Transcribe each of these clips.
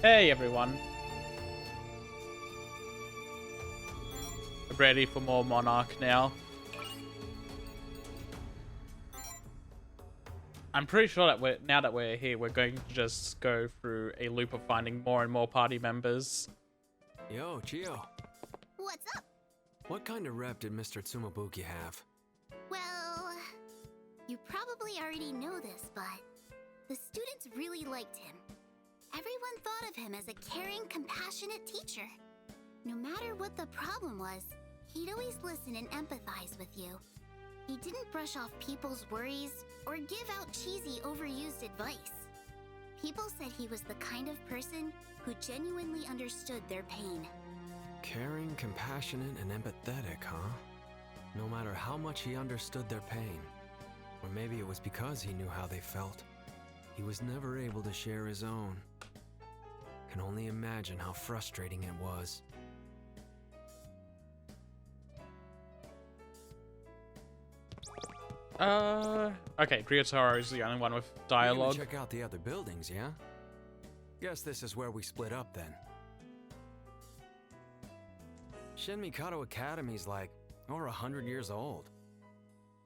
Hey everyone. I'm ready for more Monark now. I'm pretty sure that now that we're here, we're going to just go through a loop of finding more and more party members. Yo, Chio. What's up? What kind of rep did Mr. Tsumabuki have? Well, you probably already know this, but the students really liked him. Everyone thought of him as a caring, compassionate teacher. No matter what the problem was, he'd always listen and empathize with you. He didn't brush off people's worries or give out cheesy, overused advice. People said he was the kind of person who genuinely understood their pain. Caring, compassionate, and empathetic, huh? No matter how much he understood their pain. Or maybe it was because he knew how they felt. He was never able to share his own. Can only imagine how frustrating it was. Okay, Ryotaro is the only one with dialogue. Check out the other buildings, yeah? Guess this is where we split up then. Shin Mikado Academy's like over 100 years old.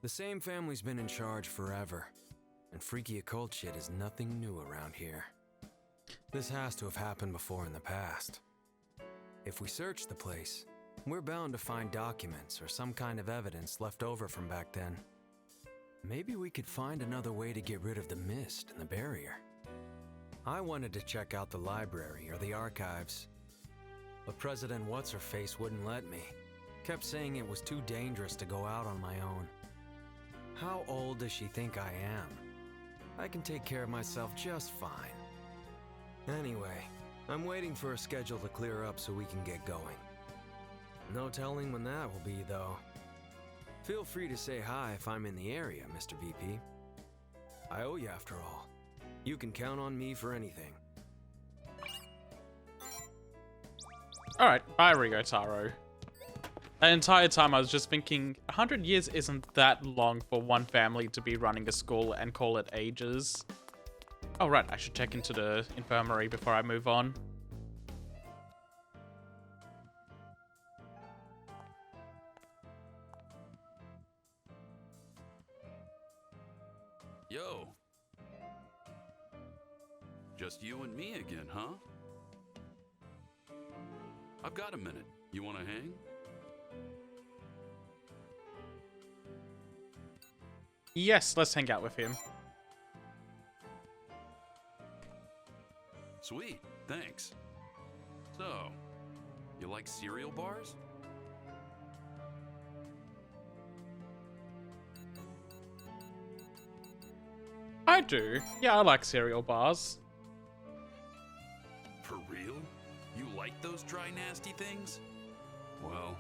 The same family's been in charge forever, and freaky occult shit is nothing new around here. This has to have happened before in the past. If we search the place, we're bound to find documents or some kind of evidence left over from back then. Maybe we could find another way to get rid of the mist and the barrier. I wanted to check out the library or the archives, but President What's-Her-Face wouldn't let me. Kept saying it was too dangerous to go out on my own. How old does she think I am? I can take care of myself just fine. Anyway, I'm waiting for a schedule to clear up so we can get going. No telling when that will be, though. Feel free to say hi if I'm in the area, Mr. VP. I owe you after all. You can count on me for anything. Alright, bye Ryotaro. That entire time I was just thinking, 100 years isn't that long for one family to be running a school and call it ages. Oh right, I should check into the infirmary before I move on. Yo. Just you and me again, huh? I've got a minute. You want to hang? Yes, let's hang out with him. Sweet, thanks. So, you like cereal bars? I do. Yeah, I like cereal bars. For real? You like those dry, nasty things? Well,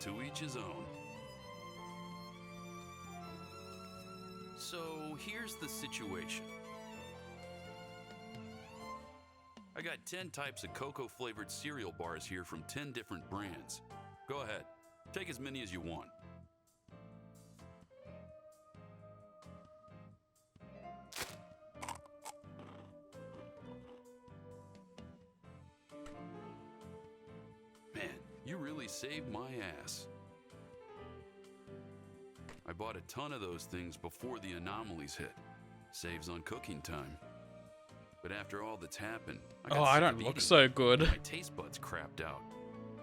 to each his own. So, here's the situation. I got 10 types of cocoa-flavored cereal bars here from 10 different brands. Go ahead, take as many as you want. Man, you really saved my ass. I bought a ton of those things before the anomalies hit. Saves on cooking time. But after all that's happened, I don't look so good. My taste buds crapped out.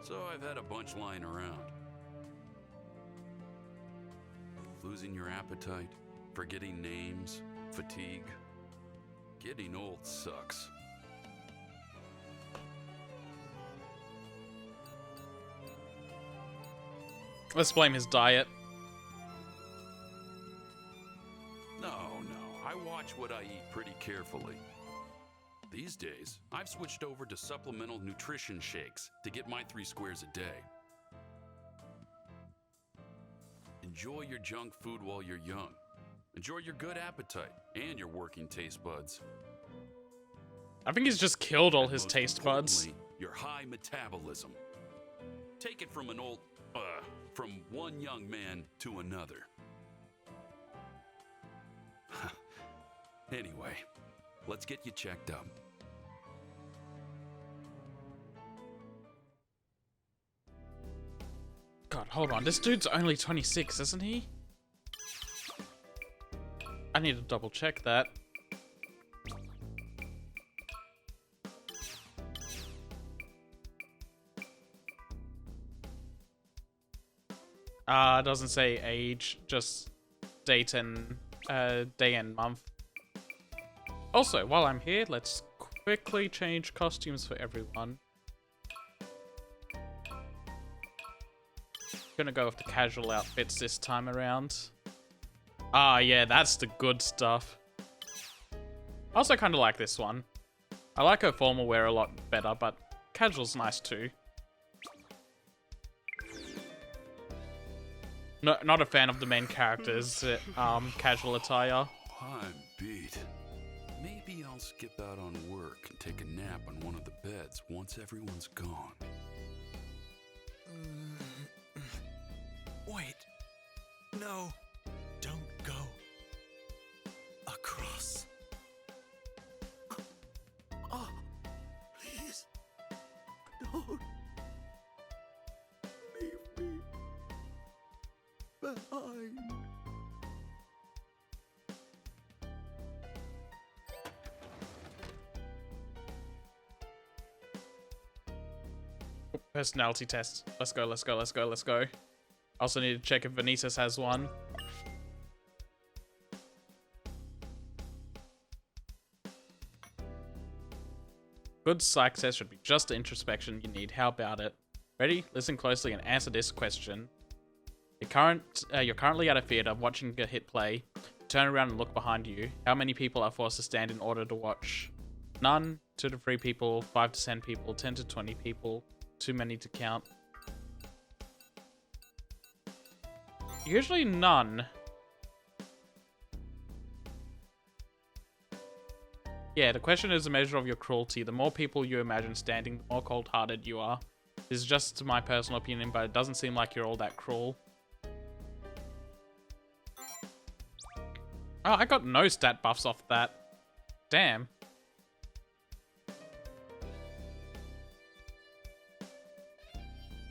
So I've had a bunch lying around. Losing your appetite, forgetting names, fatigue. Getting old sucks. Let's blame his diet. No, I watch what I eat pretty carefully. These days, I've switched over to supplemental nutrition shakes to get my 3 squares a day. Enjoy your junk food while you're young. Enjoy your good appetite and your working taste buds. I think he's just killed all And his most taste buds. importantly, your high metabolism. Take it from from one young man to another. Anyway, let's get you checked up. hold on. This dude's only 26, isn't he? I need to double check that. It doesn't say age, just date and day and month. Also, while I'm here, let's quickly change costumes for everyone. Gonna go with the casual outfits this time around. Ah, yeah, that's the good stuff. I also kind of like this one. I like her formal wear a lot better, but casual's nice too. No, not a fan of the main character's casual attire. I'm beat. Maybe I'll skip out on work and take a nap on one of the beds once everyone's gone. Wait. No. Don't go. Across. Oh, please. Don't leave me behind. Personality test. Let's go, let's go, let's go, let's go. Also need to check if Vanitas has one. Good psych test should be just the introspection you need. How about it? Ready? Listen closely and answer this question. You're currently at a theater watching a hit play. Turn around and look behind you. How many people are forced to stand in order to watch? None. 2 to 3 people. 5 to 10 people. 10 to 20 people. Too many to count. Usually none. Yeah, the question is a measure of your cruelty. The more people you imagine standing, the more cold-hearted you are. This is just my personal opinion, but it doesn't seem like you're all that cruel. Oh, I got no stat buffs off that. Damn.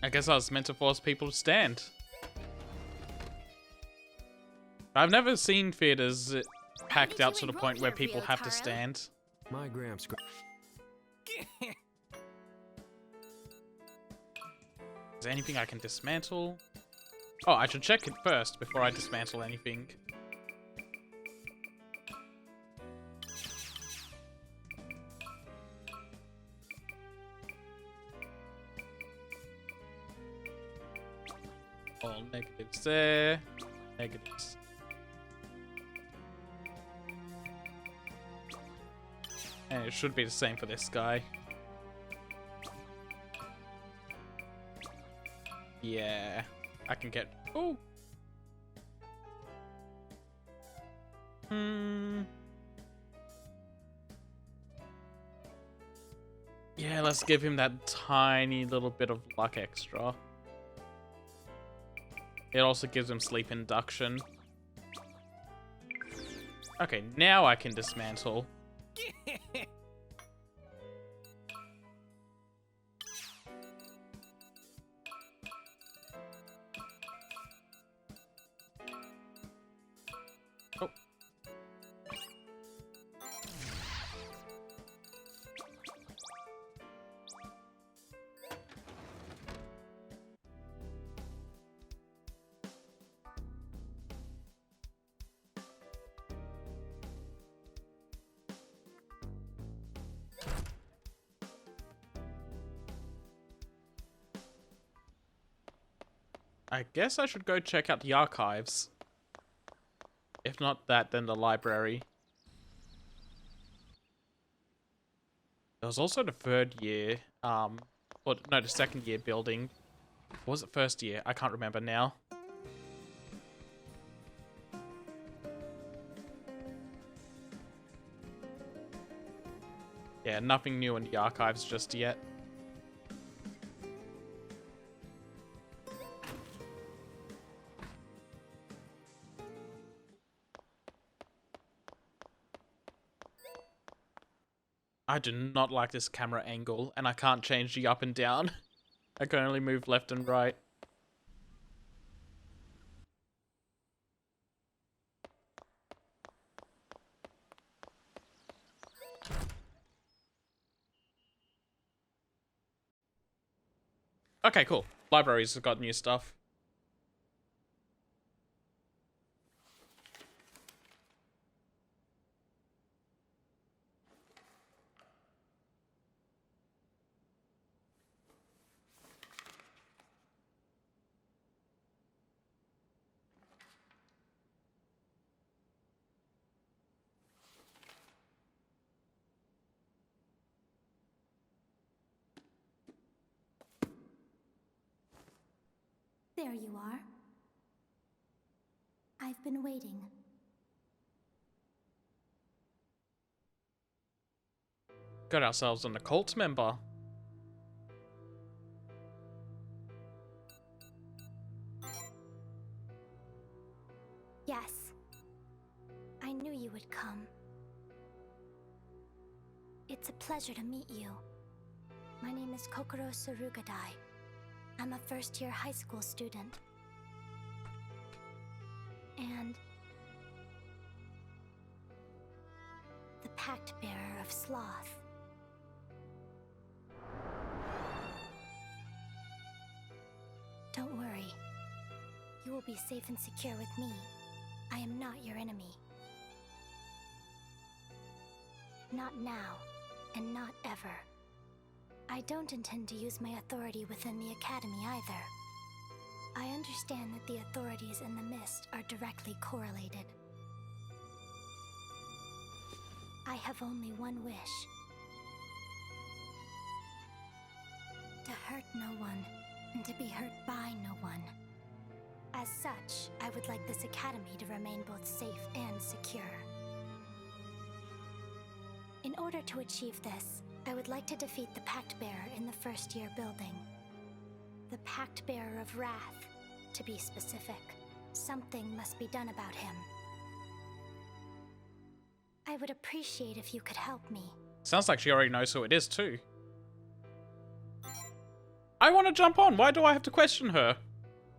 I guess I was meant to force people to stand. I've never seen theaters packed out to the point where people have to stand. My Gramps. Is there anything I can dismantle? Oh, I should check it first before I dismantle anything. All negatives there. Negatives. And it should be the same for this guy. Yeah, I can get... Oh! Yeah, let's give him that tiny little bit of luck extra. It also gives him sleep induction. Okay, now I can dismantle. Oh. I guess I should go check out the archives. If not that, then the library. There was also the 3rd year, or no, the 2nd year building. Or was it 1st year? I can't remember now. Yeah, nothing new in the archives just yet. I do not like this camera angle, and I can't change the up and down. I can only move left and right. Okay, cool. Libraries have got new stuff. There you are. I've been waiting. Got ourselves an occult member. Yes. I knew you would come. It's a pleasure to meet you. My name is Kokoro Surugadai. I'm a first-year high school student. And the Pact Bearer of Sloth. Don't worry. You will be safe and secure with me. I am not your enemy. Not now, and not ever. I don't intend to use my authority within the Academy either. I understand that the authorities in the Mist are directly correlated. I have only one wish. To hurt no one, and to be hurt by no one. As such, I would like this academy to remain both safe and secure. In order to achieve this, I would like to defeat the Pact Bearer in the first-year building. The Pact Bearer of Wrath, to be specific. Something must be done about him. I would appreciate if you could help me. Sounds like she already knows who it is, too. I want to jump on. Why do I have to question her?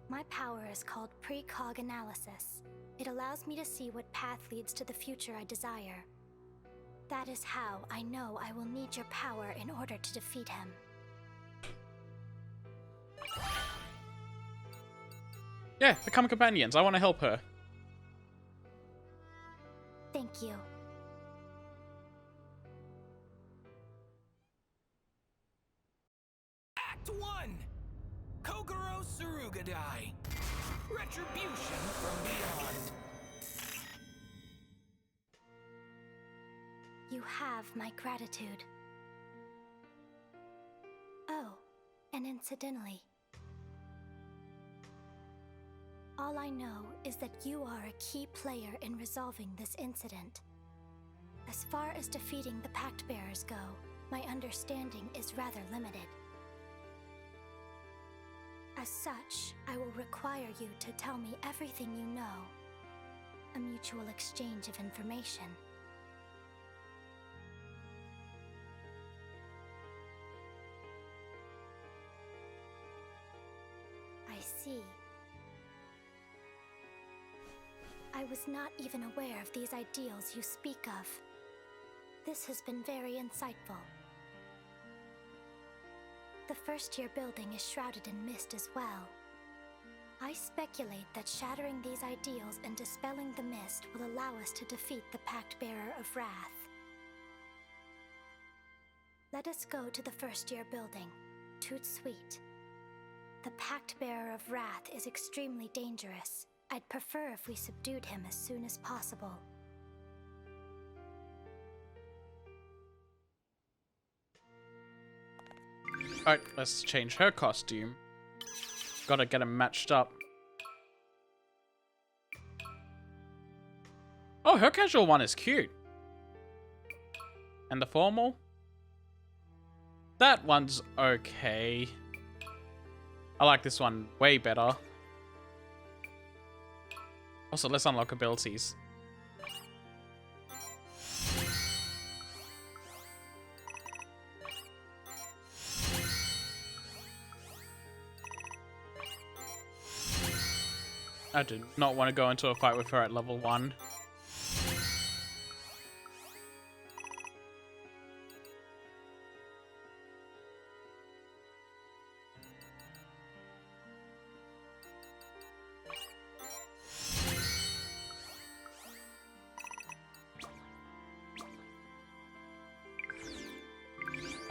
My power is called Precog Analysis. It allows me to see what path leads to the future I desire. That is how I know I will need your power in order to defeat him. Yeah, become companions. I want to help her. Thank you. Act 1! Kokoro Surugadai. Retribution from beyond. You have my gratitude. Oh, and incidentally, all I know is that you are a key player in resolving this incident. As far as defeating the Pact Bearers go, my understanding is rather limited. As such, I will require you to tell me everything you know. A mutual exchange of information. I see. I was not even aware of these ideals you speak of. This has been very insightful. The first-year building is shrouded in mist as well. I speculate that shattering these ideals and dispelling the mist will allow us to defeat the Pact Bearer of Wrath. Let us go to the first-year building, Toot Sweet. The Pact Bearer of Wrath is extremely dangerous. I'd prefer if we subdued him as soon as possible. Alright, let's change her costume. Gotta get him matched up. Oh, her casual one is cute. And the formal? That one's okay. I like this one way better. Also, let's unlock abilities. I do not want to go into a fight with her at level 1.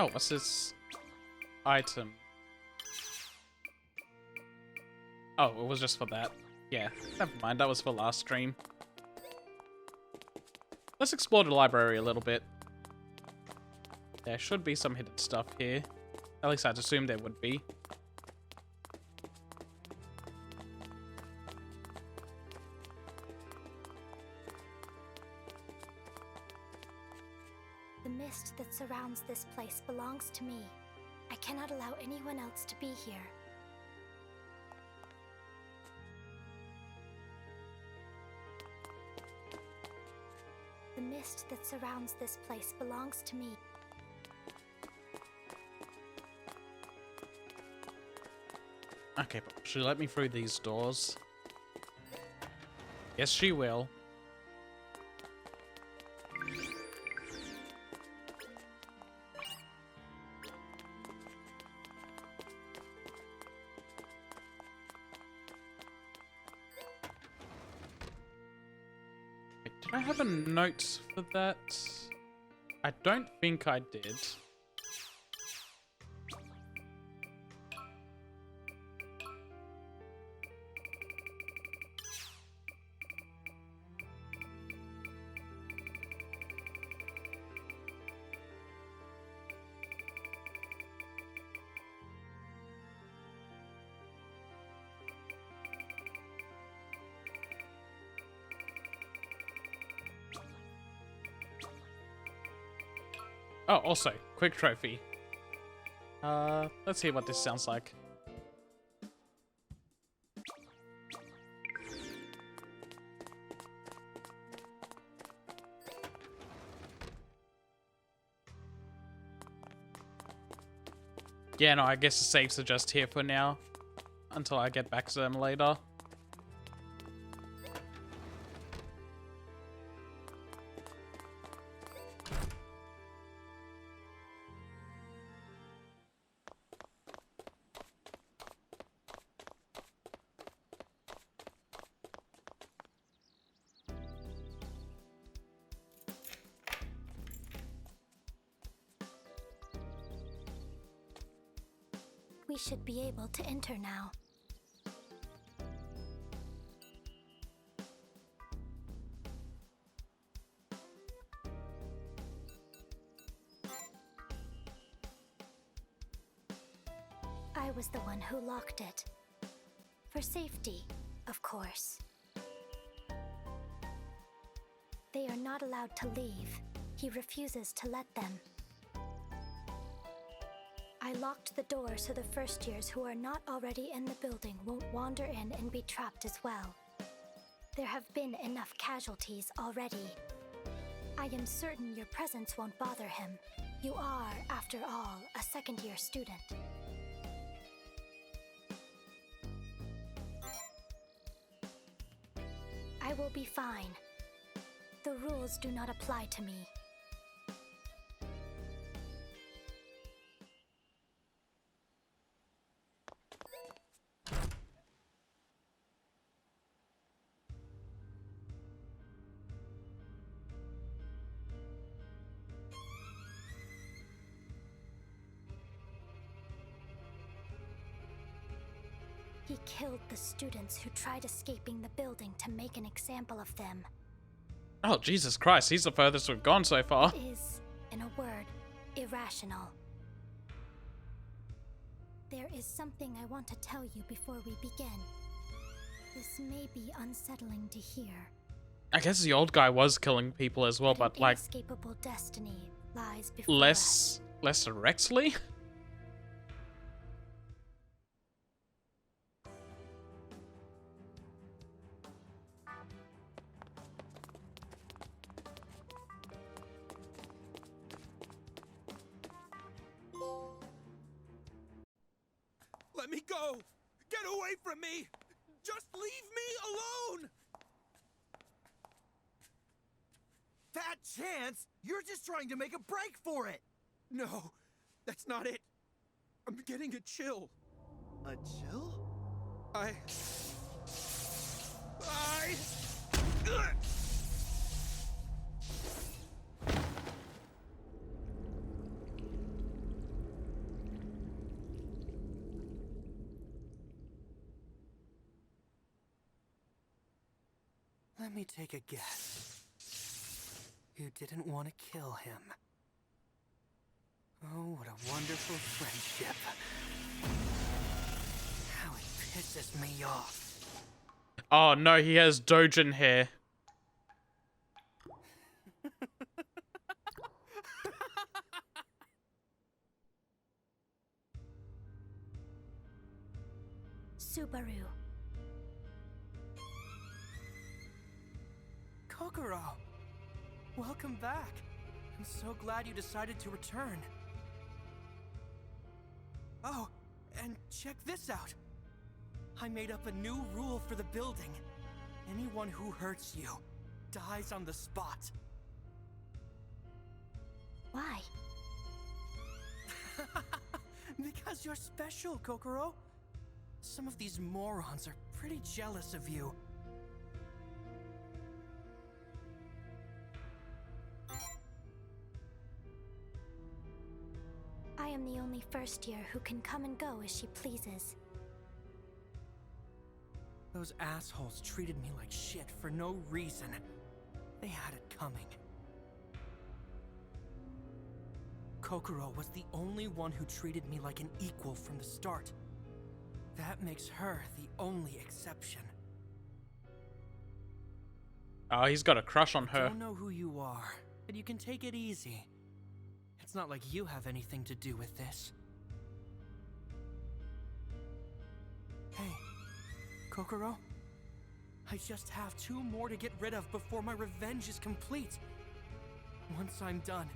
Oh, what's this item? Oh, it was just for that. Yeah, never mind. That was for last stream. Let's explore the library a little bit. There should be some hidden stuff here. At least I'd assume there would be. The mist that surrounds this place belongs to me. I cannot allow anyone else to be here. The mist that surrounds this place belongs to me. Okay, but she'll let me through these doors. Yes, she will. Wait, did I have a note for that? I don't think I did. Oh, also, quick trophy. Let's see what this sounds like. Yeah, no, I guess the saves are just here for now. Until I get back to them later. We should be able to enter now. I was the one who locked it. For safety, of course. They are not allowed to leave. He refuses to let them. I locked the door so the first years who are not already in the building won't wander in and be trapped as well. There have been enough casualties already. I am certain your presence won't bother him. You are, after all, a second-year student. I will be fine. The rules do not apply to me. He killed the students who tried escaping the building to make an example of them. Oh, Jesus Christ, he's the furthest we've gone so far. It is, in a word, irrational. There is something I want to tell you before we begin. This may be unsettling to hear. I guess the old guy was killing people as well, but like inescapable destiny lies before less directly. Let me go! Get away from me! Just leave me alone! Fat chance! You're just trying to make a break for it! No, that's not it. I'm getting a chill. A chill? I... Ugh. Let me take a guess. You didn't want to kill him. Oh, what a wonderful friendship. How it pisses me off. Oh no, he has Dojin hair. Subaru. Kokoro! Welcome back. I'm so glad you decided to return. Oh, and check this out. I made up a new rule for the building. Anyone who hurts you dies on the spot. Why? Because you're special, Kokoro. Some of these morons are pretty jealous of you. I am the only first year who can come and go as she pleases. Those assholes treated me like shit for no reason. They had it coming. Kokoro was the only one who treated me like an equal from the start. That makes her the only exception. Oh, he's got a crush on I her. don't know who you are, but you can take it easy. It's not like you have anything to do with this. Hey, Kokoro? I just have 2 more to get rid of before my revenge is complete. Once I'm done,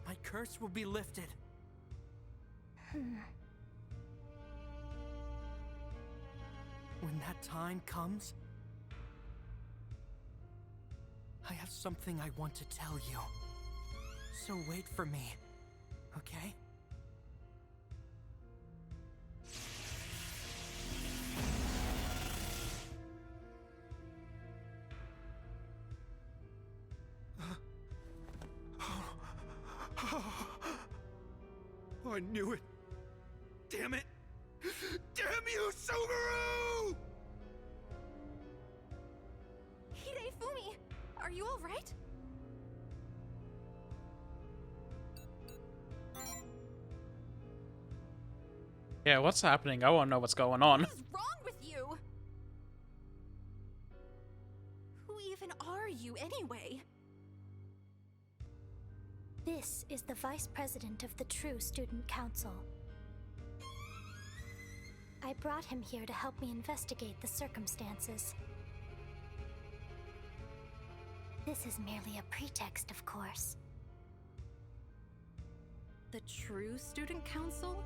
my curse will be lifted. When that time comes, I have something I want to tell you. So wait for me, okay? I knew it. Damn it. Damn you, Subaru! Hidefumi, are you all right? Yeah, what's happening? I want to know what's going on. What is wrong with you? Who even are you anyway? This is the Vice President of the True Student Council. I brought him here to help me investigate the circumstances. This is merely a pretext, of course. The True Student Council?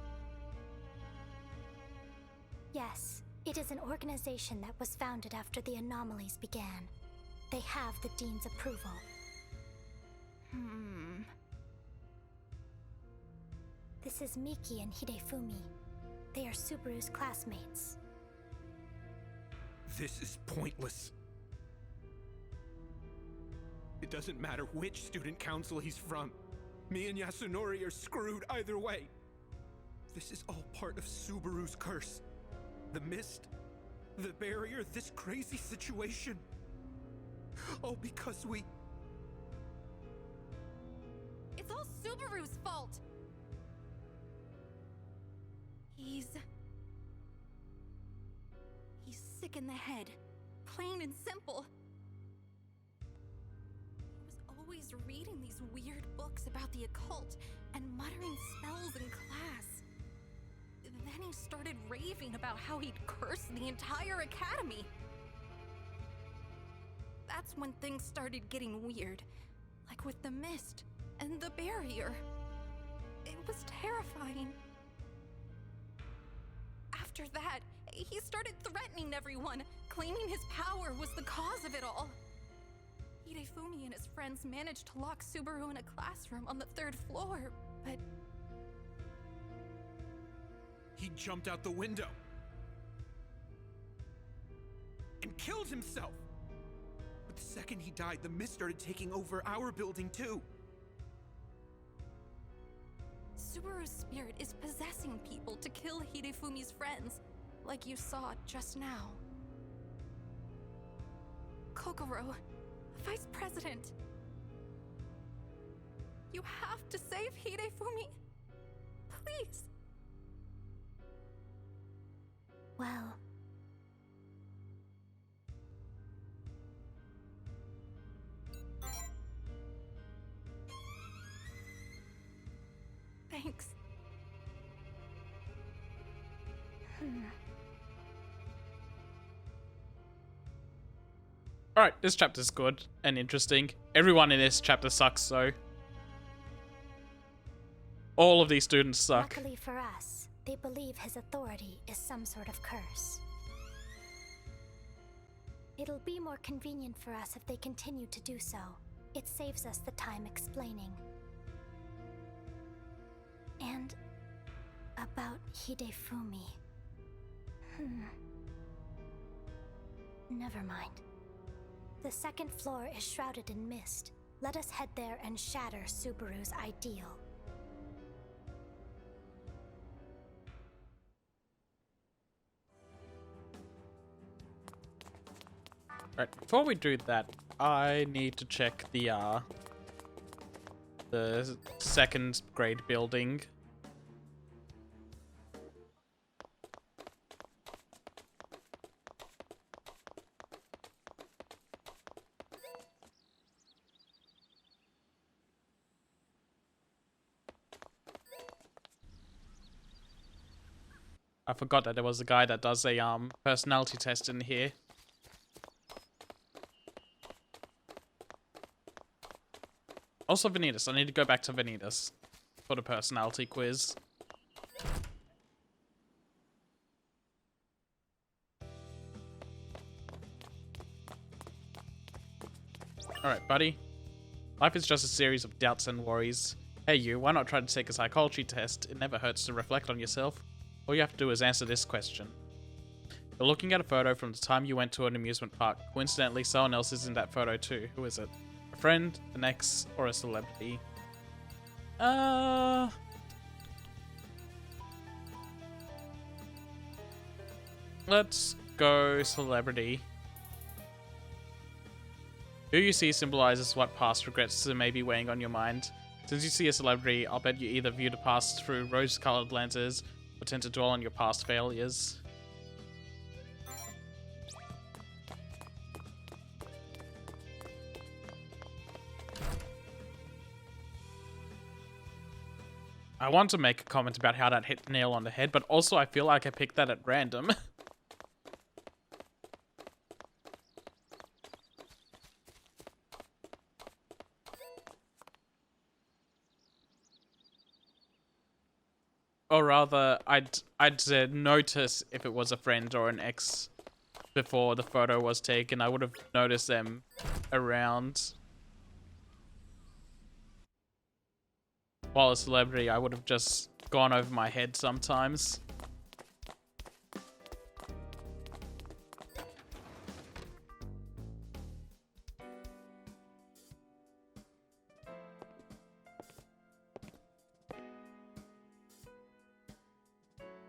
Yes, it is an organization that was founded after the anomalies began. They have the Dean's approval. This is Miki and Hidefumi. They are Subaru's classmates. This is pointless. It doesn't matter which student council he's from. Me and Yasunori are screwed either way. This is all part of Subaru's curse. The mist, the barrier, this crazy situation. All because we... It's all Subaru's fault! He's sick in the head. Plain and simple. He was always reading these weird books about the occult and muttering spells in class. Then he started raving about how he'd cursed the entire academy. That's when things started getting weird. Like with the mist and the barrier. It was terrifying. After that, he started threatening everyone, claiming his power was the cause of it all. Hidefumi and his friends managed to lock Subaru in a classroom on the 3rd floor, but... He jumped out the window. And killed himself. But the second he died, the mist started taking over our building too. Subaru's spirit is possessing people to kill Hidefumi's friends, like you saw just now. Kokoro, Vice President. You have to save Hidefumi. Please. Well, Thanks. Alright, this chapter's good and interesting. Everyone in this chapter sucks, though. All of these students suck. luckily for us, they believe his authority is some sort of curse. It'll be more convenient for us if they continue to do so. It saves us the time explaining. And about Hidefumi. Never mind. The second floor is shrouded in mist. Let us head there and shatter Subaru's ideal. Right, before we do that, I need to check the second grade building. I forgot that there was a guy that does a personality test in here. Also Vanitas. I need to go back to Vanitas for the personality quiz. Alright, buddy. Life is just a series of doubts and worries. Hey you, why not try to take a psychology test? It never hurts to reflect on yourself. All you have to do is answer this question. You're looking at a photo from the time you went to an amusement park. Coincidentally, someone else is in that photo too. Who is it? A friend, an ex, or a celebrity? Let's go celebrity. Who you see symbolizes what past regrets may be weighing on your mind. Since you see a celebrity, I'll bet you either view the past through rose-colored lenses or tend to dwell on your past failures. I want to make a comment about how that hit the nail on the head, but also I feel like I picked that at random. Or rather, I'd notice if it was a friend or an ex before the photo was taken. I would have noticed them around. While a celebrity, I would have just gone over my head sometimes.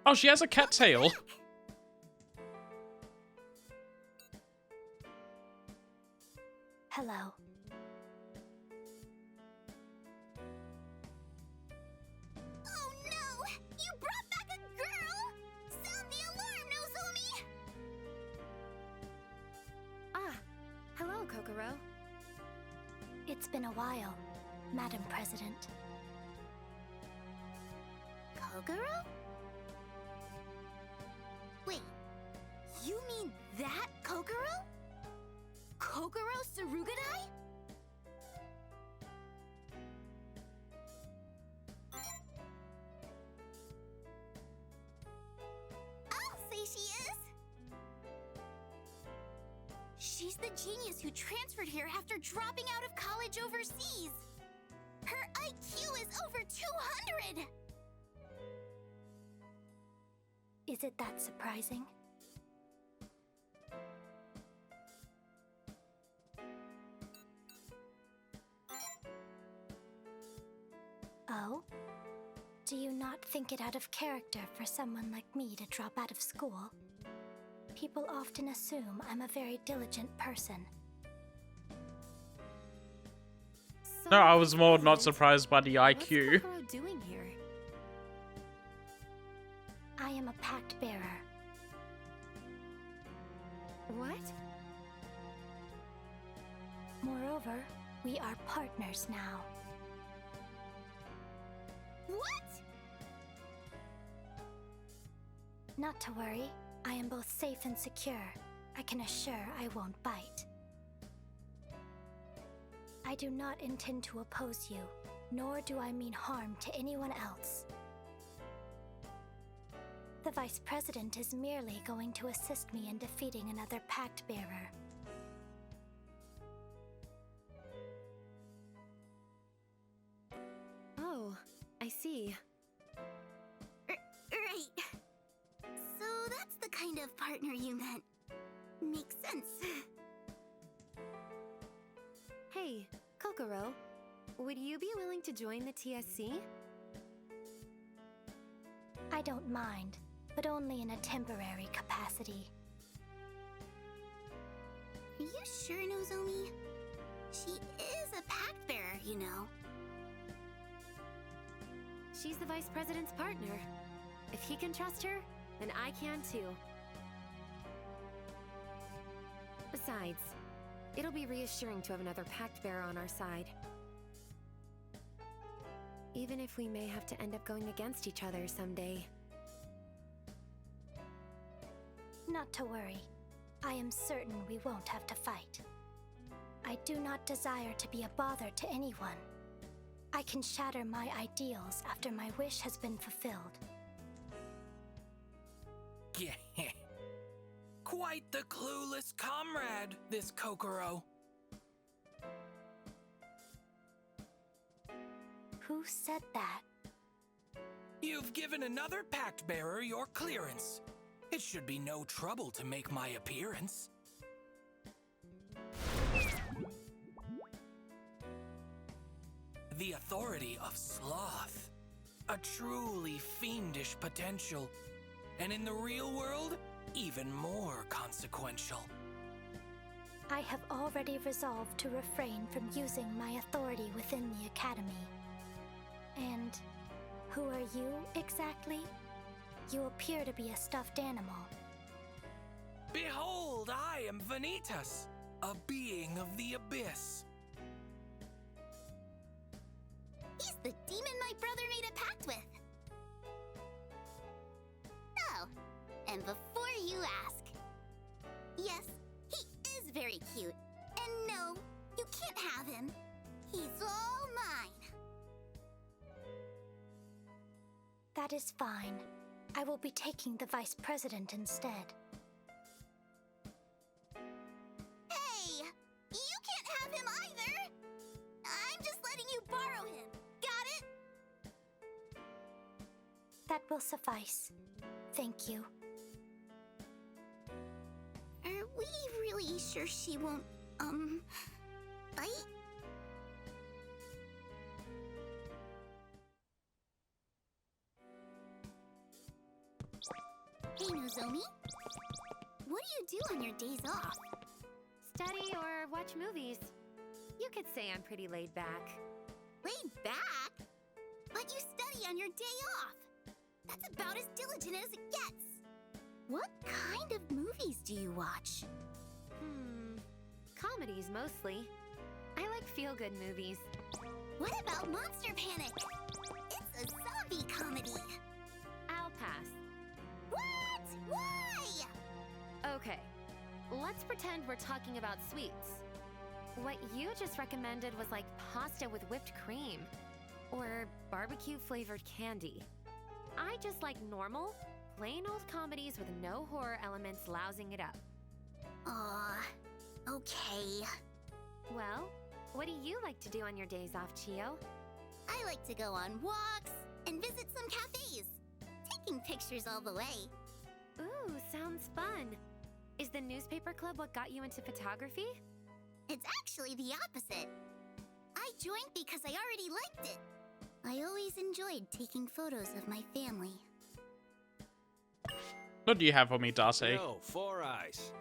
Oh, she has a cat tail. Hello. Oh no! You brought back a girl! Sound the alarm, Nozomi! Ah, hello, Kokoro. It's been a while, Madam President. Kokoro? Wait, you mean that Kokoro? Kokoro Surugadai? I'll say she is! She's the genius who transferred here after dropping out of college overseas. Her IQ is over 200! Is it that surprising? Oh? Do you not think it out of character for someone like me to drop out of school? People often assume I'm a very diligent person, No, I was more not President. surprised by the What's IQ. Kokoro doing here? I am a pact bearer. What? Moreover, we are partners now. What? Not to worry, I am both safe and secure. I can assure I won't bite. I do not intend to oppose you, nor do I mean harm to anyone else. The Vice President is merely going to assist me in defeating another pact bearer. Oh, I see. Right. So that's the kind of partner you meant. Makes sense. Hey, Kokoro, would you be willing to join the TSC? I don't mind, but only in a temporary capacity. Are you sure, Nozomi? She is a pact bearer, you know. She's the Vice President's partner. If he can trust her, then I can too. Besides, it'll be reassuring to have another pact bearer on our side. Even if we may have to end up going against each other someday. Not to worry. I am certain we won't have to fight. I do not desire to be a bother to anyone. I can shatter my ideals after my wish has been fulfilled. Quite the clueless comrade, this Kokoro. Who said that? You've given another pact bearer your clearance. It should be no trouble to make my appearance. The authority of sloth. A truly fiendish potential. And in the real world, even more consequential. I have already resolved to refrain from using my authority within the Academy. And who are you, exactly? You appear to be a stuffed animal. Behold, I am Vanitas, a being of the abyss. He's the demon my brother made a pact with. Oh, and before you ask, yes, he is very cute. And no, you can't have him. He's all mine. That is fine. I will be taking the Vice President instead. Hey, you can't have him either. I'm just letting you borrow him. Got it? That will suffice. Thank you. Are we really sure she won't, bite? Hey, Nozomi. What do you do on your days off? Study or watch movies. You could say I'm pretty laid back. Laid back? But you study on your day off. That's about as diligent as it gets. What kind of movies do you watch? Comedies mostly. I like feel-good movies. What about Monster Panic? It's a zombie comedy. I'll pass. What? Why? Okay, let's pretend we're talking about sweets. What you just recommended was like pasta with whipped cream. Or barbecue-flavored candy. I just like normal, plain old comedies with no horror elements lousing it up. Aw, okay. Well, what do you like to do on your days off, Chio? I like to go on walks and visit some cafes. Taking pictures all the way. Ooh, sounds fun. Is the newspaper club what got you into photography? It's actually the opposite. I joined because I already liked it. I always enjoyed taking photos of my family. What do you have for me, Darcy? Yo, Four Eyes.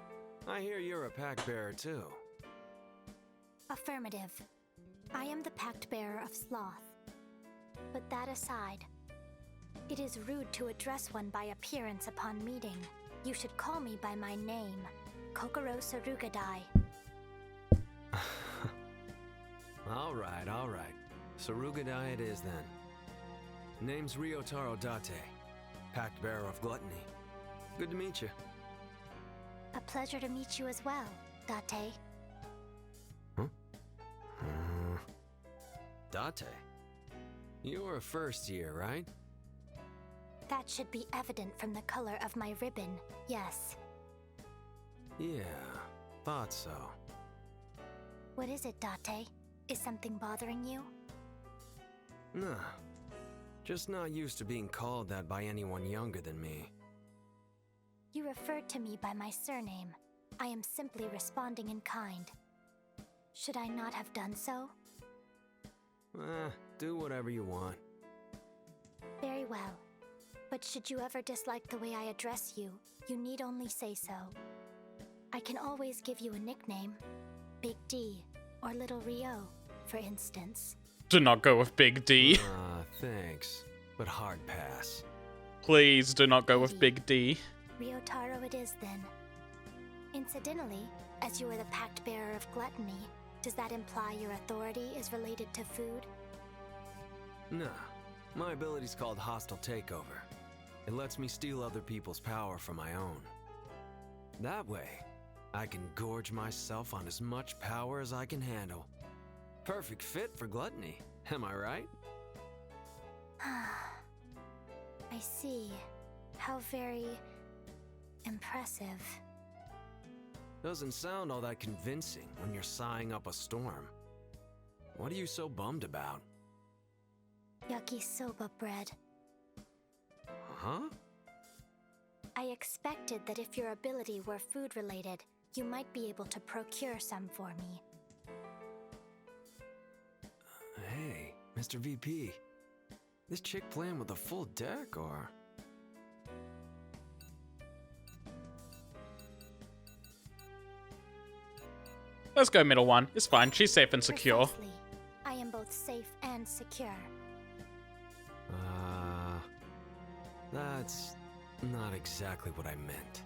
I hear you're a pack bearer too. Affirmative. I am the pact bearer of Sloth. But that aside, it is rude to address one by appearance upon meeting. You should call me by my name, Kokoro Sarugadai. All right. Sarugadai it is then. Name's Ryotaro Date, pact bearer of Gluttony. Good to meet you. A pleasure to meet you as well, Date. Huh? Date? You're a first year, right? That should be evident from the color of my ribbon, yes. Yeah, thought so. What is it, Date? Is something bothering you? Nah, just not used to being called that by anyone younger than me. You referred to me by my surname. I am simply responding in kind. Should I not have done so? Do whatever you want. Very well. But should you ever dislike the way I address you, you need only say so. I can always give you a nickname. Big D, or Little Rio, for instance. Do not go with Big D. Thanks, but hard pass. Please do not go with Big D. Ryotaro it is then. Incidentally, as you are the pact bearer of Gluttony, does that imply your authority is related to food? Nah, my ability's called Hostile Takeover. It lets me steal other people's power for my own. That way, I can gorge myself on as much power as I can handle. Perfect fit for Gluttony, am I right? I see. How very impressive. Doesn't sound all that convincing when you're sighing up a storm. What are you so bummed about? Yakisoba bread. Huh? I expected that if your ability were food-related, you might be able to procure some for me. Hey, Mr. VP. This chick playing with a full deck, or...? Let's go middle one. It's fine. She's safe and secure. Precisely. I am both safe and secure. That's not exactly what I meant.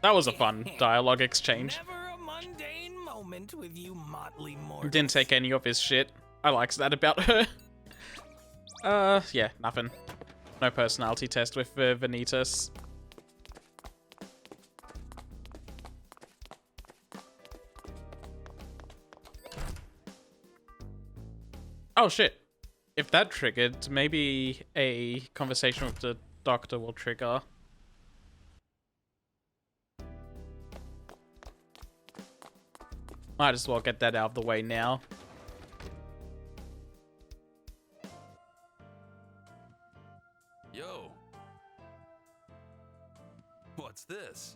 That was a fun dialogue exchange. Never a mundane moment with you motley mortals. Didn't take any of his shit. I likes that about her. Yeah, nothing. No personality test with Vanitas. Oh shit. If that triggered, maybe a conversation with the doctor will trigger. Might as well get that out of the way now. Yo. What's this?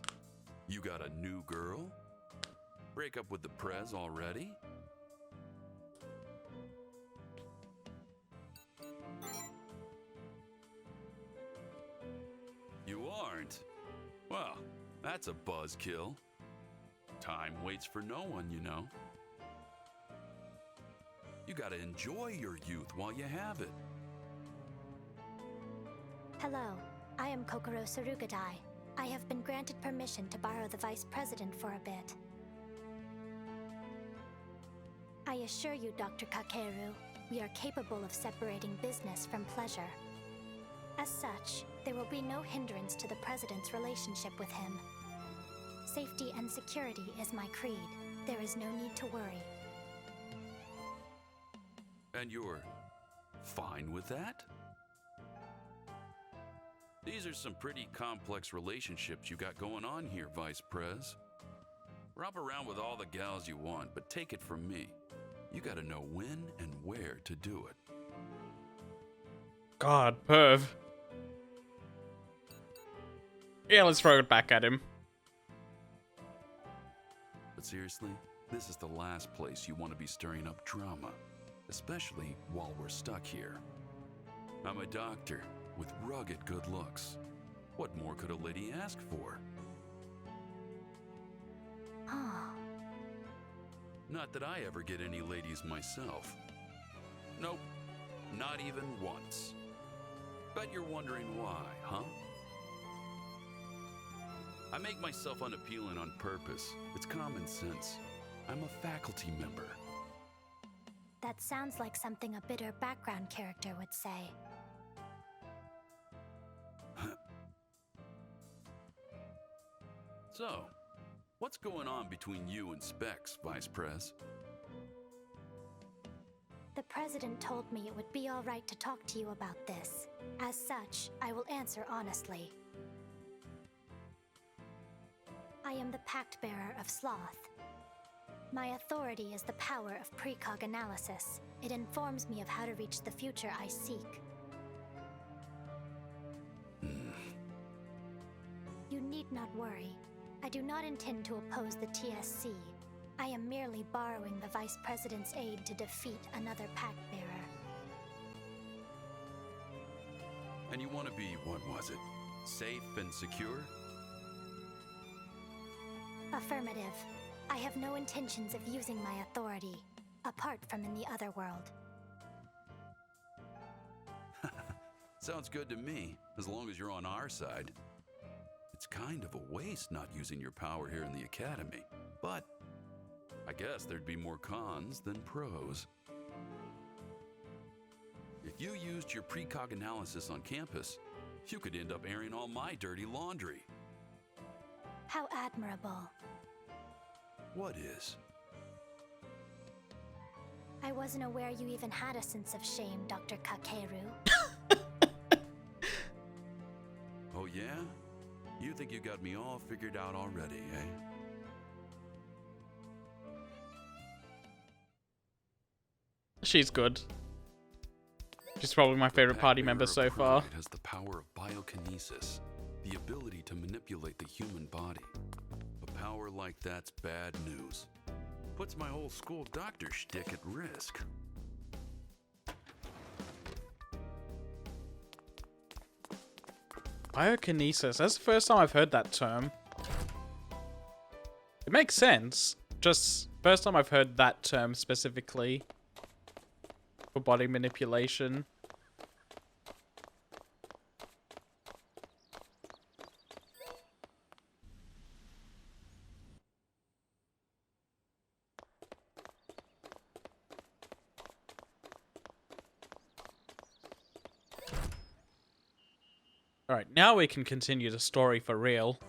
You got a new girl? Break up with the Prez already? You aren't? Well, that's a buzzkill. Time waits for no one, you know. You gotta enjoy your youth while you have it. Hello, I am Kokoro Sarugadai. I have been granted permission to borrow the Vice President for a bit. I assure you, Dr. Kakeru, we are capable of separating business from pleasure. As such, there will be no hindrance to the President's relationship with him. Safety and security is my creed. There is no need to worry. And you're fine with that? These are some pretty complex relationships you got going on here, Vice Prez. Romp around with all the gals you want, but take it from me. You gotta know when and where to do it. God, perv. Yeah, let's throw it back at him. But seriously, this is the last place you want to be stirring up drama, especially while we're stuck here. I'm a doctor with rugged good looks. What more could a lady ask for? Not that I ever get any ladies myself. Nope, not even once. Bet you're wondering why, huh? I make myself unappealing on purpose. It's common sense. I'm a faculty member. That sounds like something a bitter background character would say. So, what's going on between you and Specs, Vice Pres? The president told me it would be all right to talk to you about this. As such, I will answer honestly. I am the Pact Bearer of Sloth. My authority is the power of precog analysis. It informs me of how to reach the future I seek. You need not worry. I do not intend to oppose the TSC. I am merely borrowing the Vice President's aid to defeat another Pact Bearer. And you want to be, what was it? Safe and secure? Affirmative. I have no intentions of using my authority, apart from in the other world. Sounds good to me, as long as you're on our side. It's kind of a waste not using your power here in the Academy, but I guess there'd be more cons than pros. If you used your precog analysis on campus, you could end up airing all my dirty laundry. How admirable. What is? I wasn't aware you even had a sense of shame, Dr. Kakeru. Oh yeah? You think you got me all figured out already, eh? She's good. She's probably my favorite party member so far. It has the power of biokinesis, the ability to manipulate the human body. A power like that's bad news. Puts my whole school doctor shtick at risk. Biokinesis. That's the first time I've heard that term. It makes sense. Just first time I've heard that term specifically for body manipulation. Alright, now we can continue the story for real.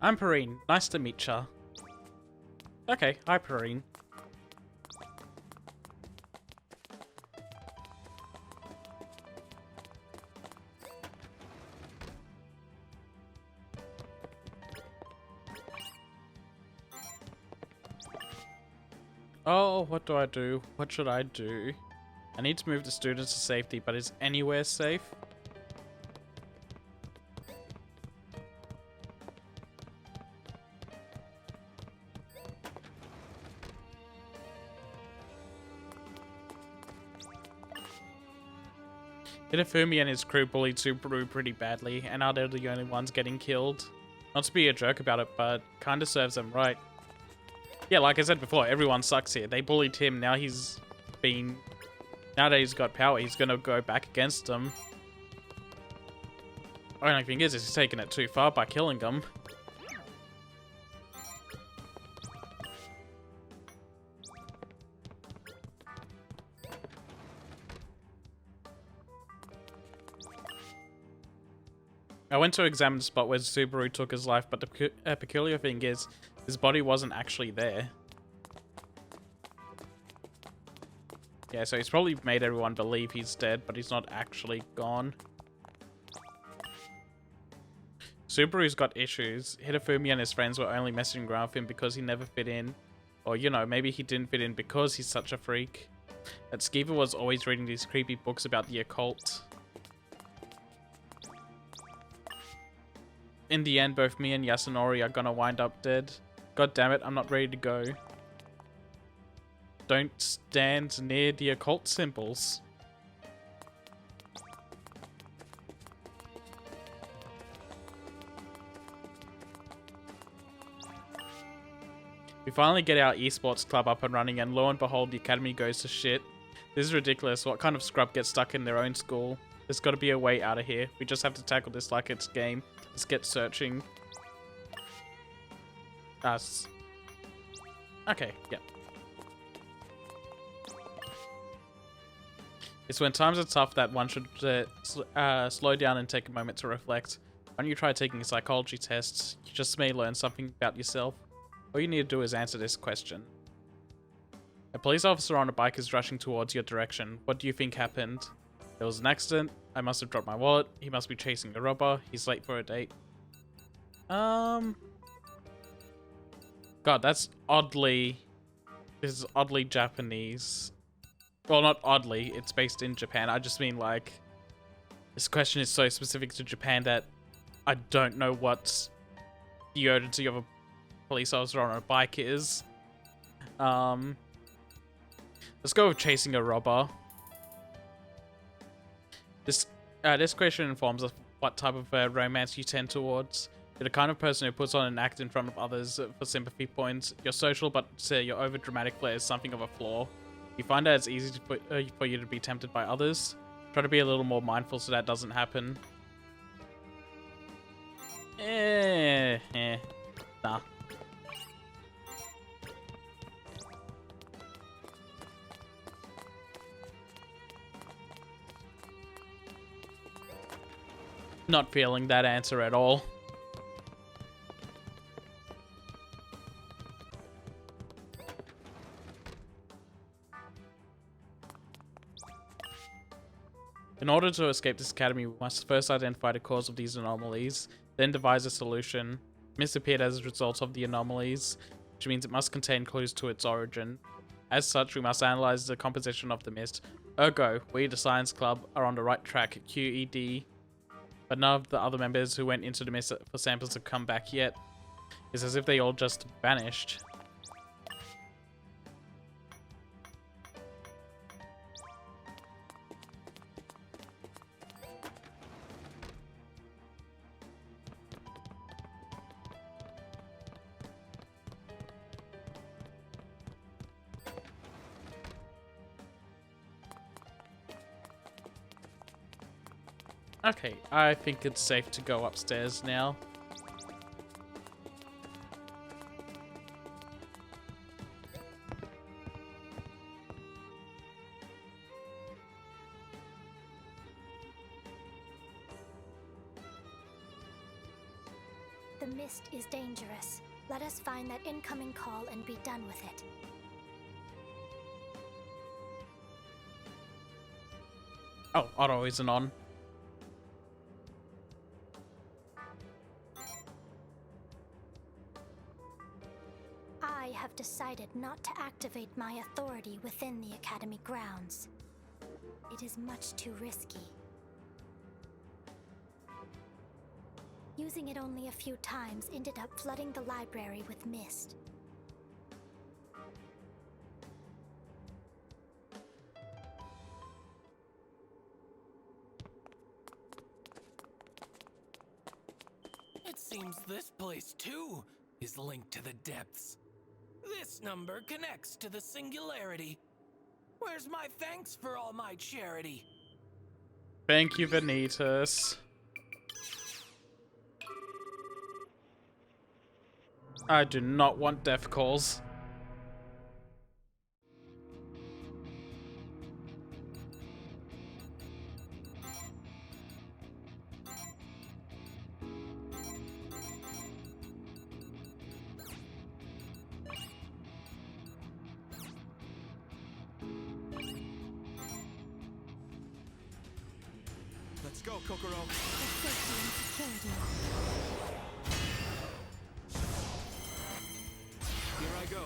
I'm Perrine. Nice to meet ya. Okay, hi Perrine. Oh, what do I do? What should I do? I need to move the students to safety, but is anywhere safe? Hinafumi and his crew bullied Subaru pretty badly, and now they're the only ones getting killed. Not to be a jerk about it, but kinda serves them right. Yeah, like I said before, everyone sucks here. They bullied him, now now that he's got power, he's gonna go back against them. Only thing is, he's taking it too far by killing them. I went to examine the spot where Subaru took his life, but the peculiar thing is, his body wasn't actually there. Yeah, so he's probably made everyone believe he's dead, but he's not actually gone. Subaru's got issues. Hinafumi and his friends were only messing around with him because he never fit in. Or, you know, maybe he didn't fit in because he's such a freak. That Skeever was always reading these creepy books about the occult. in the end, both me and Yasunori are gonna wind up dead. God damn it, I'm not ready to go. Don't stand near the occult symbols. We finally get our esports club up and running, and lo and behold, the academy goes to shit. This is ridiculous. What kind of scrub gets stuck in their own school? There's got to be a way out of here. We just have to tackle this like it's game. Let's get searching. Us. Okay, yeah. It's when times are tough that one should slow down and take a moment to reflect. Why don't you try taking a psychology test? You just may learn something about yourself. All you need to do is answer this question. A police officer on a bike is rushing towards your direction. What do you think happened? There was an accident. I must have dropped my wallet. He must be chasing a robber. He's late for a date. God, that's oddly... This is oddly Japanese. Well, not oddly. It's based in Japan. I just mean, like... This question is so specific to Japan that I don't know what the urgency of a police officer on a bike is. Let's go with chasing a robber. This question informs us what type of romance you tend towards. You're the kind of person who puts on an act in front of others for sympathy points. You're social, but your over-dramatic flair is something of a flaw. You find that it's easy for you to be tempted by others. Try to be a little more mindful so that doesn't happen. Nah. Not feeling that answer at all. In order to escape this academy, we must first identify the cause of these anomalies, then devise a solution. Mist appeared as a result of the anomalies, which means it must contain clues to its origin. As such, we must analyze the composition of the mist. Ergo, we, the Science Club, are on the right track, QED. But none of the other members who went into the mist for samples have come back yet. It's as if they all just vanished. Okay, I think it's safe to go upstairs now. The mist is dangerous. Let us find that incoming call and be done with it. Oh, auto isn't on. I have decided not to activate my authority within the Academy grounds. It is much too risky. Using it only a few times ended up flooding the library with mist. It seems this place, too, is linked to the depths. This number connects to the singularity. Where's my thanks for all my charity? Thank you, Vanitas. I do not want death calls. Let's go, Kokoro. For safety and security. Here I go.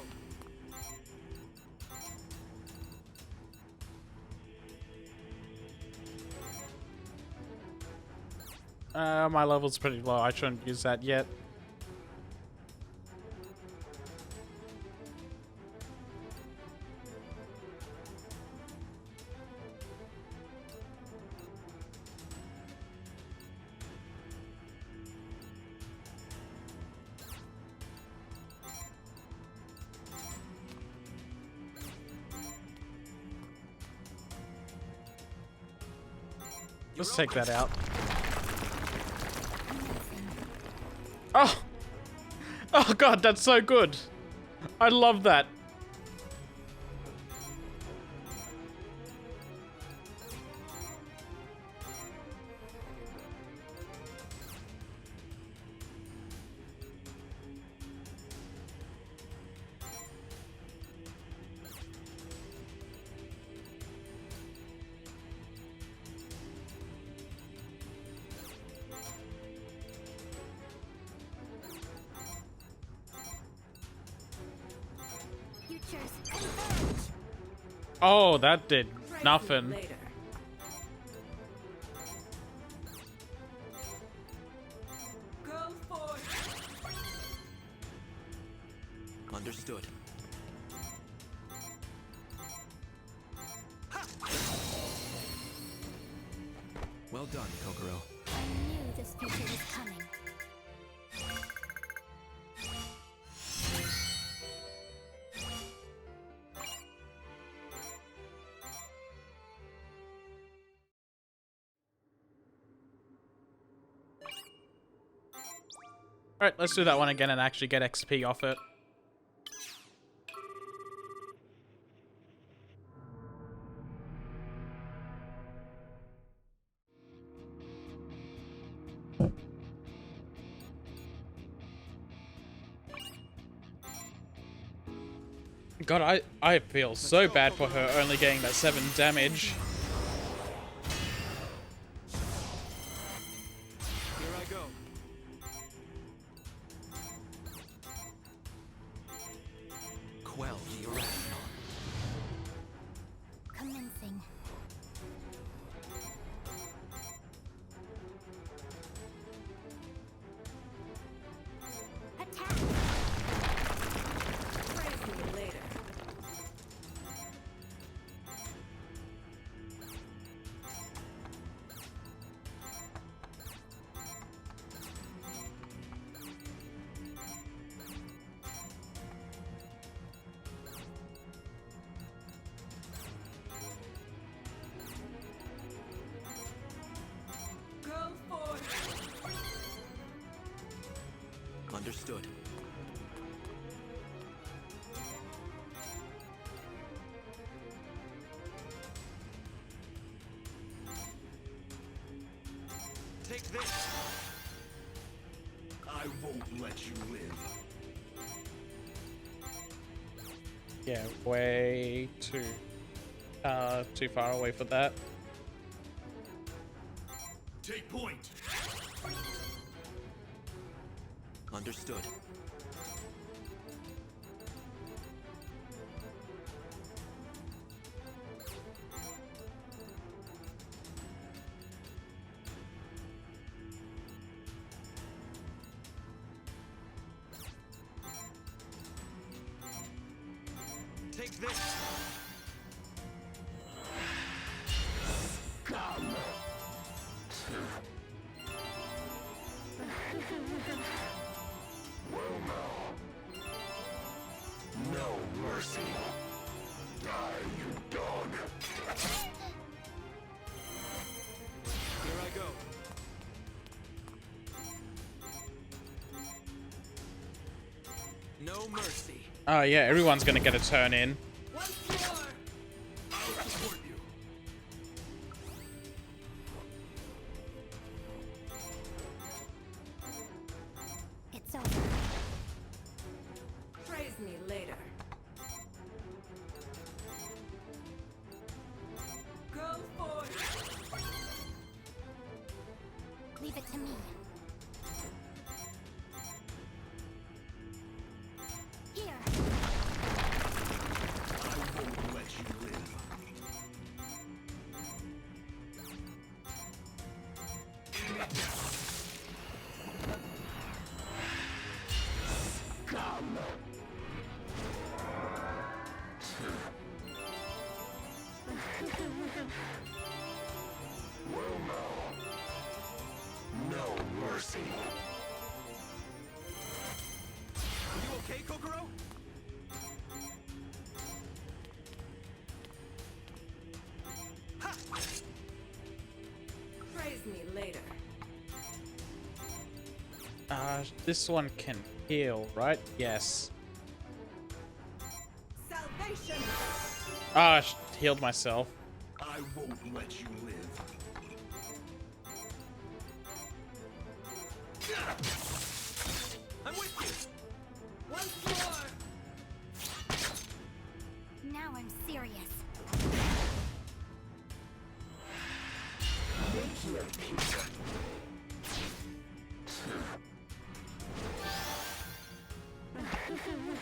My level's pretty low. I shouldn't use that yet. Let's take that out. Oh! Oh god, that's so good! I love that. Futures converge. Oh, that did nothing. Later. Go for Understood. Well done, Kokoro. I knew this future was coming. Alright, let's do that one again and actually get XP off it. God, I feel so bad for her only getting that 7 damage. Here I go. Quell the irrational. Commencing. Attack. praise me later. Go for Understood. Take this. I won't let you live. Yeah, way too far away for that. Take point. Understood. Take this. No mercy. Die, you dog. Here I go. No mercy. Oh yeah, everyone's gonna get a turn in. once more. I'll support you. It's over. Praise me later. Go for Leave it to me. Here. I won't let you live. This one can heal, right? Yes. Salvation! Healed myself. I won't let you live. I'm with you. Once more! Now I'm serious.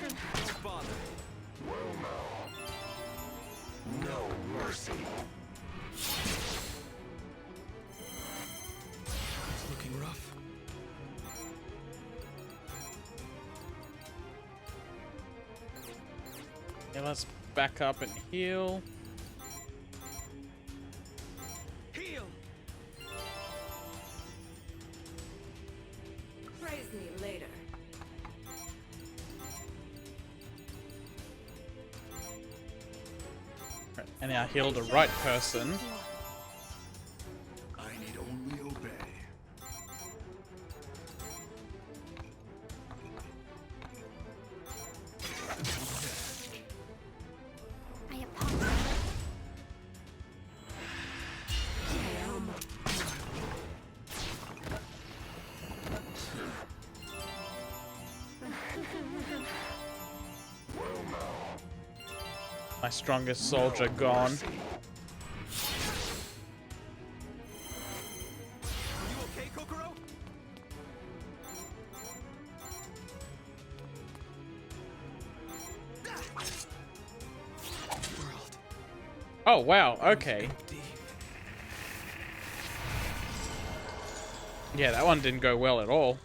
Don't bother. No mercy. It's looking rough. Yeah, let's back up and heal. Heal! Praise me later. And I healed the right person. I need only obey. I apologize. My strongest soldier gone. You okay, Kokoro? World. Oh, wow. Okay. Empty. Yeah, that one didn't go well at all.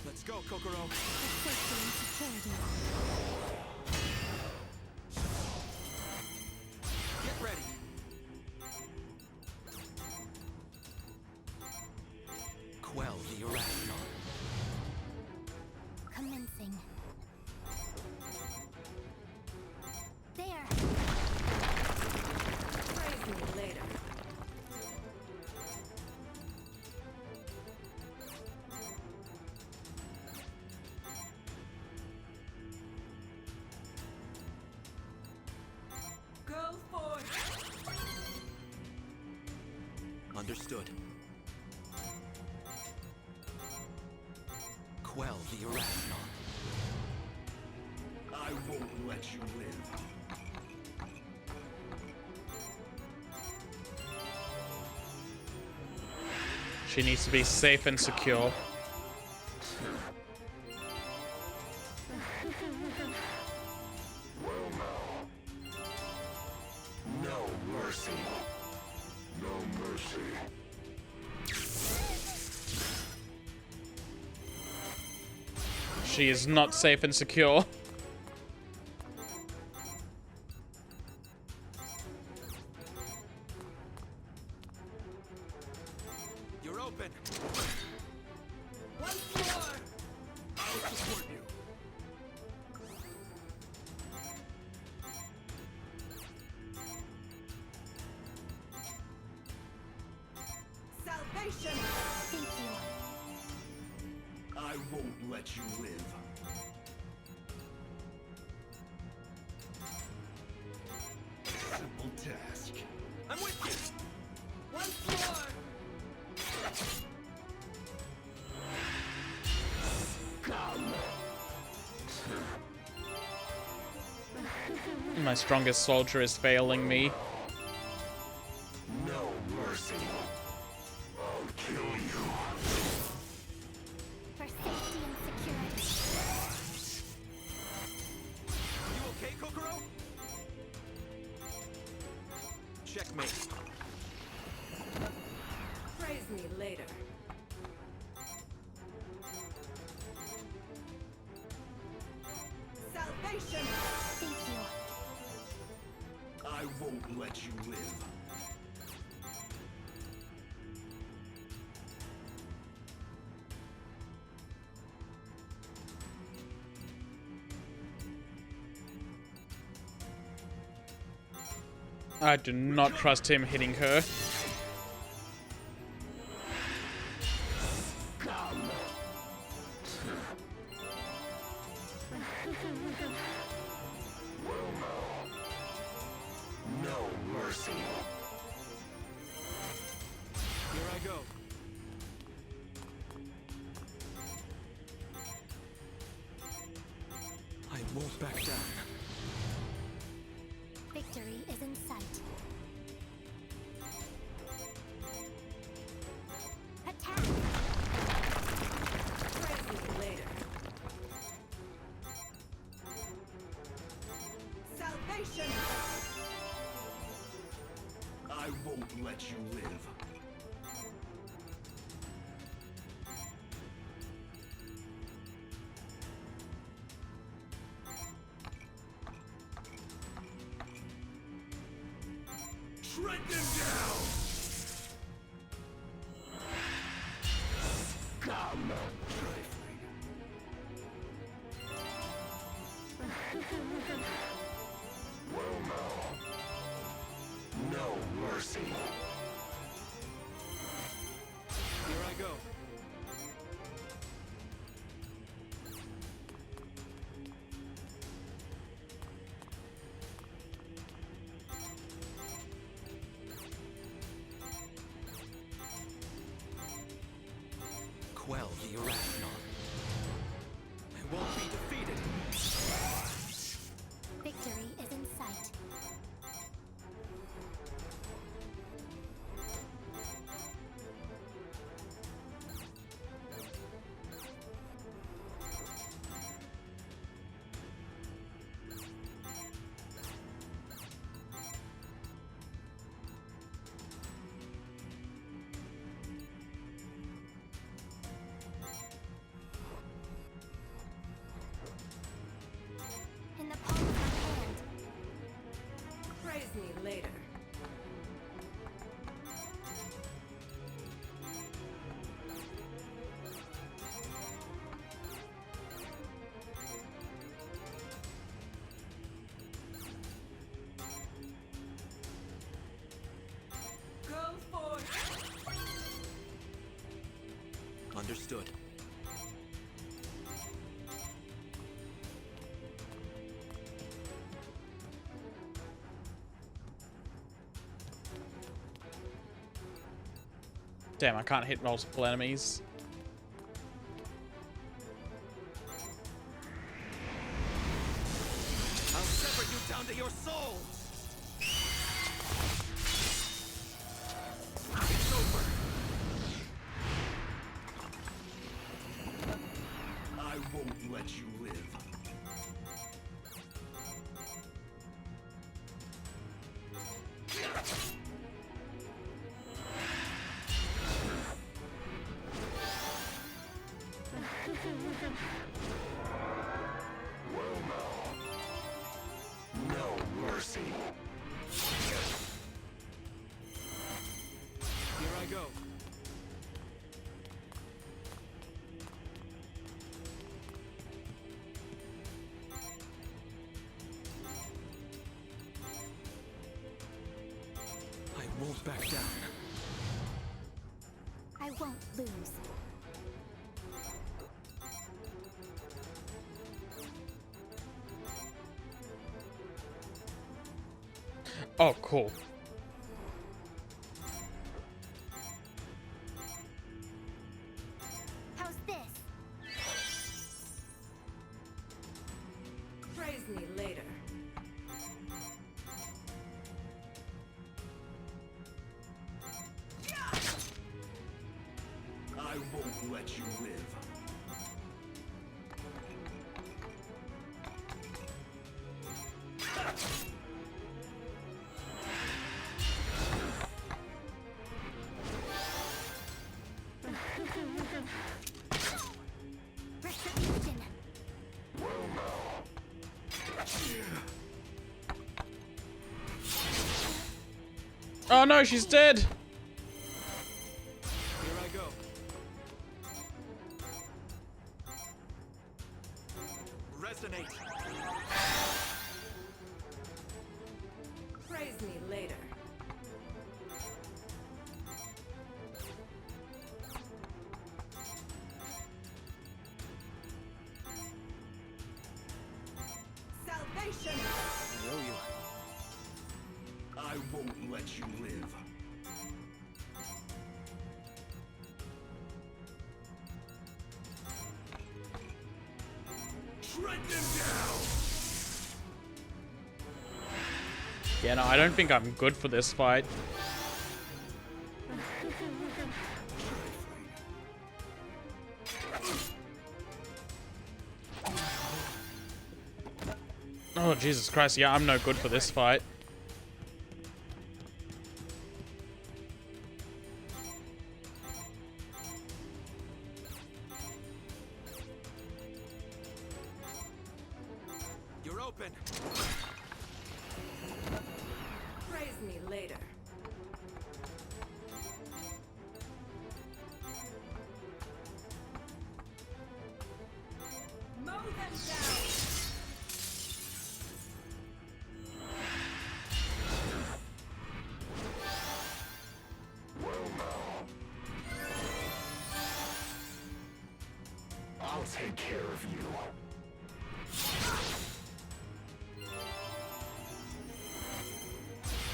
Let's go, Kokoro. Get ready. Quell the irrational. Commencing. There. Praise me later. Go forth! Understood. Quell the irrational. I won't let you live. She needs to be safe and secure. No mercy. No mercy. She is not safe and secure. You're open. Once more! I'll support you. Salvation! Thank you. I won't let you live. Simple task. I'm with you. Once more! My strongest soldier is failing me. No mercy. I'll kill you. For safety and security. You okay, Kokoro? Checkmate. Praise me later. Salvation! Thank you. I won't let you live. I do not trust him hitting her. No mercy. Here I go. I won't back down. Victory is in sight. Attack! Praise me later. Salvation! I won't let you live. Shred them down! Scum! No mercy. Here I go. Quell the irrational. I won't be defeated. Victory is in sight. In the palm of my hand. Praise me later. Go forth! Understood. Damn, I can't hit multiple enemies. I'll sever you down to your soul! It's over! I won't let you live. No mercy. Here I go. I won't back down. I won't lose. Oh, cool. How's this? Praise me later. I won't let you live. Retribution. Oh no, she's dead! Here I go. Resonate. Praise me later. let you live. Shred them down! Yeah, no, I don't think I'm good for this fight. Oh, Jesus Christ. Yeah, I'm no good for this fight. You're open. Praise me later. Mow them down! I'll take care of you.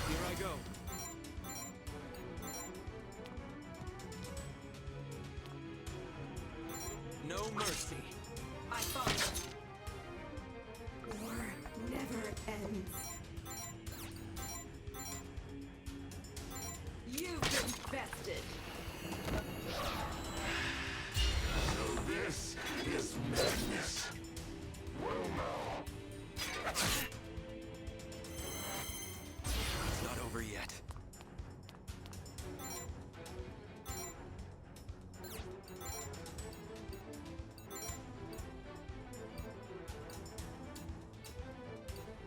Here I go. No mercy. I follow. War never ends. You've been bested. So this is madness. Well now. It's not over yet.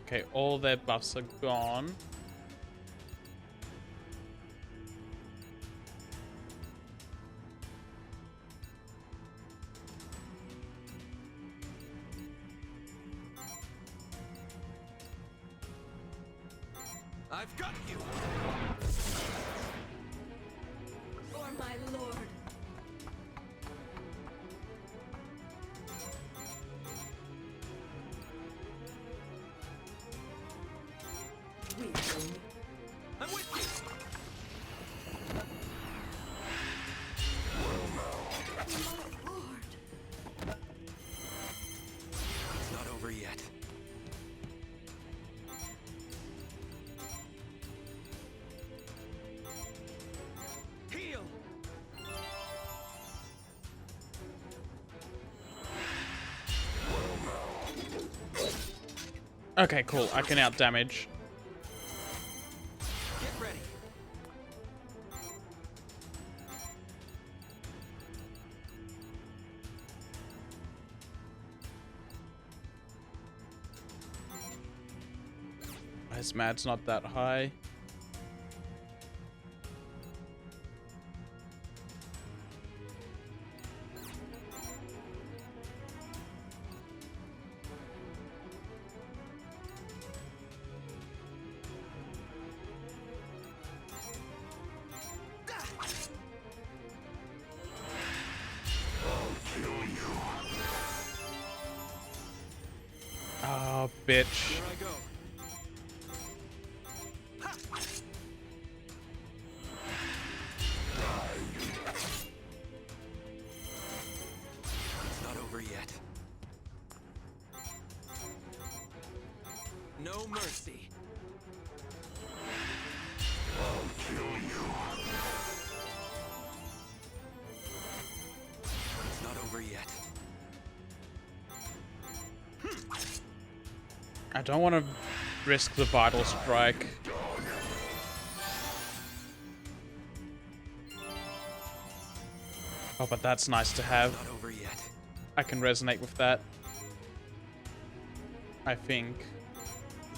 Okay, all their buffs are gone. I've got you. For my lord. Weakling. I'm with you. My lord. It's not over yet. Heal. Okay, cool. I can out damage. Get ready. His mad's not that high. Oh, bitch. Here I go. It's not over yet. No mercy. I'll kill you. It's not over yet. I don't want to risk the vital strike. Oh, but that's nice to have. Not over yet. I can resonate with that. I think.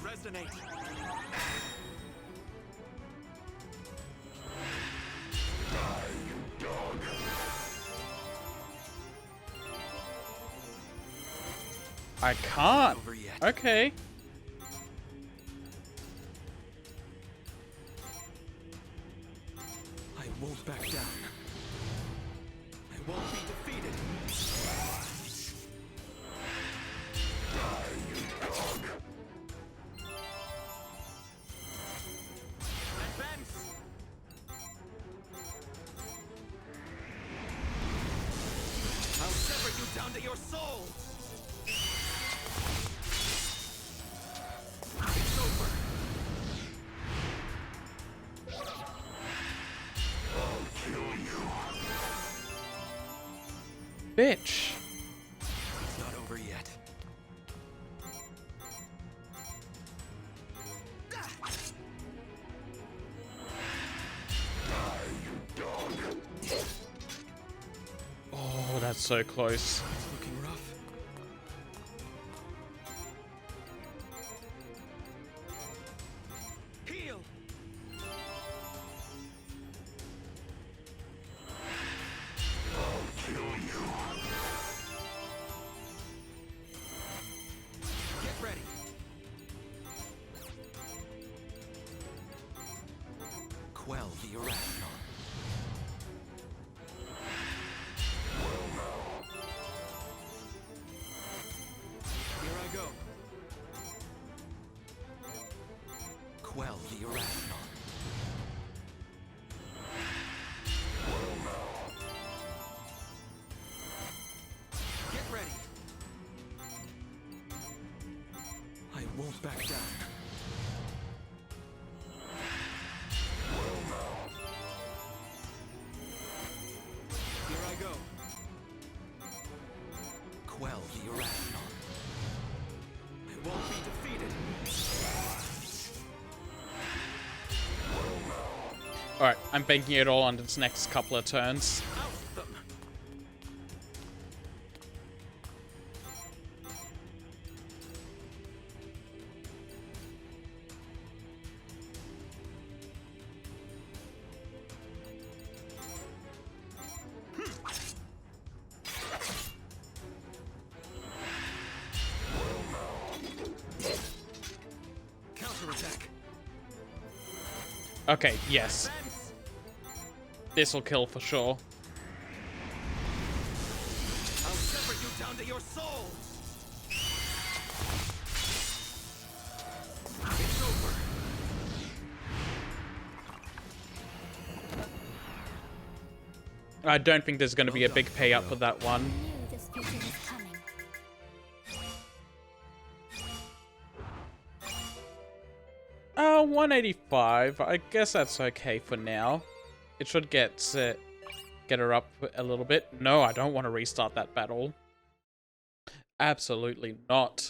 Resonate. I can't. Over yet. Okay. I won't back down. I won't be defeated. And down to your soul! Bitch. It's not over yet. Oh, that's so close. It's looking rough. Heal! Get ready. Quell the irrational. Here I go. Quell the irrational. Get ready. I won't back down. Here I go. Quell the irrational. I won't be defeated. Alright, I'm banking it all on its next couple of turns. Oust them. Counterattack. Okay, yes. Fence. This'll kill for sure. I'll sever you down to your soul. It's over. I don't think there's going to be a big payout for that one. I knew this future was coming. Oh, 185. I guess that's okay for now. It should get her up a little bit. No, I don't want to restart that battle. Absolutely not.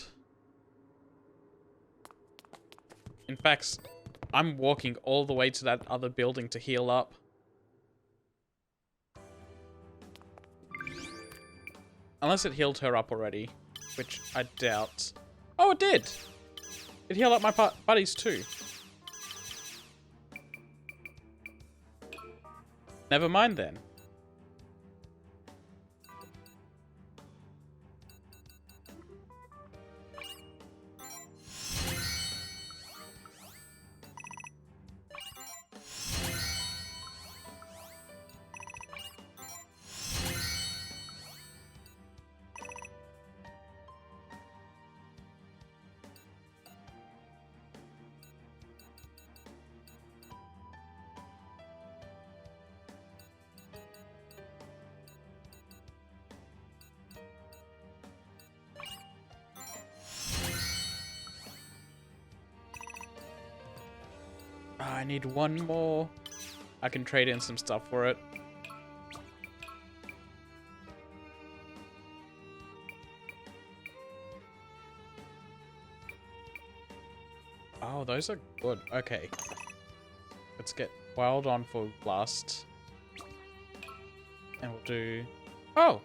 In fact, I'm walking all the way to that other building to heal up. Unless it healed her up already, which I doubt. Oh, it did! It healed up my buddies too. Never mind then. I need one more. I can trade in some stuff for it. Oh, those are good. Okay. Let's get Wild on for Blast. And we'll do... Oh!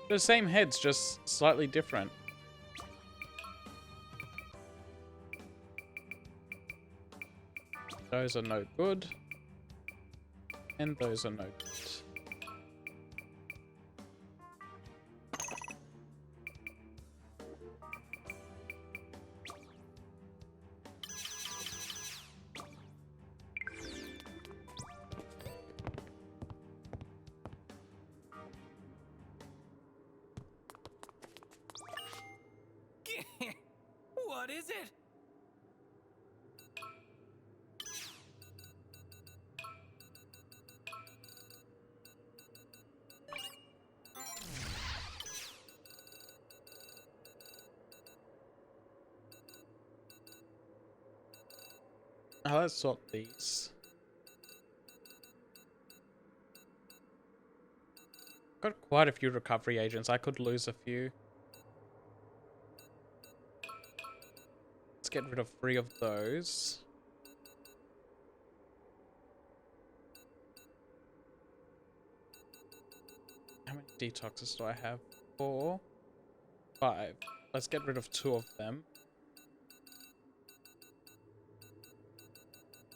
The same heads, just slightly different. Those are no good. And those are no good. What is it? Let's sort these. Got quite a few recovery agents. I could lose a few. Let's get rid of 3 of those. How many detoxes do I have? 4, 5. Let's get rid of 2 of them.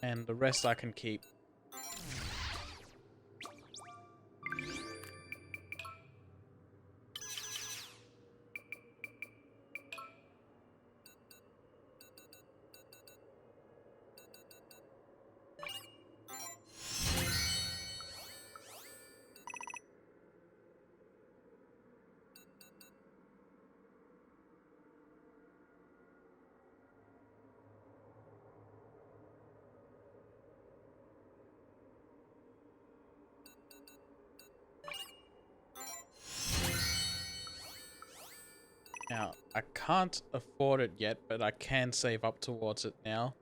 And the rest I can keep. Now, I can't afford it yet, but I can save up towards it now.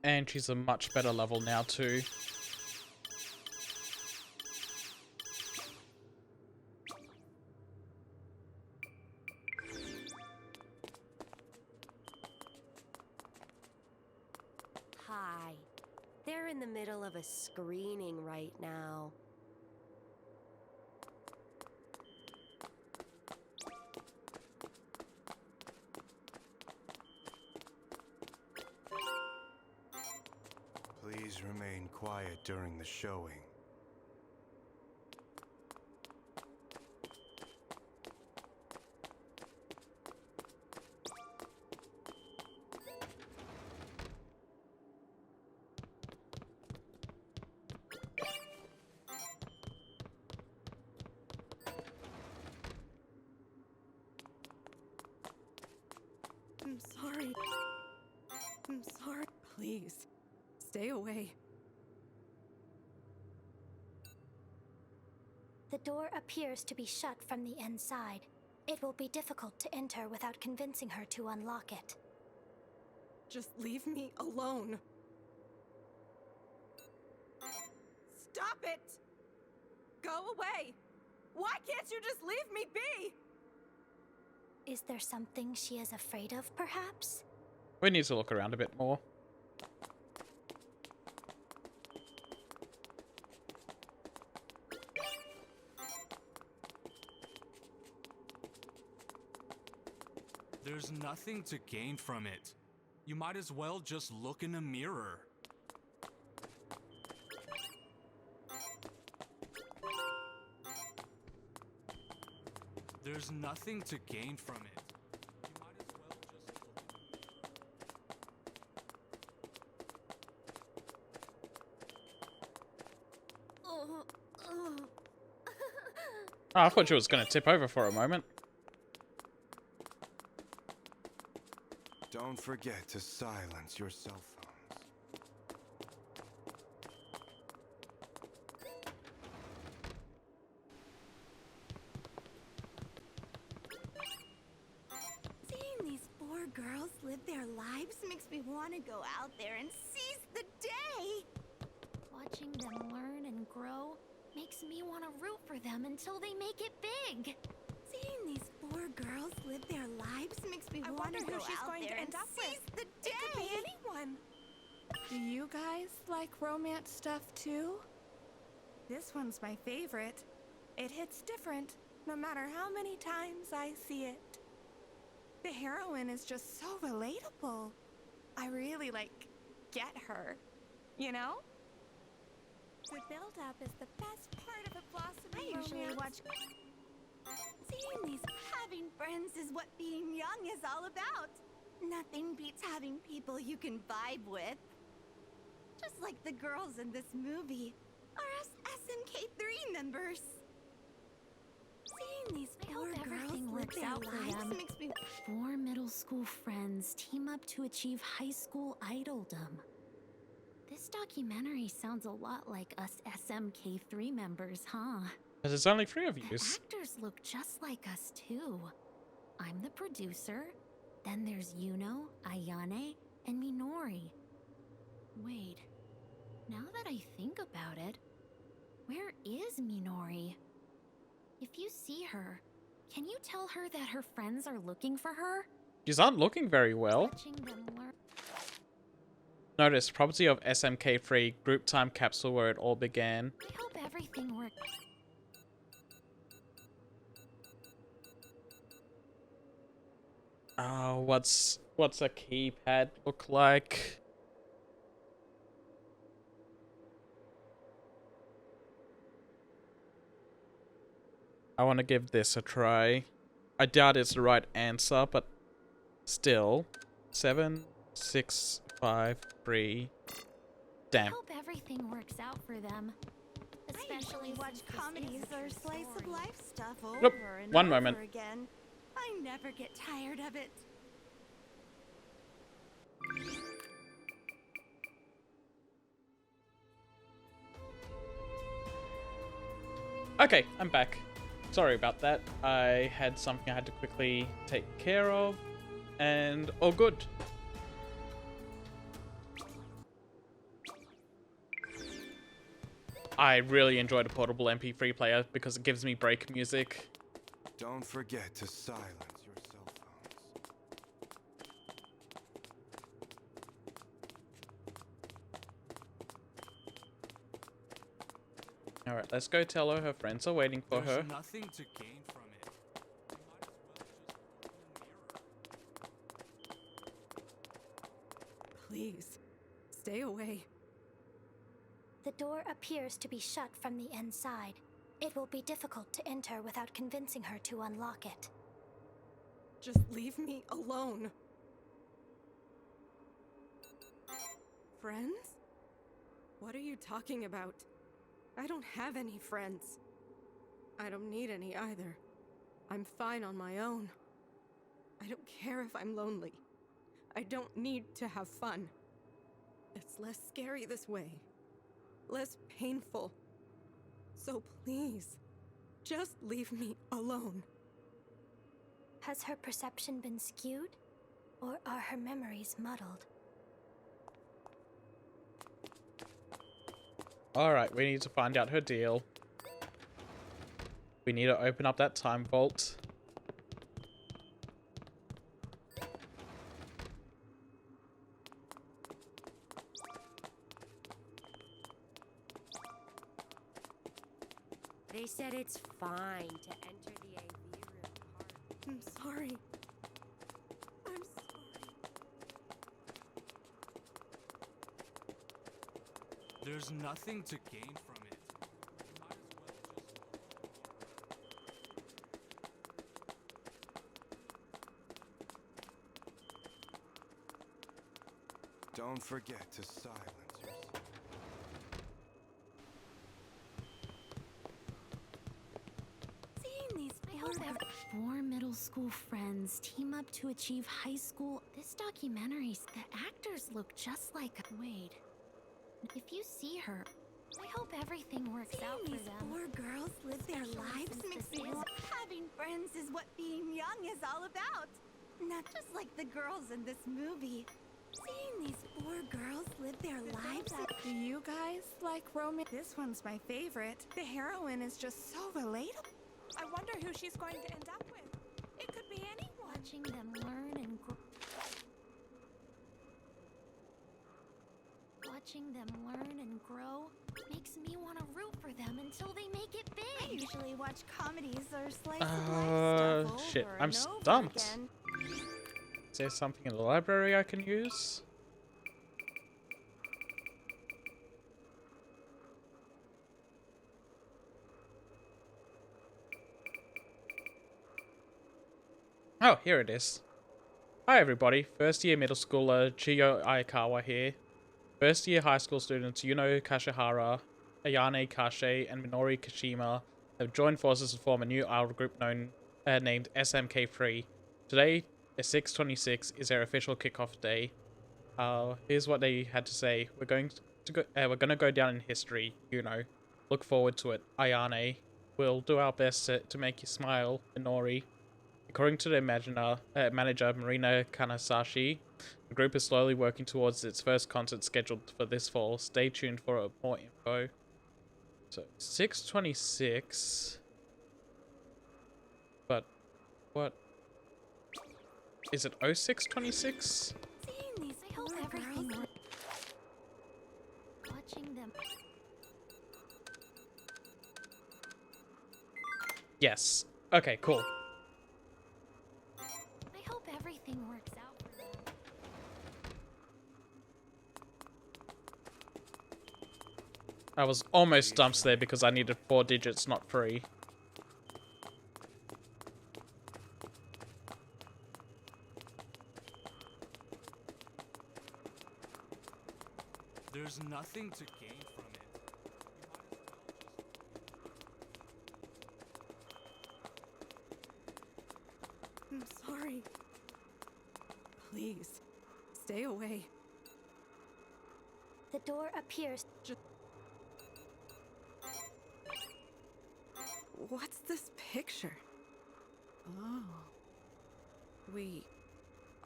And she's a much better level now too. Hi. They're in the middle of a screening right now. Please remain quiet during the showing. I'm sorry. I'm sorry. Please, stay away. The door appears to be shut from the inside. It will be difficult to enter without convincing her to unlock it. Just leave me alone. Stop it! Go away! Why can't you just leave me be? Is there something she is afraid of, perhaps? We need to look around a bit more. There's nothing to gain from it. You might as well just look in a mirror. There's nothing to gain from it. You might as well just look. Oh, I thought she was going to tip over for a moment. Don't forget to silence your cell phones. Seeing these 4 girls live their lives makes me want to go out there and seize the day. Watching them learn and grow makes me want to root for them until they make it big. Seeing these 4 girls live their lives makes me want to go she's out going there to end and up seize with. the day. It could be anyone. Do you guys like romance stuff too? This one's my favorite. It hits different, no matter how many times I see it. The heroine is just so relatable. I really, get her. You know? The build-up is the best part of a blossoming I usually romance. Seeing these having friends is what being young is all about. Nothing beats having people you can vibe with. Just like the girls in this movie, or us SMK3 members. Seeing these I 4 hope girls everything live works their out for lives them. makes me 4 middle school friends team up to achieve high school idoldom. This documentary sounds a lot like us SMK3 members, huh? But there's only 3 of The you. actors look just like us too. I'm the producer, Then there's Yuno, Ayane, and Minori. Wait, now that I think about it, where is Minori? If you see her, can you tell her that her friends are looking for her? She's not looking very well. Notice property of SMK3 group time capsule where it all began. I hope everything works. Oh, what's a keypad look like? I want to give this a try. I doubt it's the right answer, but still. 7, 6, 5, 3. Damn. I hope everything works out for them. Especially watch comedies or slice of life stuff over Nope. and One over moment. again. I never get tired of it. Okay, I'm back. Sorry about that. I had something I had to quickly take care of, and all good. I really enjoyed a portable MP3 player because it gives me break music. Don't forget to silence your cell phones. Alright, let's go tell her friends are waiting for her. There's nothing to gain from it. Please, stay away. The door appears to be shut from the inside. It will be difficult to enter without convincing her to unlock it. Just leave me alone. Friends? What are you talking about? I don't have any friends. I don't need any either. I'm fine on my own. I don't care if I'm lonely. I don't need to have fun. It's less scary this way. Less painful. So please, just leave me alone. Has her perception been skewed? Or are her memories muddled? Alright, we need to find out her deal. We need to open up that time vault. They said it's fine to enter the AV room part. I'm sorry. I'm sorry. There's nothing to gain from it. Don't forget to silence yourself. Seeing these Four middle school friends team up to achieve high school. This documentary, the actors look just like. Wait, if you see her, I hope everything works out for these them. four girls live their lives makes me realize having friends is what being young is all about. Not just like the girls in this movie. Seeing these four girls live their lives. Do you guys like romance? This one's my favorite. The heroine is just so relatable. I wonder who she's going to end up with. It could be anyone. Watching them learn and grow. Watching them learn and grow makes me want to root for them until they make it big. I usually watch comedies or slice of life stuff Shit, over I'm and over stumped. again. Is there something in the library I can use? Oh, here it is. Hi everybody, first year middle schooler Chiyo Aikawa here. First year high school students Yuno Kashihara, Ayane Kashe, and Minori Kashima have joined forces to form a new idol group named SMK3. Today, at 6:26 is their official kickoff day. Here's what they had to say. We're gonna go down in history, you know. Look forward to it, Ayane. We'll do our best to make you smile, Minori. According to their manager, Marina Kanasashi, the group is slowly working towards its first concert scheduled for this fall. Stay tuned for more info. So, 6/26. But, what? Is it 06/26? Seeing these, I hope everything watching them. Yes. Okay, cool. I hope everything works out for them. I was almost stumped there because I needed 4 digits, not 3. There's nothing to gain from it. I'm sorry. Please, stay away. The door appears. What's this picture? Oh. We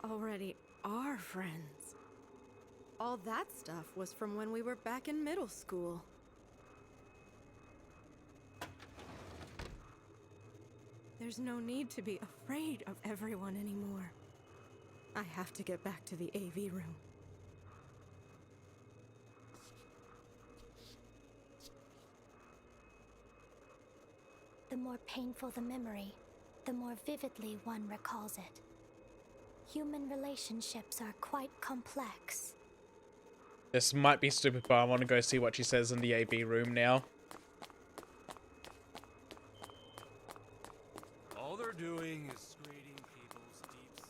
already are friends. All that stuff was from when we were back in middle school. There's no need to be afraid of everyone anymore. I have to get back to the AV room. The more painful the memory, the more vividly one recalls it. Human relationships are quite complex. This might be stupid, but I want to go see what she says in the AV room now. All they're doing is screening people's deep-seated.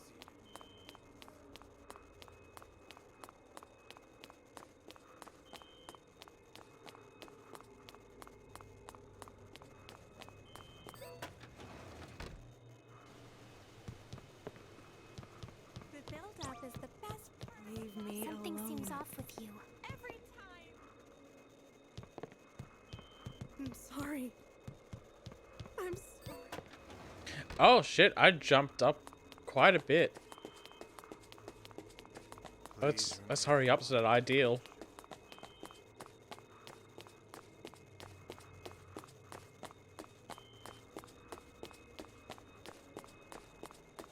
The build-up is the best part. Leave me Something alone. seems off with you. Every time. I'm sorry. I'm sorry. Oh shit, I jumped up quite a bit. Let's hurry up so that ideal.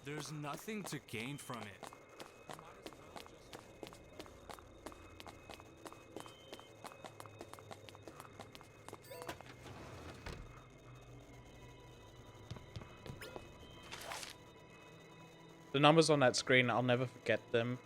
There's nothing to gain from it. The numbers on that screen, I'll never forget them.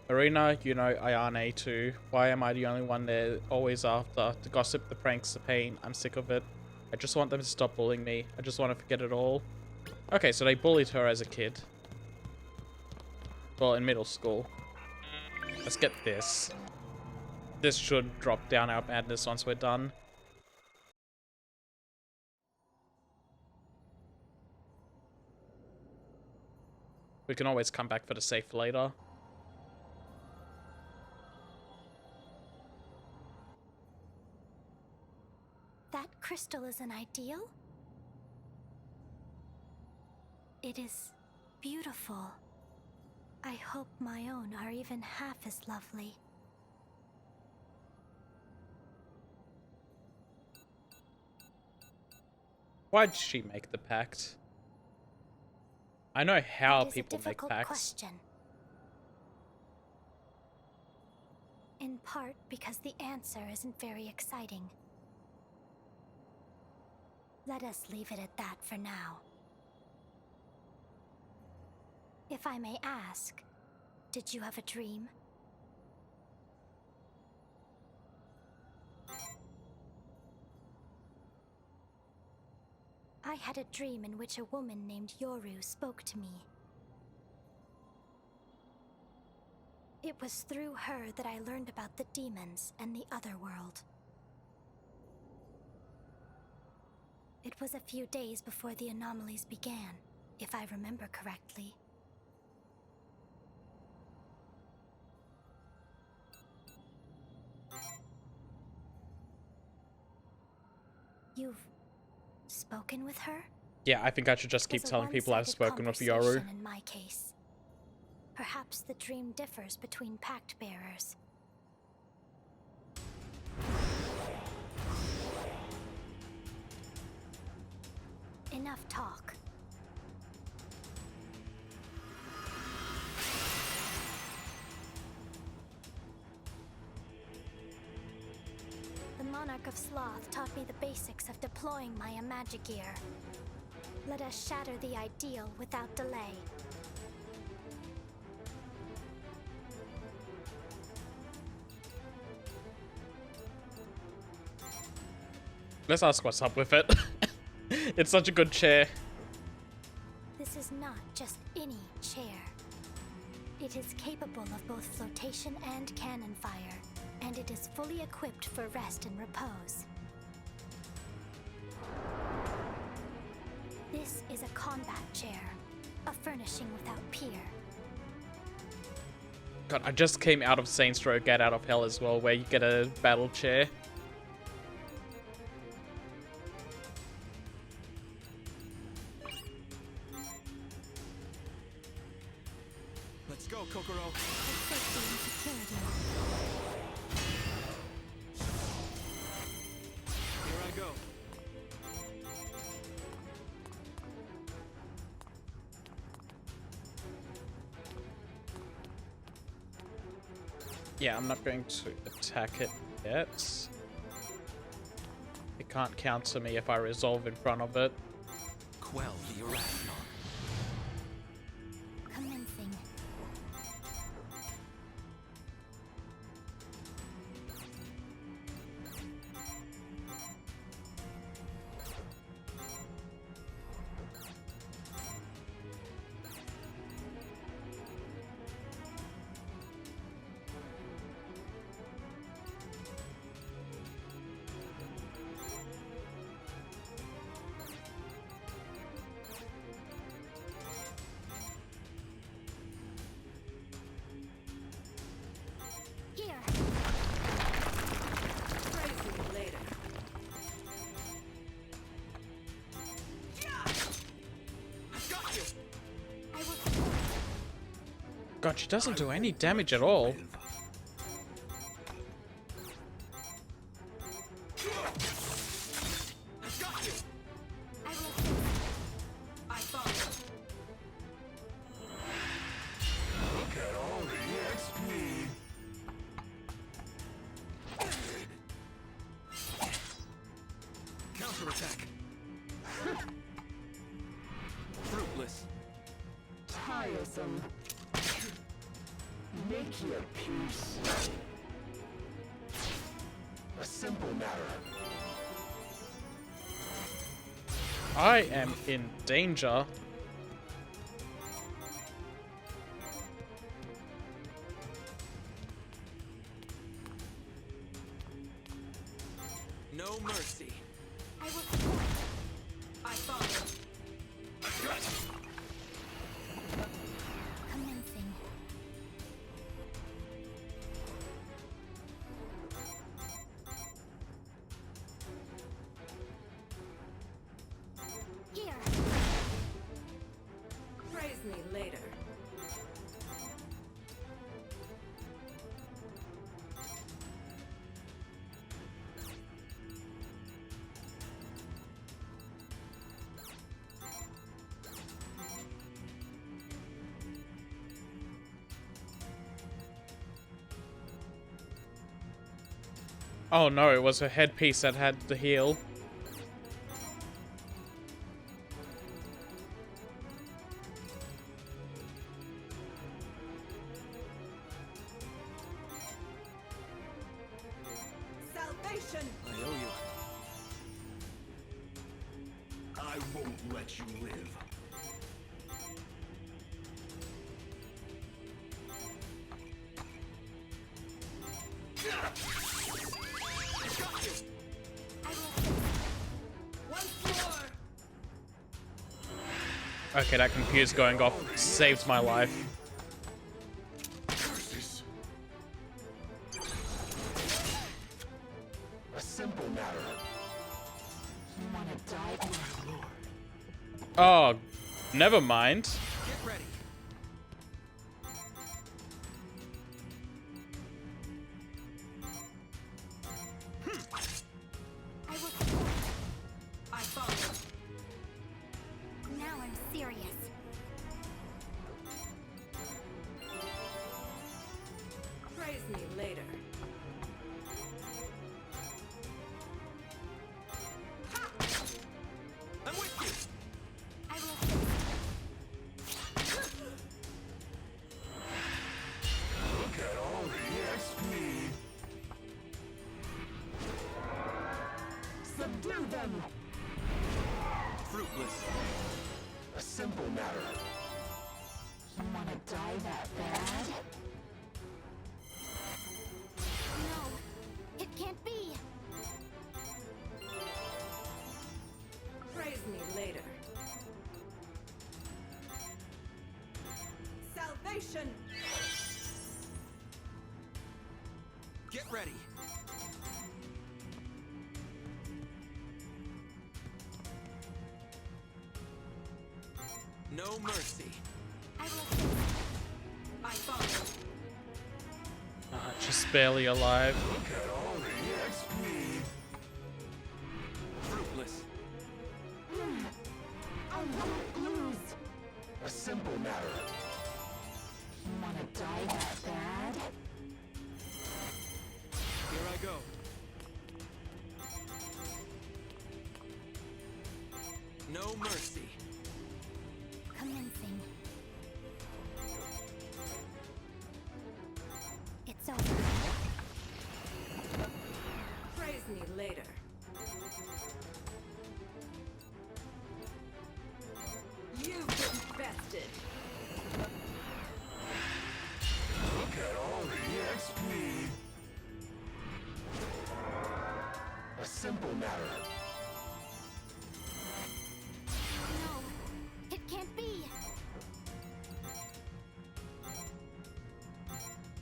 Marina, you know, Ayane too. Why am I the only one they're always after? The gossip, the pranks, the pain. I'm sick of it. I just want them to stop bullying me. I just want to forget it all. Okay, so they bullied her as a kid. Well, in middle school. Let's get this. This should drop down our madness once we're done. We can always come back for the safe later. That crystal is an ideal? It is beautiful. I hope my own are even half as lovely. Why'd she make the pact? I know how That is people a make difficult pacts. question. In part because the answer isn't very exciting. Let us leave it at that for now. If I may ask, did you have a dream? I had a dream in which a woman named Yoru spoke to me. It was through her that I learned about the demons and the other world. It was a few days before the anomalies began, if I remember correctly. You've spoken with her? Yeah, I think I should just keep telling people I've spoken with Yoru. In my case. Perhaps the dream differs between pact bearers. Enough talk. The Monarch of Sloth taught me the basics of deploying my Imagigear. Let us shatter the ideal without delay. Let's ask what's up with it. It's such a good chair. This is not just any chair. It is capable of both flotation and cannon fire, and it is fully equipped for rest and repose. This is a combat chair, a furnishing without peer. God, I just came out of Saints Row Get Out of Hell as well, where you get a battle chair. Let's go, Kokoro. Safety and security. Here I go. Yeah, I'm not going to attack it yet. It can't counter me if I resolve in front of it. Quell the irrational. Commencing. Here. Praise me later. Got you. I will. God, she doesn't do any damage at all. Got you. I will. I follow. Look at all the XP. Counterattack. Fruitless. Tiresome. Make your peace. A simple matter. I am in danger. No mercy. I will support. I follow. Commencing. Here. Praise me later. Oh no, it was her headpiece that had the heal. Salvation! I owe you. I won't let you live. Okay, that confuse going off saved my life. Curses. A simple matter. Oh, never mind. Get ready. I will support. I follow. Now I'm serious. Praise me later. I'm with you. I will assist. Look at all the XP. Subdue them. Fruitless. A simple matter. You wanna die that bad? No, it can't be. Praise me later. Salvation! Get ready. No mercy. I will assist. I follow. Just barely alive. Look at all the XP. Fruitless. I won't lose. A simple matter. You wanna die that bad? Here I go. No mercy. Commencing. It's over. Praise me later. You've been bested. Look at all the XP. A simple matter. No, it can't be.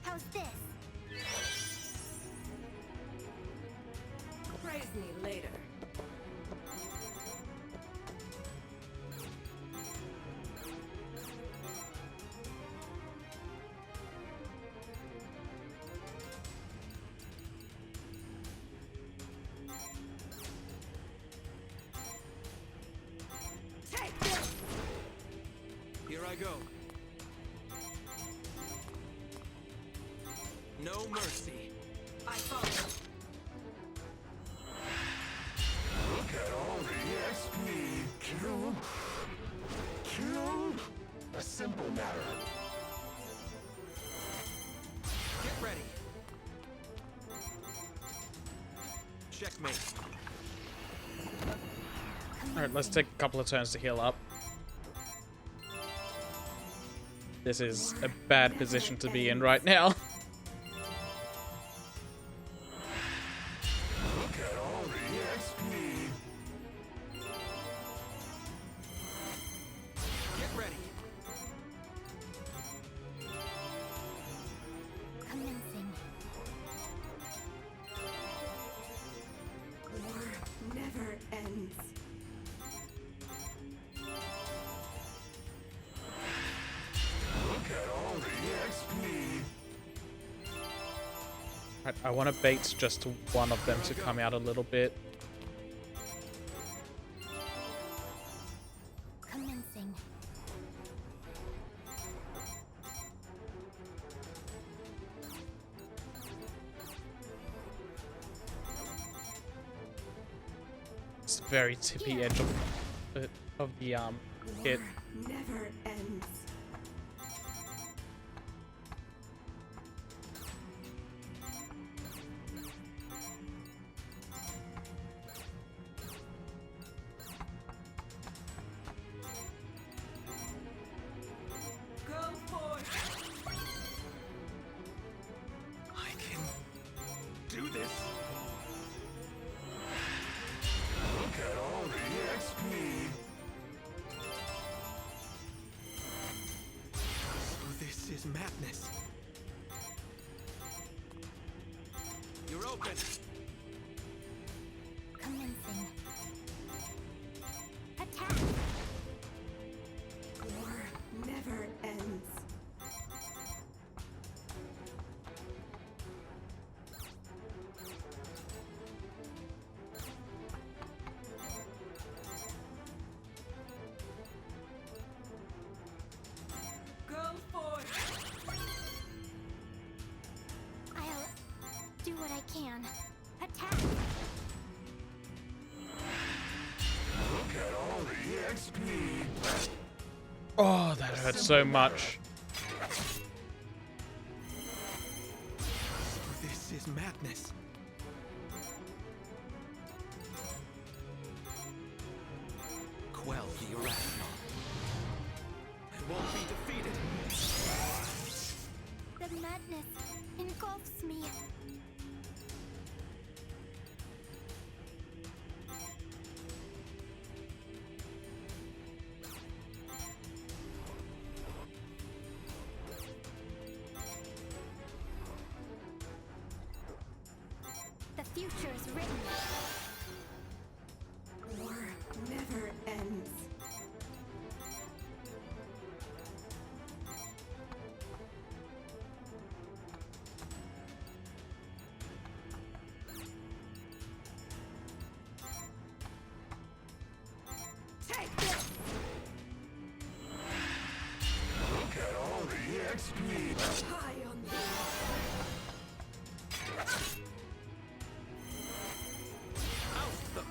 How's this? Praise me later. Take this! Here I go. No mercy. I follow. Look at all the XP. Kill. Kill. A simple matter. Get ready. Checkmate. Alright, let's take a couple of turns to heal up. This is a bad position to be in right now. Look at all the XP. Get ready. Commencing. War never ends. Look at all the XP. I want to bait just one of them to come out a little bit. Commencing. It's very tippy edge of the hit. War never ends. Go forth! I can do this. Look at all the XP. So this is madness. You're open. Commencing. Attack. what I can. Attack! Look at all the XP. Oh, that hurt so much. This is madness. Quell the irrational. I won't be defeated. The madness engulfs me. The future is written. War never ends. Take this! Look at all the XP. High on the Oust them.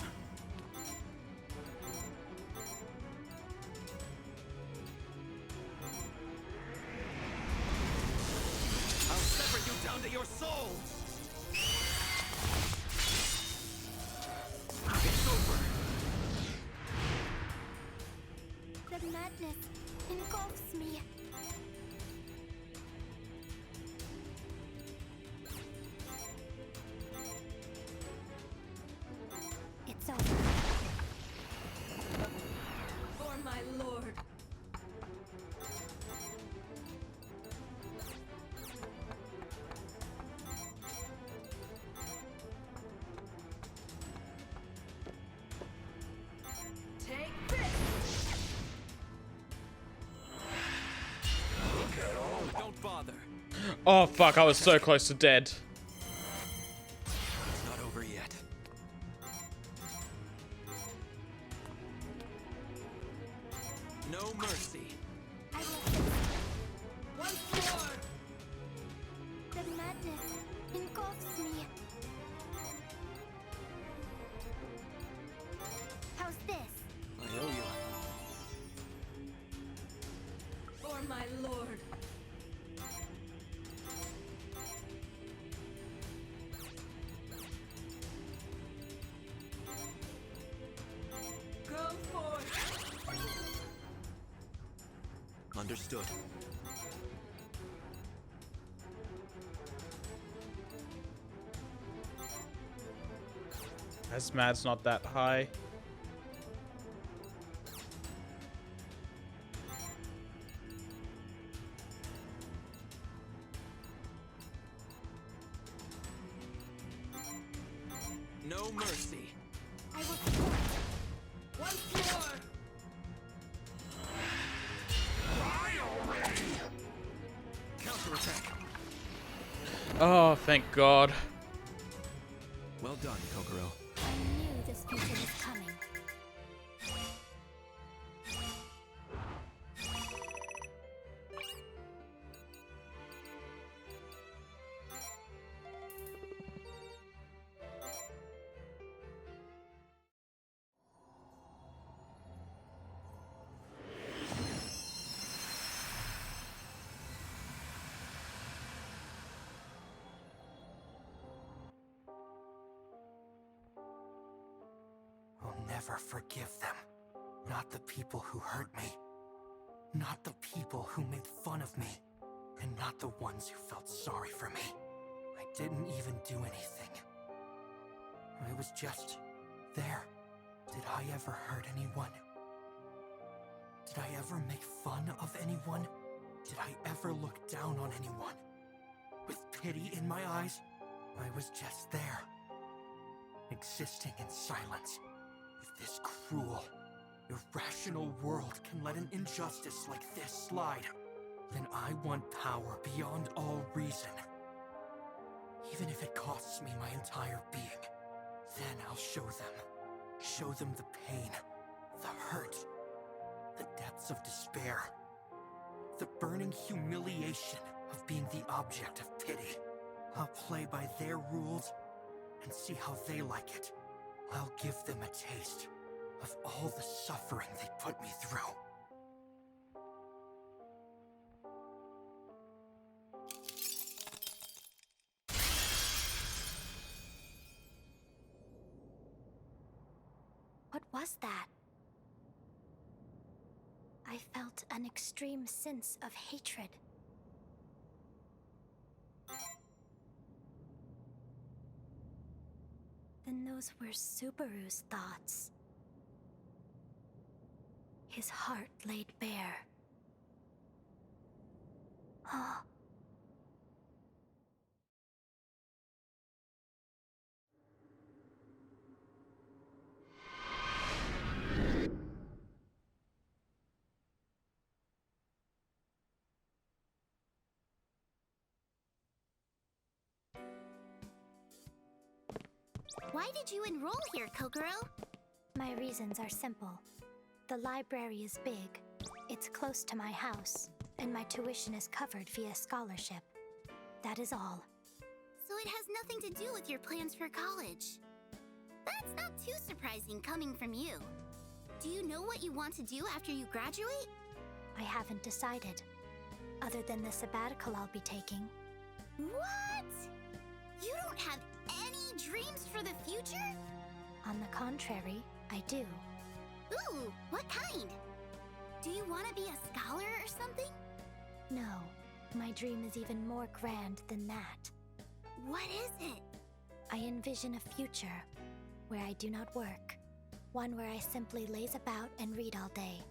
I'll sever you down to your souls. It's over. The madness engulfs me. It's over. For my lord. Take this! Look at all. Don't bother. Oh, fuck. I was so close to dead. It's not over yet. No mercy. I will. Once more! The madness engulfs me. How's this? I owe you. For my lord. Go forth! Understood. Hazmat's not that high. No mercy. I will support. Once more! Die already. Counterattack. Oh, thank God. Well done, Kokoro. I knew this future was coming. I'll never forgive them. Not the people who hurt me. Not the people who made fun of me. And not the ones who felt sorry for me. I didn't even do anything. I was just there. Did I ever hurt anyone? Did I ever make fun of anyone? Did I ever look down on anyone? With pity in my eyes, I was just there. Existing in silence. If this cruel, irrational world can let an injustice like this slide, then I want power beyond all reason. Even if it costs me my entire being, then I'll show them. Show them the pain, the hurt, the depths of despair, the burning humiliation of being the object of pity. I'll play by their rules and see how they like it. I'll give them a taste of all the suffering they put me through. What was that? I felt an extreme sense of hatred. Then those were Subaru's thoughts. His heart laid bare. Oh. Why did you enroll here, Kokoro? My reasons are simple. The library is big, it's close to my house, and my tuition is covered via scholarship. That is all. So it has nothing to do with your plans for college. That's not too surprising coming from you. Do you know what you want to do after you graduate? I haven't decided, other than the sabbatical I'll be taking. What? You don't have any dreams for the future? On the contrary, I do. Ooh, what kind? Do you want to be a scholar or something? No, my dream is even more grand than that. What is it? I envision a future where I do not work. One where I simply laze about and read all day.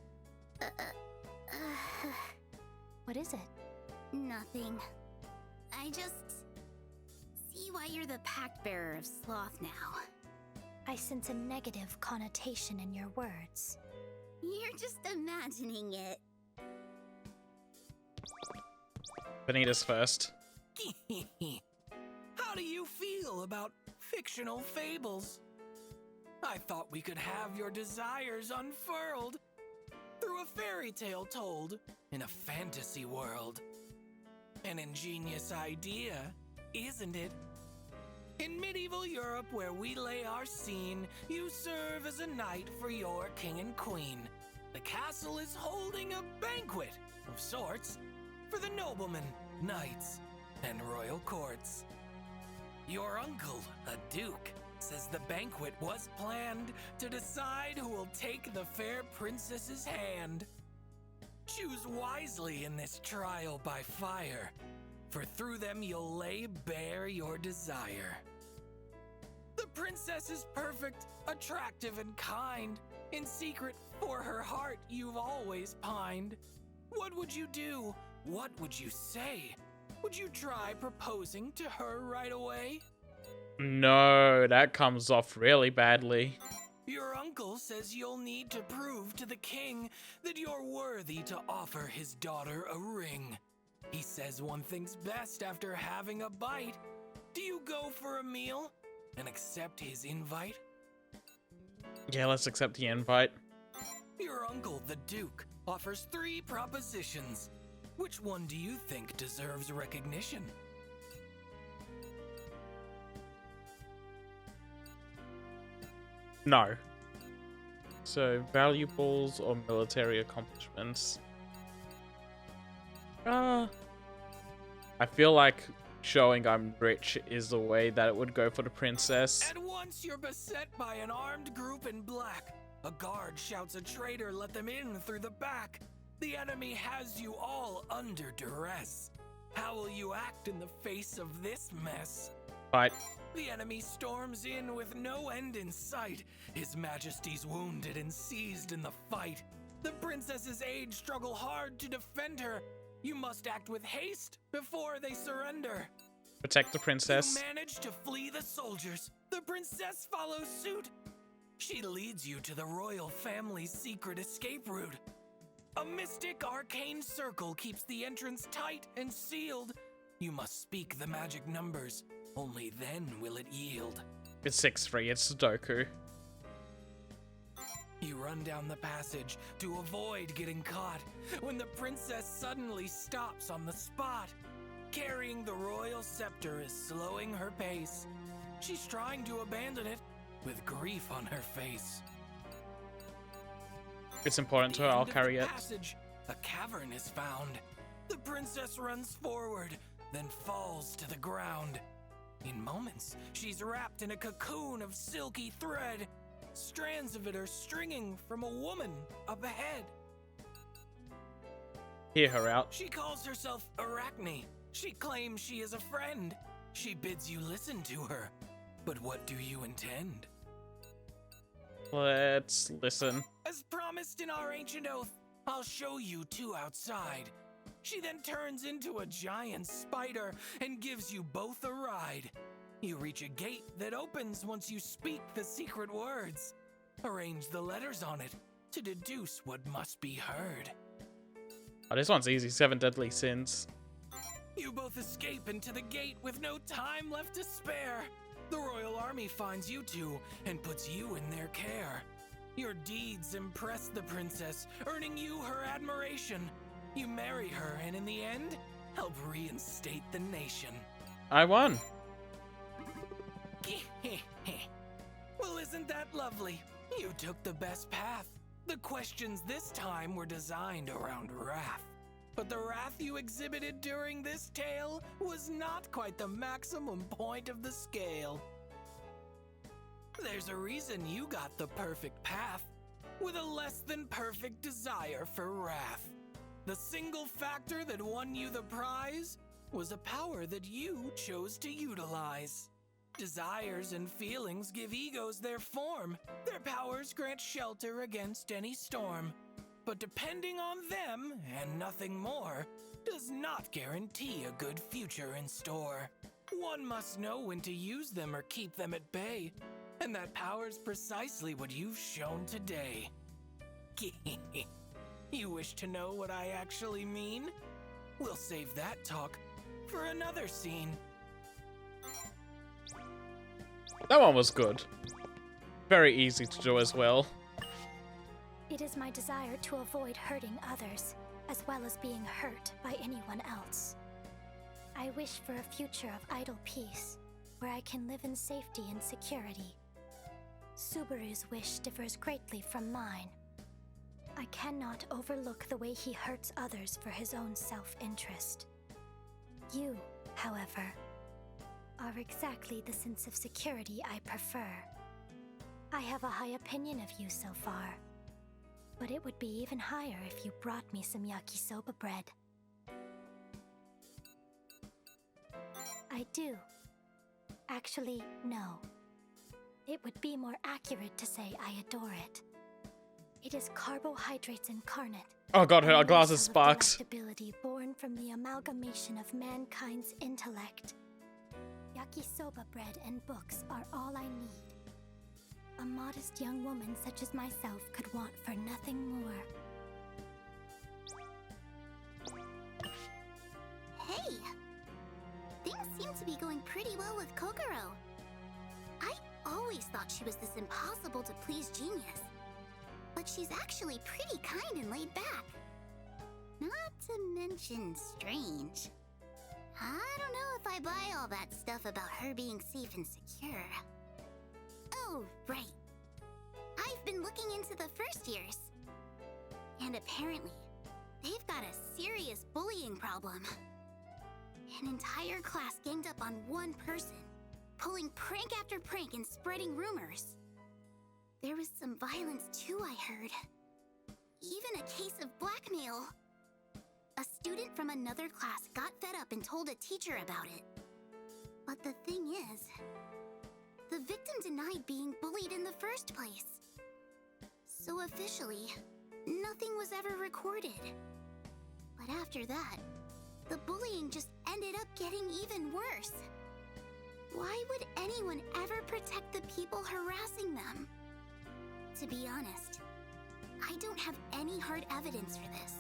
What is it? Nothing. I just see why you're the pact bearer of sloth now. I sense a negative connotation in your words. You're just imagining it. Benita's first. How do you feel about fictional fables? I thought we could have your desires unfurled through a fairy tale told in a fantasy world. An ingenious idea, isn't it? In medieval Europe, where we lay our scene, you serve as a knight for your king and queen. The castle is holding a banquet of sorts for the noblemen, knights, and royal courts. Your uncle, a duke, says the banquet was planned to decide who will take the fair princess's hand. Choose wisely in this trial by fire, for through them you'll lay bare your desire. The princess is perfect, attractive, and kind. In secret, for her heart, you've always pined. What would you do? What would you say? Would you try proposing to her right away? No, that comes off really badly. Your uncle says you'll need to prove to the king that you're worthy to offer his daughter a ring. He says one thinks best after having a bite. Do you go for a meal and accept his invite? Yeah, let's accept the invite. Your uncle, the Duke, offers 3 propositions. Which one do you think deserves recognition? No. So, valuables or military accomplishments? I feel like showing I'm rich is the way that it would go for the princess. At once you're beset by an armed group in black. A guard shouts a traitor, let them in through the back. The enemy has you all under duress. How will you act in the face of this mess? Fight. The enemy storms in with no end in sight. His Majesty's wounded and seized in the fight. The princess's aides struggle hard to defend her. You must act with haste before they surrender. Protect the princess. You manage to flee the soldiers. The princess follows suit. She leads you to the royal family's secret escape route. A mystic arcane circle keeps the entrance tight and sealed. You must speak the magic numbers. Only then will it yield. It's 6-3, it's Sudoku. You run down the passage to avoid getting caught when the princess suddenly stops on the spot. Carrying the royal scepter is slowing her pace. She's trying to abandon it with grief on her face. It's important to her, I'll carry it. Passage, a cavern is found. The princess runs forward, then falls to the ground. In moments, she's wrapped in a cocoon of silky thread. Strands of it are stringing from a woman up ahead. Hear her out. She calls herself Arachne. She claims she is a friend. She bids you listen to her. But what do you intend? Let's listen. As promised in our ancient oath, I'll show you two outside. She then turns into a giant spider and gives you both a ride. You reach a gate that opens once you speak the secret words. Arrange the letters on it to deduce what must be heard. Oh, this one's easy. 7 deadly sins. You both escape into the gate with no time left to spare. The royal army finds you two and puts you in their care. Your deeds impress the princess, earning you her admiration. You marry her and in the end, help reinstate the nation. I won. Well, isn't that lovely? You took the best path. The questions this time were designed around wrath. But the wrath you exhibited during this tale was not quite the maximum point of the scale. There's a reason you got the perfect path, with a less than perfect desire for wrath. The single factor that won you the prize was a power that you chose to utilize. Desires and feelings give egos their form. Their powers grant shelter against any storm. But depending on them, and nothing more, does not guarantee a good future in store. One must know when to use them or keep them at bay. And that power's precisely what you've shown today. You wish to know what I actually mean? We'll save that talk for another scene. That one was good. Very easy to do as well. It is my desire to avoid hurting others, as well as being hurt by anyone else. I wish for a future of idle peace, where I can live in safety and security. Subaru's wish differs greatly from mine. I cannot overlook the way he hurts others for his own self-interest. You, however, are exactly the sense of security I prefer. I have a high opinion of you so far, but it would be even higher if you brought me some yakisoba bread. I do. Actually, no. It would be more accurate to say I adore it. It is carbohydrates incarnate. Oh god, her glasses sparks. Delectability born from the amalgamation of mankind's intellect. Yakisoba bread and books are all I need. A modest young woman such as myself could want for nothing more. Hey! Things seem to be going pretty well with Kokoro. I always thought she was this impossible to please genius. But she's actually pretty kind and laid back. Not to mention strange. I don't know if I buy all that stuff about her being safe and secure. Oh, right. I've been looking into the first years. And apparently, they've got a serious bullying problem. An entire class ganged up on one person, pulling prank after prank and spreading rumors. There was some violence too, I heard. Even a case of blackmail. A student from another class got fed up and told a teacher about it. But the thing is, the victim denied being bullied in the first place. So officially, nothing was ever recorded. But after that, the bullying just ended up getting even worse. Why would anyone ever protect the people harassing them? To be honest, I don't have any hard evidence for this.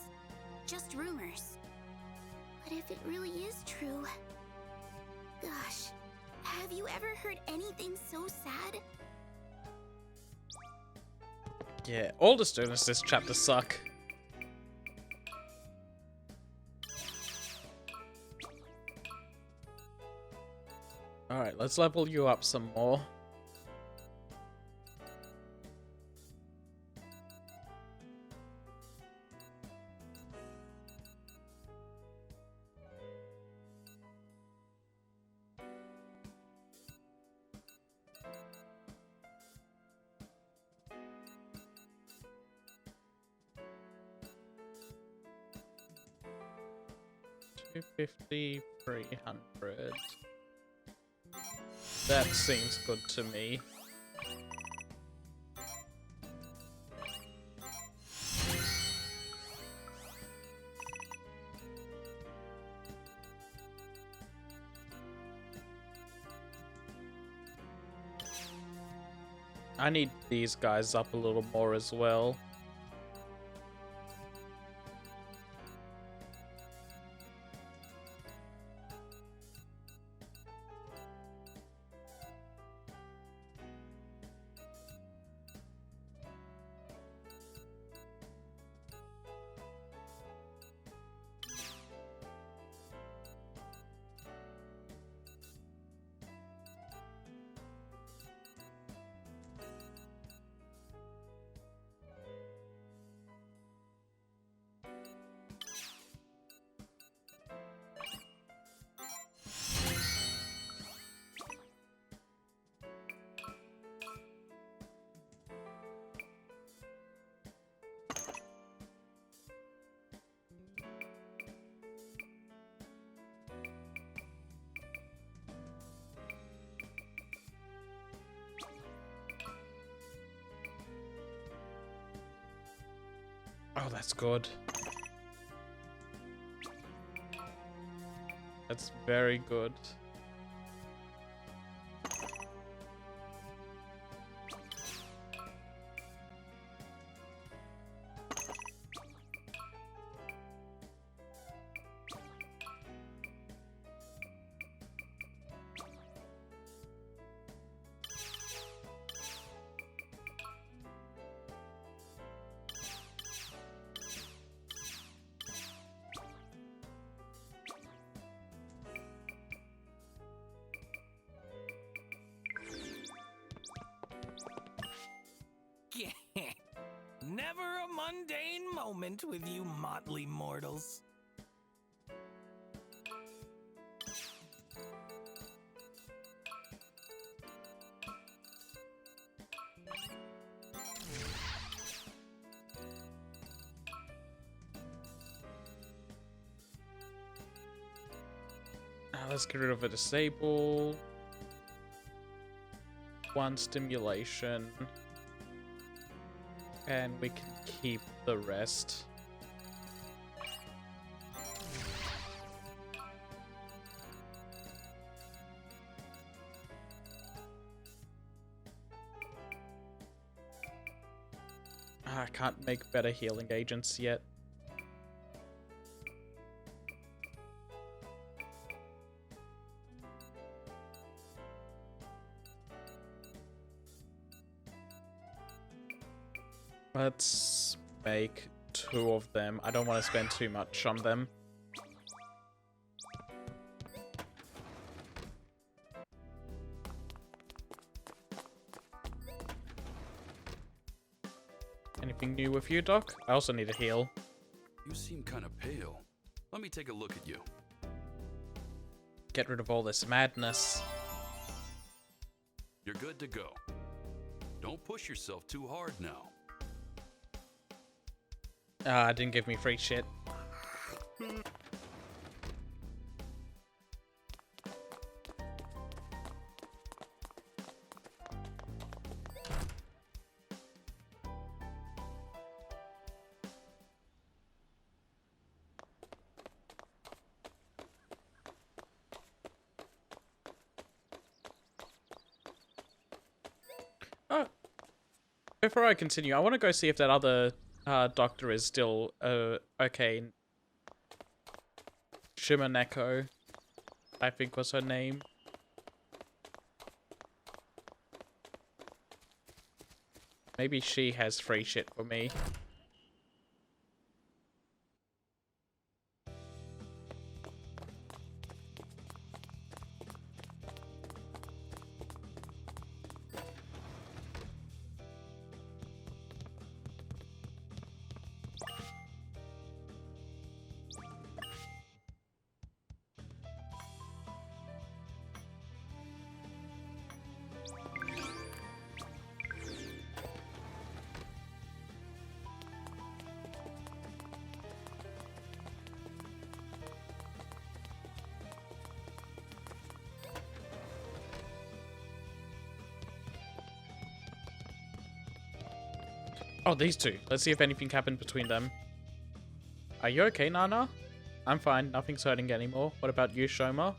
Just rumors. But if it really is true... Gosh, have you ever heard anything so sad? Yeah, all the students this chapter suck. Alright, let's level you up some more. $250, $300. That seems good to me. I need these guys up a little more as well. Oh, that's good. That's very good. Never a mundane moment with you motley mortals. Let's get rid of a disable. One stimulation. And we can keep the rest. I can't make better healing agents yet. Let's make 2 of them. I don't want to spend too much on them. Anything new with you, Doc? I also need a heal. You seem kind of pale. Let me take a look at you. Get rid of all this madness. You're good to go. Don't push yourself too hard now. Didn't give me free shit. Oh, before I continue, I want to go see if that other doctor is still okay. Shimoneko, I think was her name. Maybe she has free shit for me. Oh, these two. Let's see if anything happened between them. Are you okay, Nana? I'm fine. Nothing's hurting anymore. What about you, Shoma?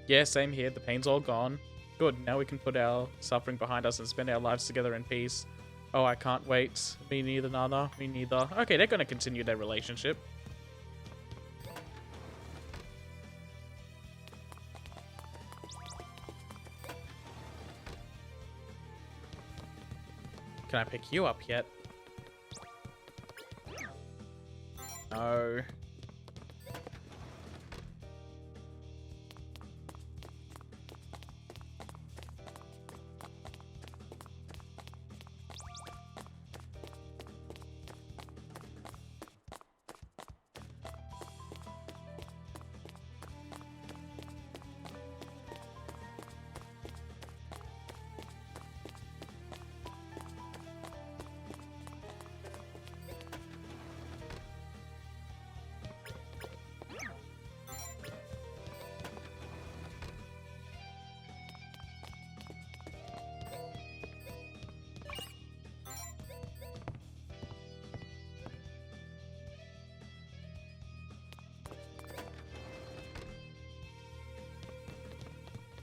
Yeah, same here. The pain's all gone. Good. Now we can put our suffering behind us and spend our lives together in peace. Oh, I can't wait. Me neither, Nana. Me neither. Okay, they're gonna continue their relationship. Can I pick you up yet? No.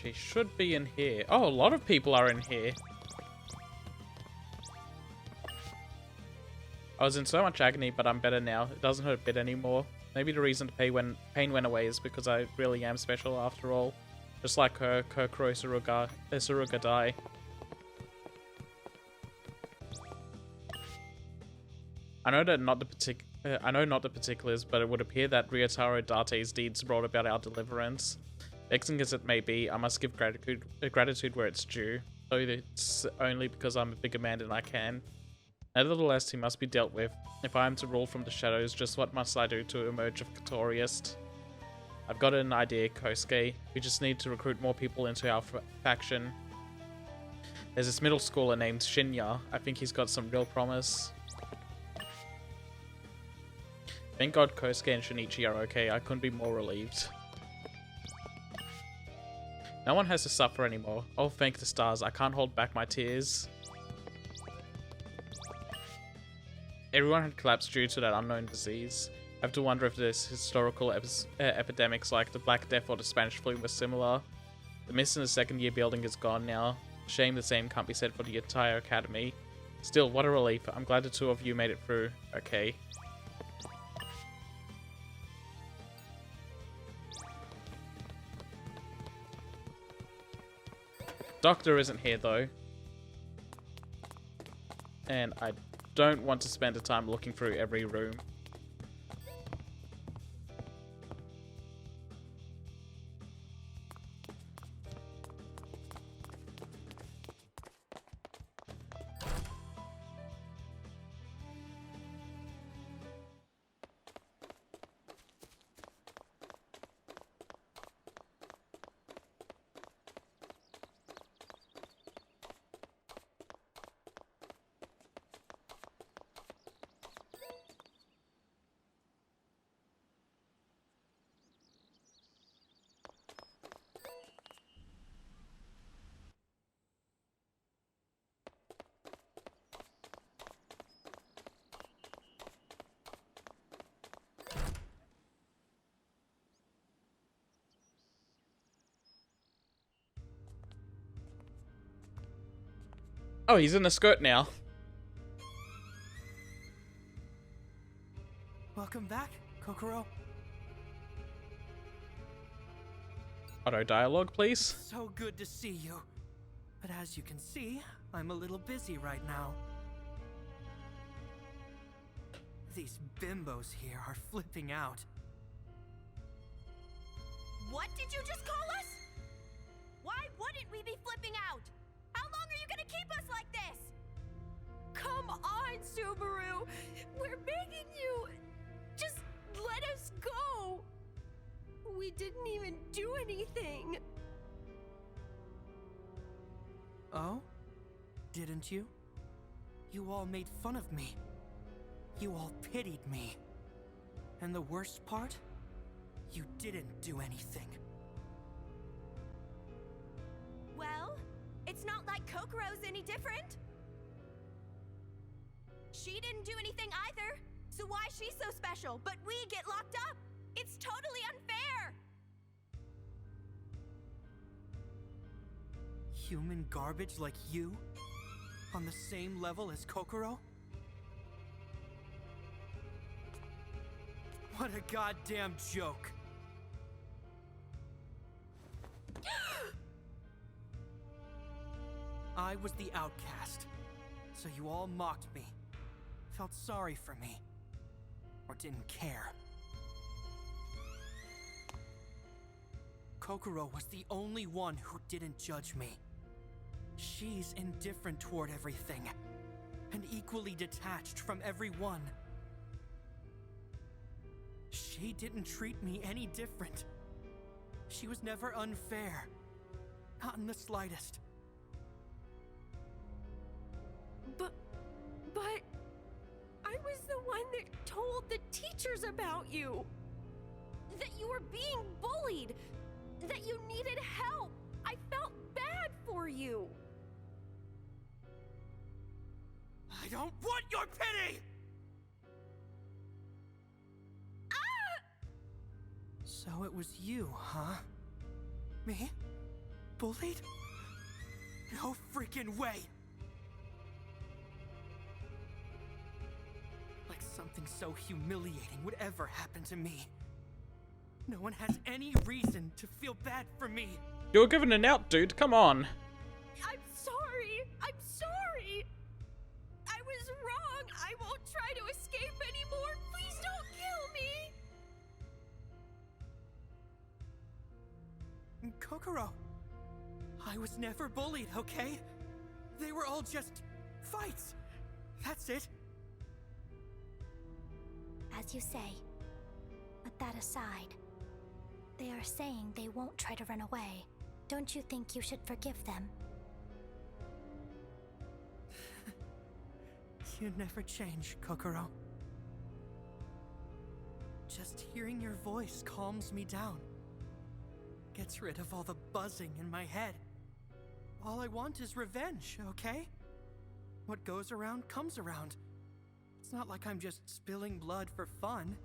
She should be in here. Oh, a lot of people are in here. I was in so much agony, but I'm better now. It doesn't hurt a bit anymore. Maybe the reason the pain went away is because I really am special after all. Just like her, Kokoro Suruga Dai. I know not the particulars, but it would appear that Ryotaro Date's deeds brought about our deliverance. Vexing as it may be, I must give gratitude where it's due, though it's only because I'm a bigger man than I can. Nevertheless, he must be dealt with. If I am to rule from the shadows, just what must I do to emerge victorious? I've got an idea, Kosuke. We just need to recruit more people into our faction. There's this middle schooler named Shinya. I think he's got some real promise. Thank God Kosuke and Shinichi are okay. I couldn't be more relieved. No one has to suffer anymore. Oh, thank the stars. I can't hold back my tears. Everyone had collapsed due to that unknown disease. I have to wonder if this historical epidemics like the Black Death or the Spanish flu were similar. The mist in the second year building is gone now. Shame the same can't be said for the entire academy. Still, what a relief. I'm glad the two of you made it through. Okay. Doctor isn't here though. And I don't want to spend the time looking through every room. Oh, he's in a skirt now. Welcome back, Kokoro. Auto dialogue, please. So good to see you. But as you can see, I'm a little busy right now. These bimbos here are flipping out. What did you just call us? Why wouldn't we be flipping out? How long are you gonna keep us like this? Come on, Subaru! We're begging you! Just let us go! We didn't even do anything! Oh? Didn't you? You all made fun of me. You all pitied me. And the worst part? You didn't do anything. Well, it's not like Kokoro's any different. She didn't do anything either. So why is she so special, but we get locked up? It's totally unfair. Human garbage like you? On the same level as Kokoro? What a goddamn joke. I was the outcast, so you all mocked me, felt sorry for me, or didn't care. Kokoro was the only one who didn't judge me. She's indifferent toward everything, and equally detached from everyone. She didn't treat me any different. She was never unfair, not in the slightest. But I was the one that told the teachers about you. That you were being bullied. That you needed help. I felt bad for you. I don't want your pity! So it was you, huh? Me? Bullied? No freaking way! Like something so humiliating would ever happen to me. No one has any reason to feel bad for me. You're given an out, dude. Come on. I'm sorry. I'm sorry. I was wrong. I won't try to escape anymore. Please don't kill me. Kokoro, I was never bullied, okay? They were all just fights. That's it. As you say. But that aside, they are saying they won't try to run away. Don't you think you should forgive them? You never change, Kokoro. Just hearing your voice calms me down. Gets rid of all the buzzing in my head. All I want is revenge, okay? What goes around comes around. It's not like I'm just spilling blood for fun.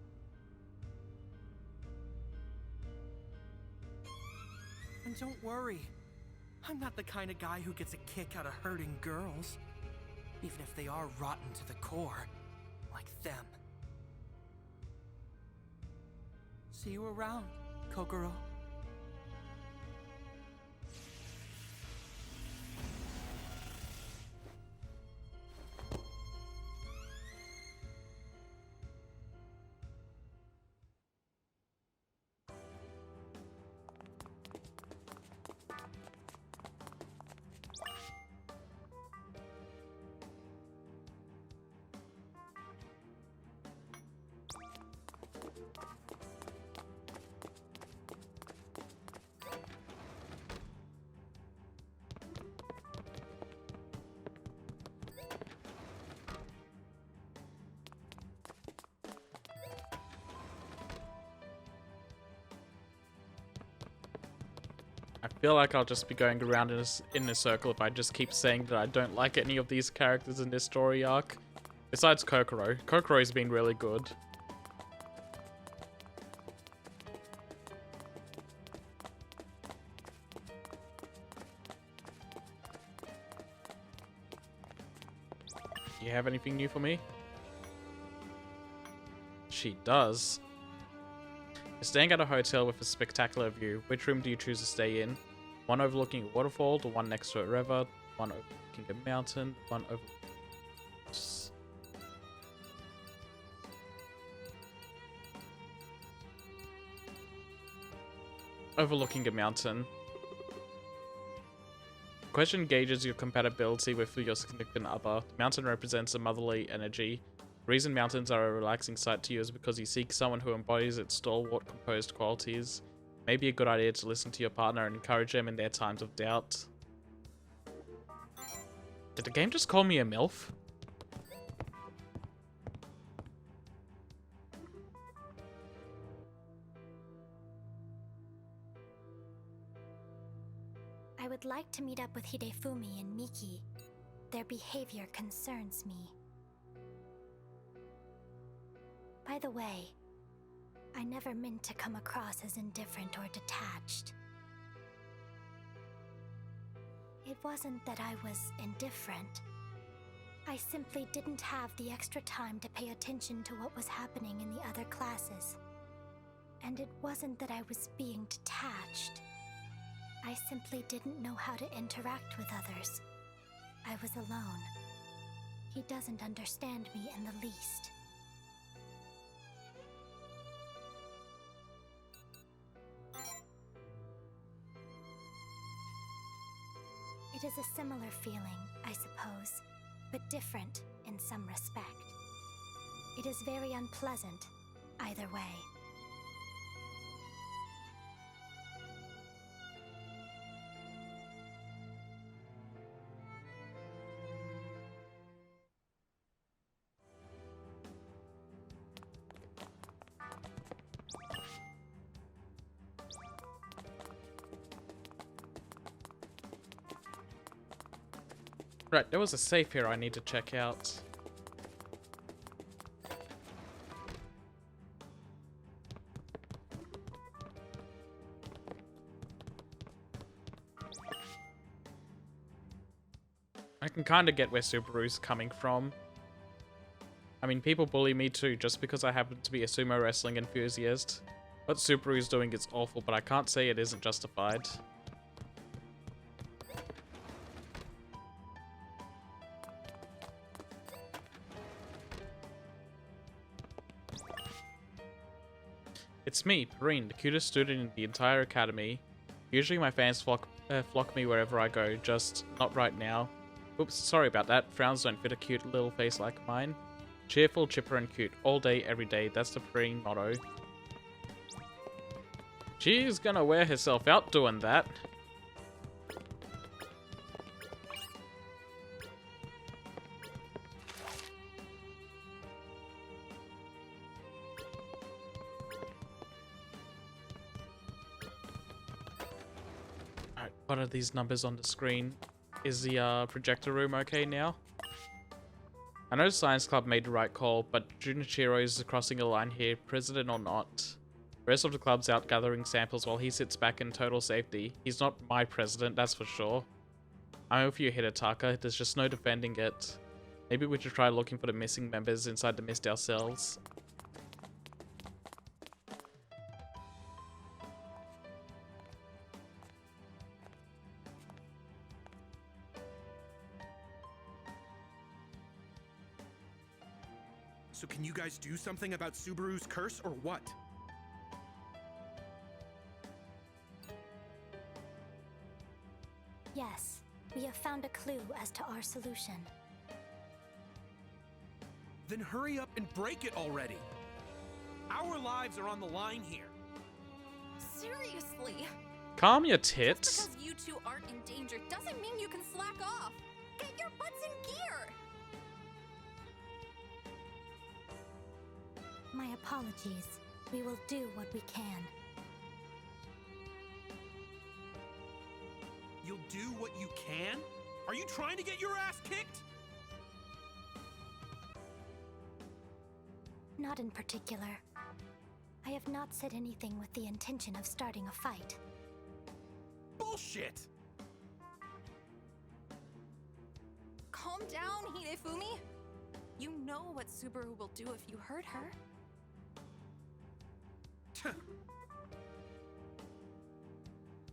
And don't worry, I'm not the kind of guy who gets a kick out of hurting girls, even if they are rotten to the core, like them. See you around, Kokoro. I feel like I'll just be going around in a circle if I just keep saying that I don't like any of these characters in this story arc. Besides Kokoro. Kokoro's been really good. Do you have anything new for me? She does. You're staying at a hotel with a spectacular view. Which room do you choose to stay in? One overlooking a waterfall, the one next to a river, one overlooking a mountain, one overlooking a mountain. The question gauges your compatibility with your significant other. The mountain represents a motherly energy. The reason mountains are a relaxing sight to you is because you seek someone who embodies its stalwart composed qualities. It may be a good idea to listen to your partner and encourage them in their times of doubt. Did the game just call me a MILF? I would like to meet up with Hidefumi and Miki. Their behavior concerns me. By the way, I never meant to come across as indifferent or detached. It wasn't that I was indifferent. I simply didn't have the extra time to pay attention to what was happening in the other classes. And it wasn't that I was being detached. I simply didn't know how to interact with others. I was alone. He doesn't understand me in the least. It is a similar feeling, I suppose, but different in some respect. It is very unpleasant, either way. Right, there was a safe here I need to check out. I can kind of get where Subaru's coming from. I mean, people bully me too just because I happen to be a sumo wrestling enthusiast. What Subaru's doing is awful, but I can't say it isn't justified. It's me, Perrine, the cutest student in the entire academy. Usually my fans flock me wherever I go, just not right now. Oops, sorry about that. Frowns don't fit a cute little face like mine. Cheerful, chipper, and cute. All day, every day. That's the Perrine motto. She's gonna wear herself out doing that. Alright, what are these numbers on the screen? Is the projector room okay now? I know Science Club made the right call, but Junichiro is crossing a line here, president or not. The rest of the club's out gathering samples while he sits back in total safety. He's not my president, that's for sure. I'm with you, Hidetaka. There's just no defending it. Maybe we should try looking for the missing members inside the mist ourselves. So can you guys do something about Subaru's curse or what? Yes, we have found a clue as to our solution. Then hurry up and break it already. Our lives are on the line here. Seriously? Calm your tits. Just because you two aren't in danger doesn't mean you can slack off. Get your butts in gear. My apologies. We will do what we can. You'll do what you can? Are you trying to get your ass kicked? Not in particular. I have not said anything with the intention of starting a fight. Bullshit! Calm down, Hidefumi. You know what Subaru will do if you hurt her.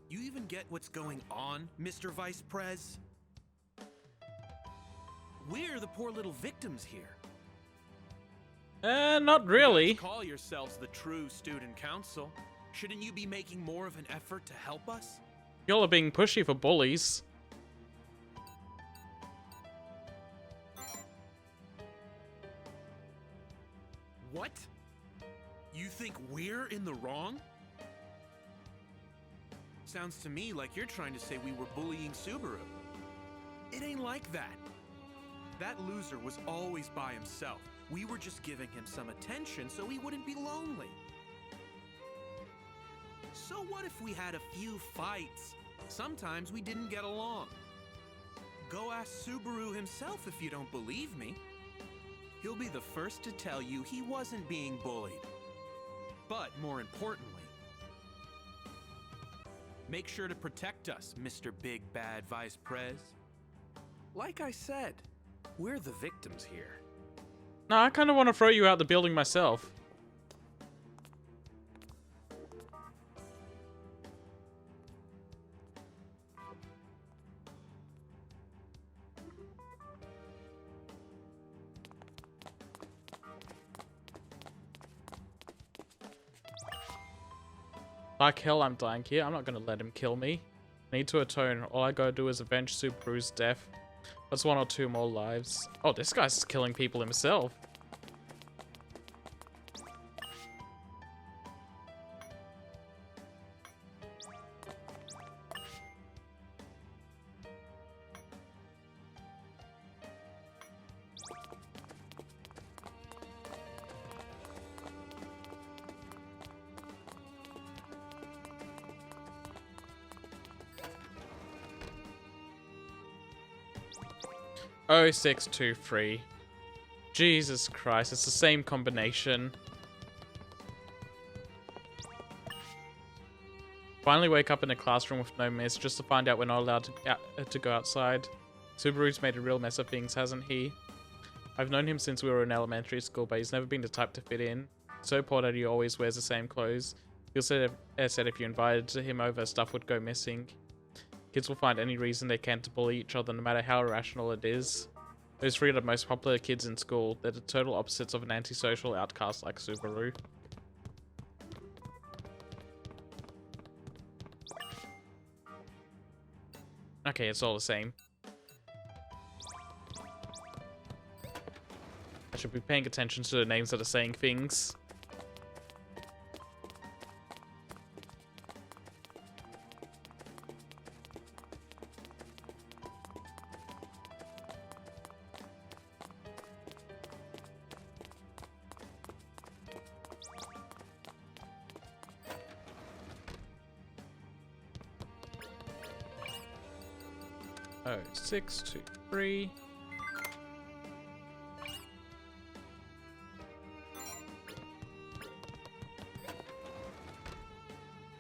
You even get what's going on, Mr. Vice Prez? We're the poor little victims here. Not really. You guys call yourselves the true student council. Shouldn't you be making more of an effort to help us? Y'all are being pushy for bullies. What? You think we're in the wrong? Sounds to me like you're trying to say we were bullying Subaru. It ain't like that. That loser was always by himself. We were just giving him some attention so he wouldn't be lonely. So what if we had a few fights? Sometimes we didn't get along. Go ask Subaru himself if you don't believe me. he'll be the first to tell you he wasn't being bullied. But more importantly, make sure to protect us, Mr. Big Bad Vice Prez. Like I said, we're the victims here. No, I kind of want to throw you out the building myself. Like hell, I'm dying here. I'm not gonna let him kill me. I need to atone. All I gotta do is avenge Subaru's death. That's 1 or 2 more lives. Oh, this guy's killing people himself. Oh, 623. Jesus Christ, it's the same combination. Finally wake up in a classroom with no miss, just to find out we're not allowed to go outside. Subaru's made a real mess of things, hasn't he? I've known him since we were in elementary school, but he's never been the type to fit in. So poor that he always wears the same clothes. He said if you invited him over, stuff would go missing. Kids will find any reason they can to bully each other, no matter how irrational it is. Those 3 are the most popular kids in school. They're the total opposites of an antisocial outcast like Subaru. Okay, it's all the same. I should be paying attention to the names that are saying things. Oh, 623.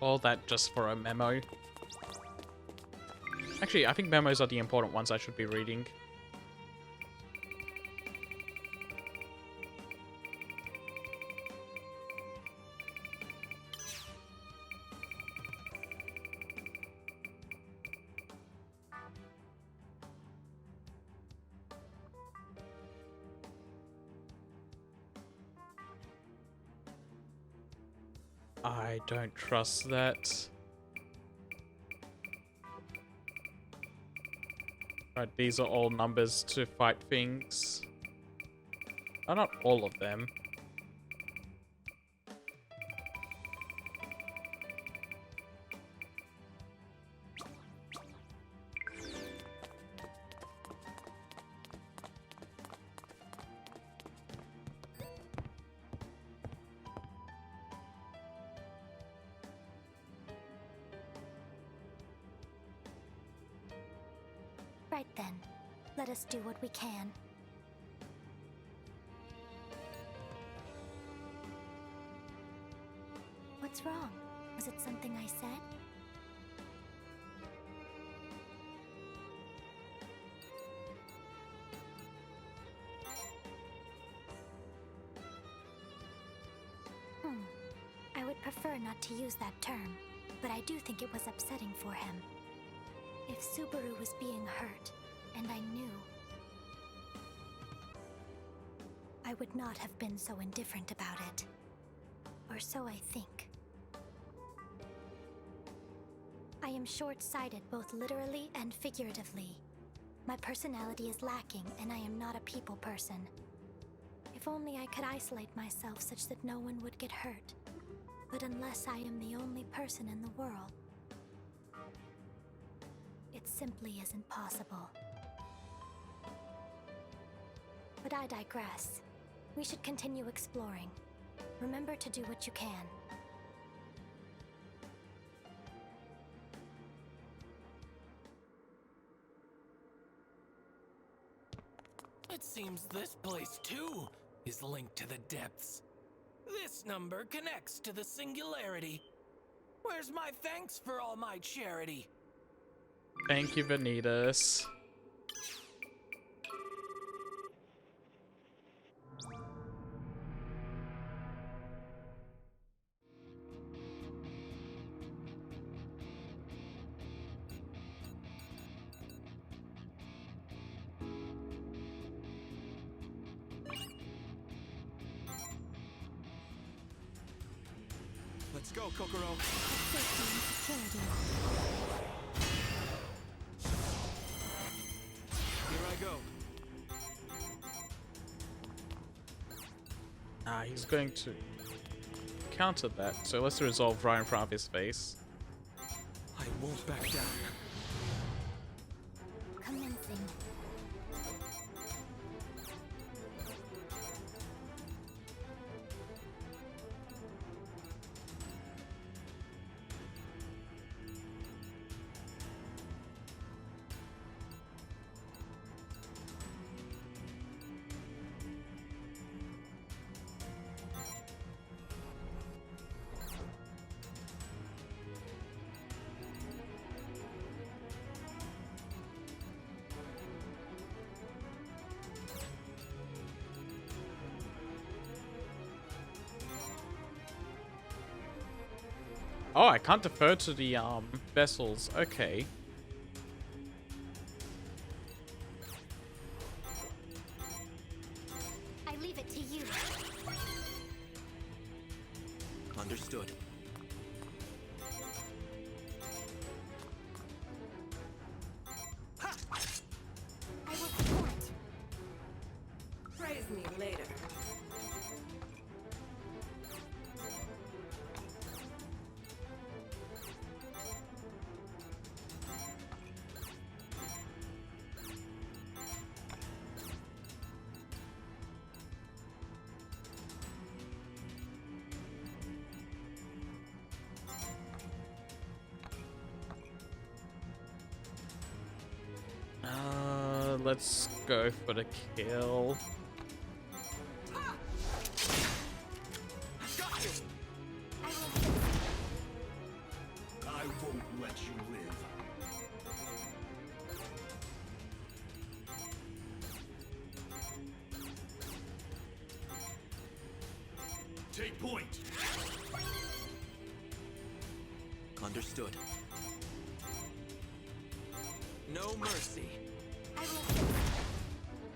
All that just for a memo. Actually, I think memos are the important ones I should be reading. I don't trust that. Right, these are all numbers to fight things. Oh, not all of them. Right then, let us do what we can. What's wrong? Was it something I said? I would prefer not to use that term, but I do think it was upsetting for him. If Subaru was being hurt, and I knew, I would not have been so indifferent about it. Or so I think. I am short-sighted both literally and figuratively. My personality is lacking, and I am not a people person. If only I could isolate myself such that no one would get hurt. But unless I am the only person in the world, it simply isn't possible. But I digress. We should continue exploring. Remember to do what you can. It seems this place, too, is linked to the depths. This number connects to the singularity. Where's my thanks for all my charity? Thank you, Vanitas. Let's go, Kokoro. Here I go. Ah, he's going to counter that, so let's resolve right in front of his face. I won't back down. Commencing. Oh, I can't defer to the vessels. Okay. I leave it to you. Understood. I will support. Praise me later. Let's go for the kill. I won't let you live. Take point. Understood. No mercy.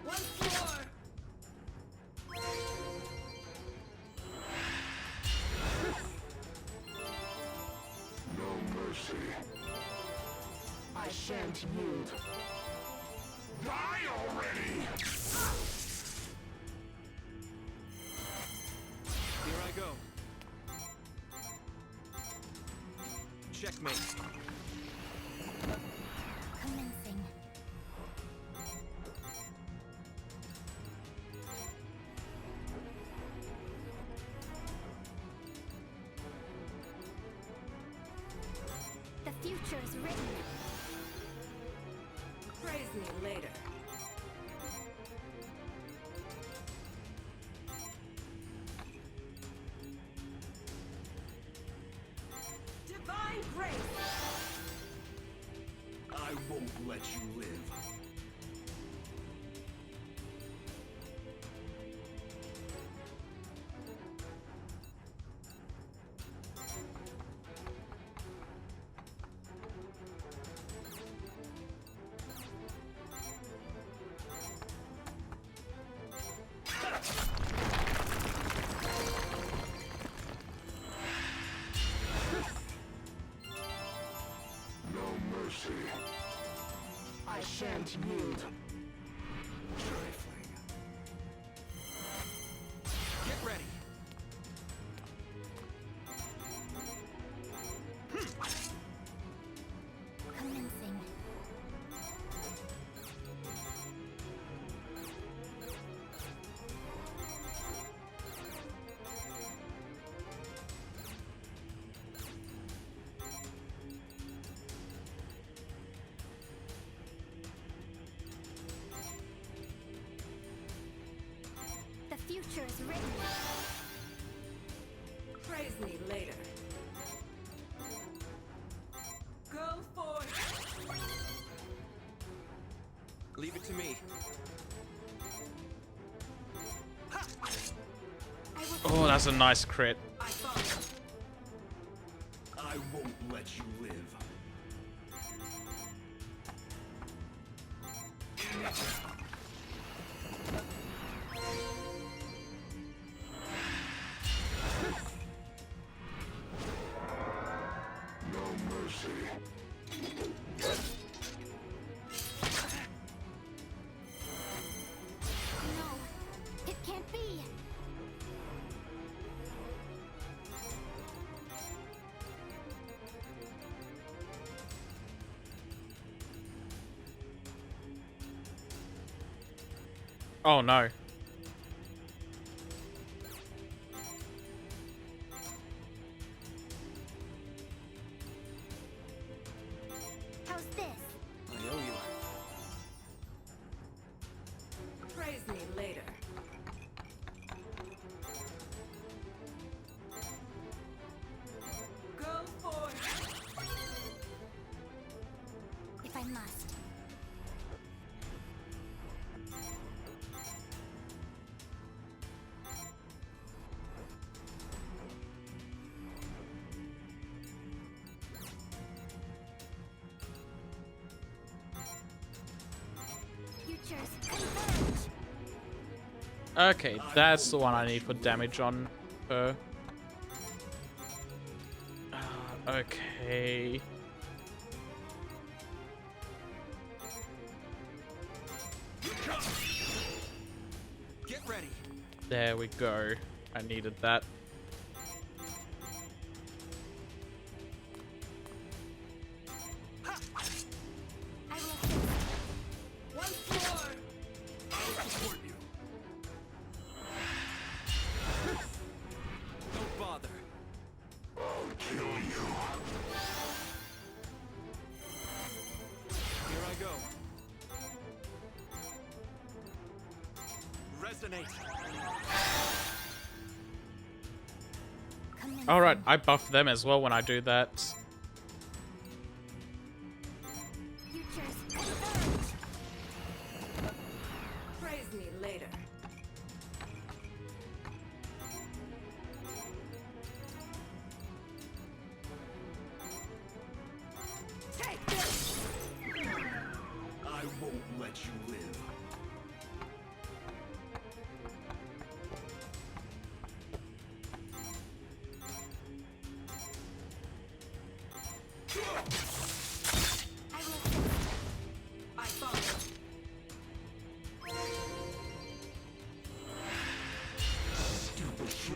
Once more. No mercy. I shan't yield. Die already! Here I go. Checkmate. Commencing. The future is written. Praise me later. Divine grace. I won't let you live. No mercy. I shan't yield. Trifling. Get ready. Commencing. future is written. Praise me later. Go forth. Leave it to me. Oh, that's a nice crit. I won't let you live. No mercy. No, it can't be. Oh no. How's this? I owe you. Praise me later. Go forth. If I must. Futures converge. Okay, that's the one I need for damage on her. Okay. Get ready. There we go. I needed that. Once more. I'll support you. Don't bother. I'll kill you. Here I go. Resonate. Alright, I buff them as well when I do that. Futures converge. Praise me later. Take this. I won't let you live. I follow. Stupid shit.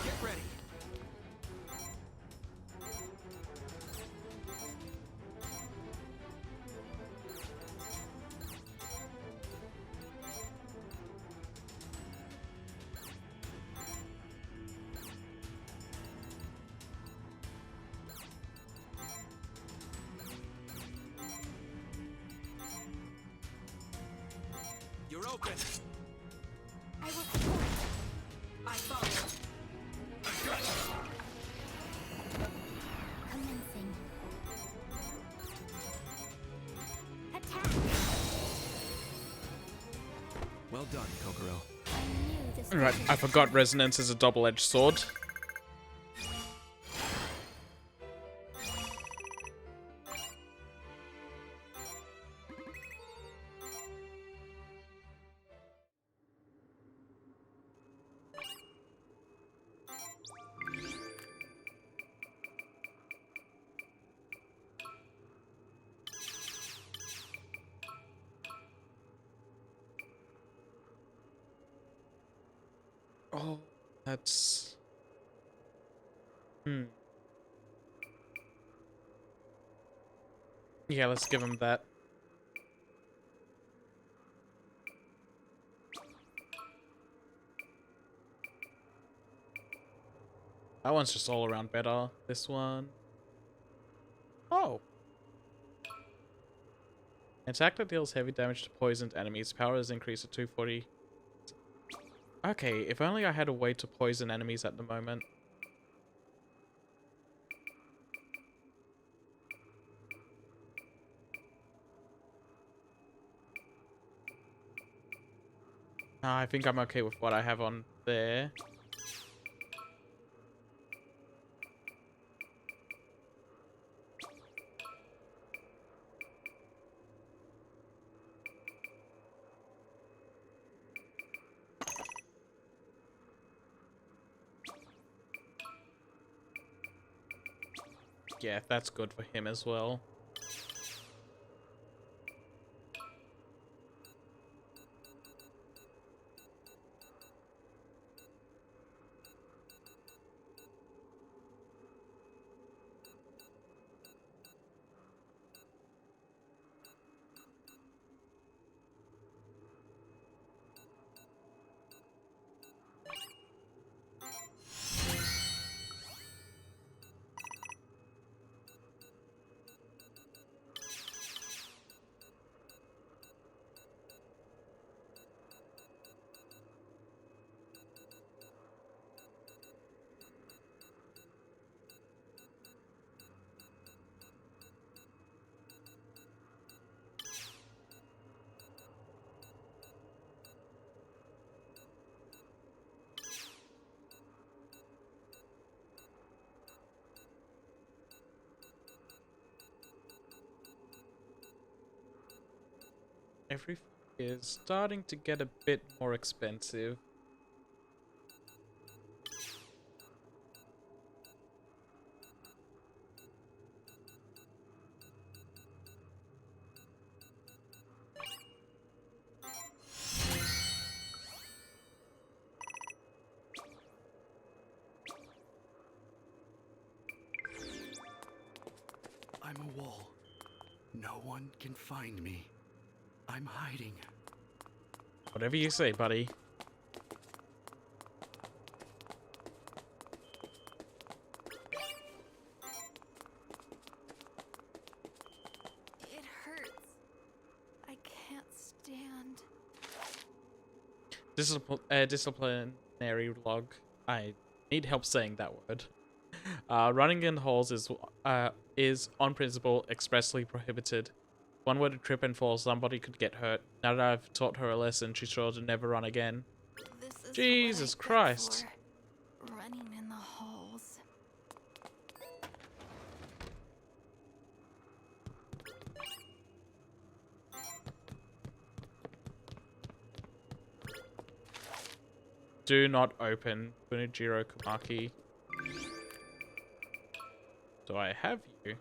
Get ready. You're open. I will support. I follow. Commencing. Attack. Well done, Kokoro. I knew this. Alright, I forgot Resonance is a double-edged sword. Oh, that's... Yeah, let's give him that. That one's just all around better. This one... Oh. Attack that deals heavy damage to poisoned enemies. Power is increased to 240. Okay, if only I had a way to poison enemies at the moment. I think I'm okay with what I have on there. Yeah, that's good for him as well. Everything is starting to get a bit more expensive. I'm a wall. No one can find me. I'm hiding. Whatever you say, buddy. It hurts. I can't stand. Disciplinary log. I need help saying that word. Running in halls is on principle expressly prohibited. One were to trip and fall, somebody could get hurt. Now that I've taught her a lesson, she's sure to never run again. This is Jesus Christ. Running in the halls. Do not open Kunijiro Kumaki. Do I have you?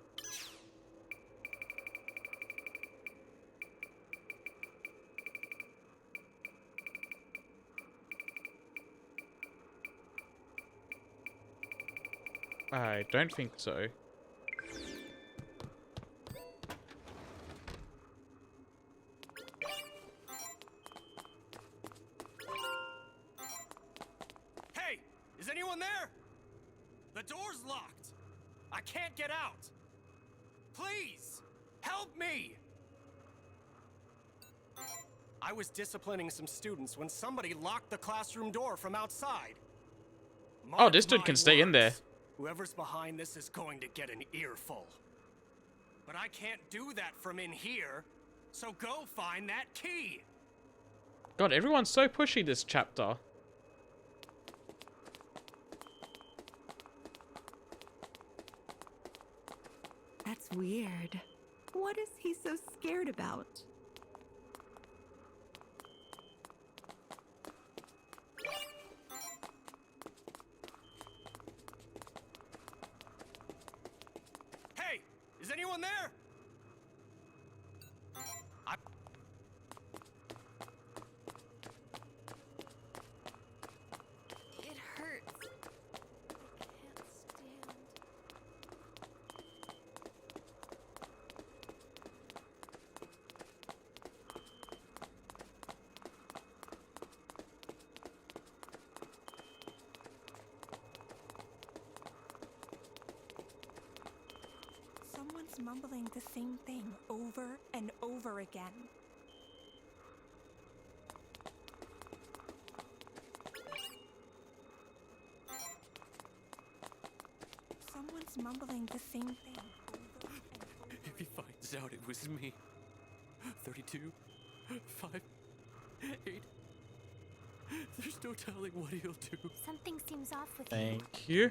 I don't think so. Hey! Is anyone there? The door's locked! I can't get out! Please! Help me! I was disciplining some students when somebody locked the classroom door from outside. Oh, this dude can stay in there. Whoever's behind this is going to get an earful. But I can't do that from in here, so go find that key! God, everyone's so pushy this chapter. That's weird. What is he so scared about? Hey! Is anyone there? It hurts. I can't stand. Someone's mumbling the same thing over and over again. Someone's mumbling the same thing over and over. If he finds out it was me. 32, 5, 8. There's no telling what he'll do. Something seems off with you. Thank you.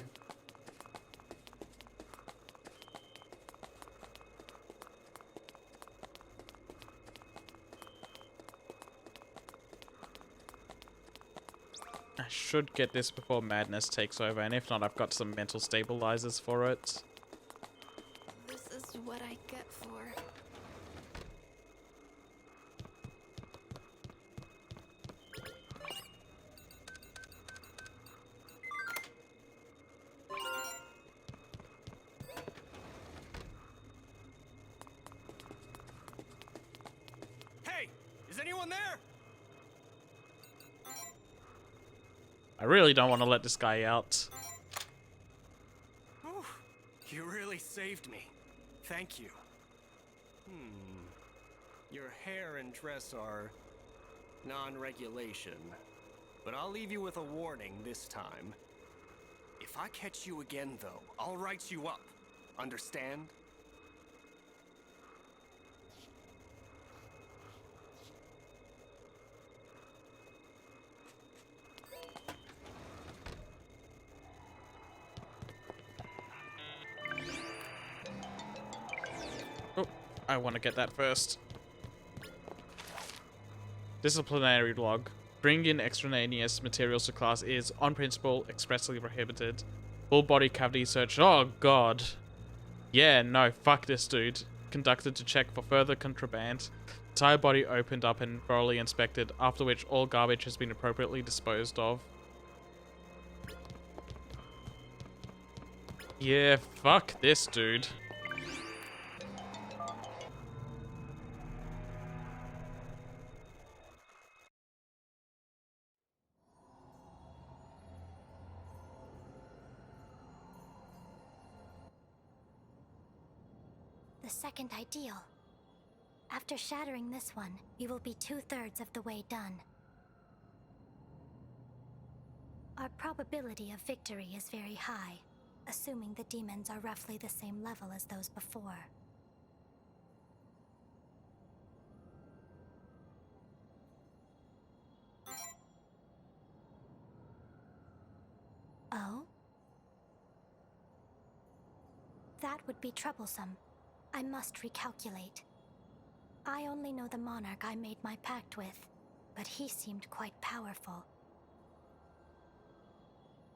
I should get this before madness takes over, and if not, I've got some mental stabilizers for it. This is what I get for... Hey! Is anyone there? I really don't want to let this guy out. Whew, you really saved me. Thank you. Your hair and dress are non-regulation, but I'll leave you with a warning this time. If I catch you again, though, I'll write you up. Understand? Oh, I want to get that first. Disciplinary log. Bring in extraneous materials to class is, on principle, expressly prohibited. Full body cavity search. Oh, God. Yeah, no, fuck this dude. Conducted to check for further contraband. Entire body opened up and thoroughly inspected, after which all garbage has been appropriately disposed of. Yeah, fuck this dude. The second ideal. After shattering this one, we will be 2/3 of the way done. Our probability of victory is very high, assuming the demons are roughly the same level as those before. Oh? That would be troublesome. I must recalculate. I only know the Monarch I made my pact with, but he seemed quite powerful.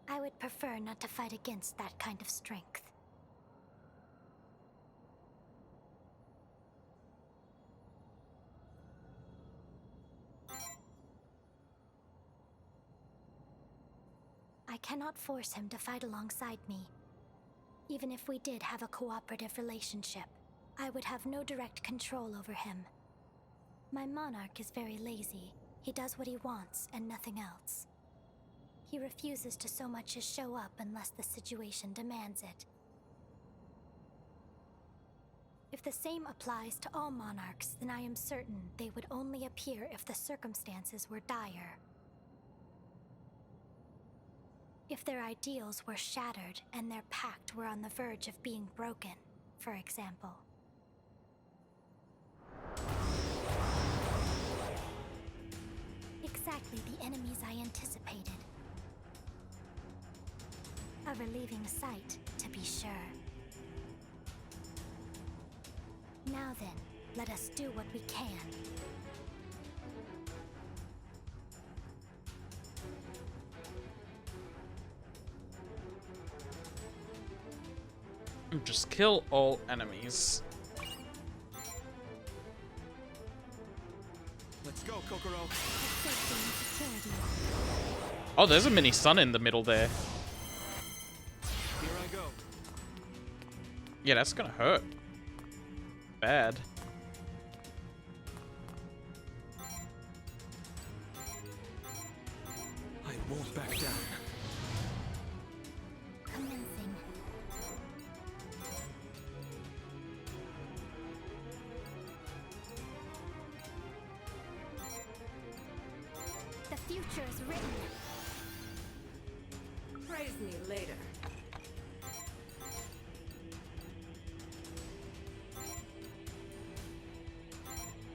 I would prefer not to fight against that kind of strength. I cannot force him to fight alongside me. Even if we did have a cooperative relationship, I would have no direct control over him. My Monarch is very lazy. He does what he wants and nothing else. He refuses to so much as show up unless the situation demands it. If the same applies to all Monarchs, then I am certain they would only appear if the circumstances were dire. If their ideals were shattered and their pact were on the verge of being broken, for example. Exactly the enemies I anticipated. A relieving sight, to be sure. Now then, let us do what we can. Just kill all enemies. Let's go, Kokoro. Oh, there's a mini sun in the middle there. Here I go. Yeah, that's gonna hurt. Bad. I won't back down. Commencing. future's written. Praise me later.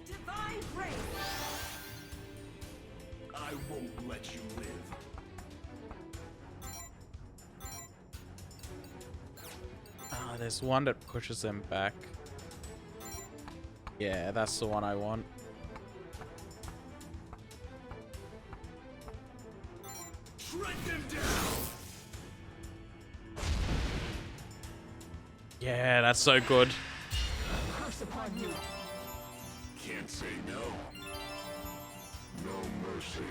Divine grace! I won't let you live. Ah, there's one that pushes him back. Yeah, that's the one I want. Shred them down! Yeah, that's so good. Curse upon you! Can't say no. No mercy.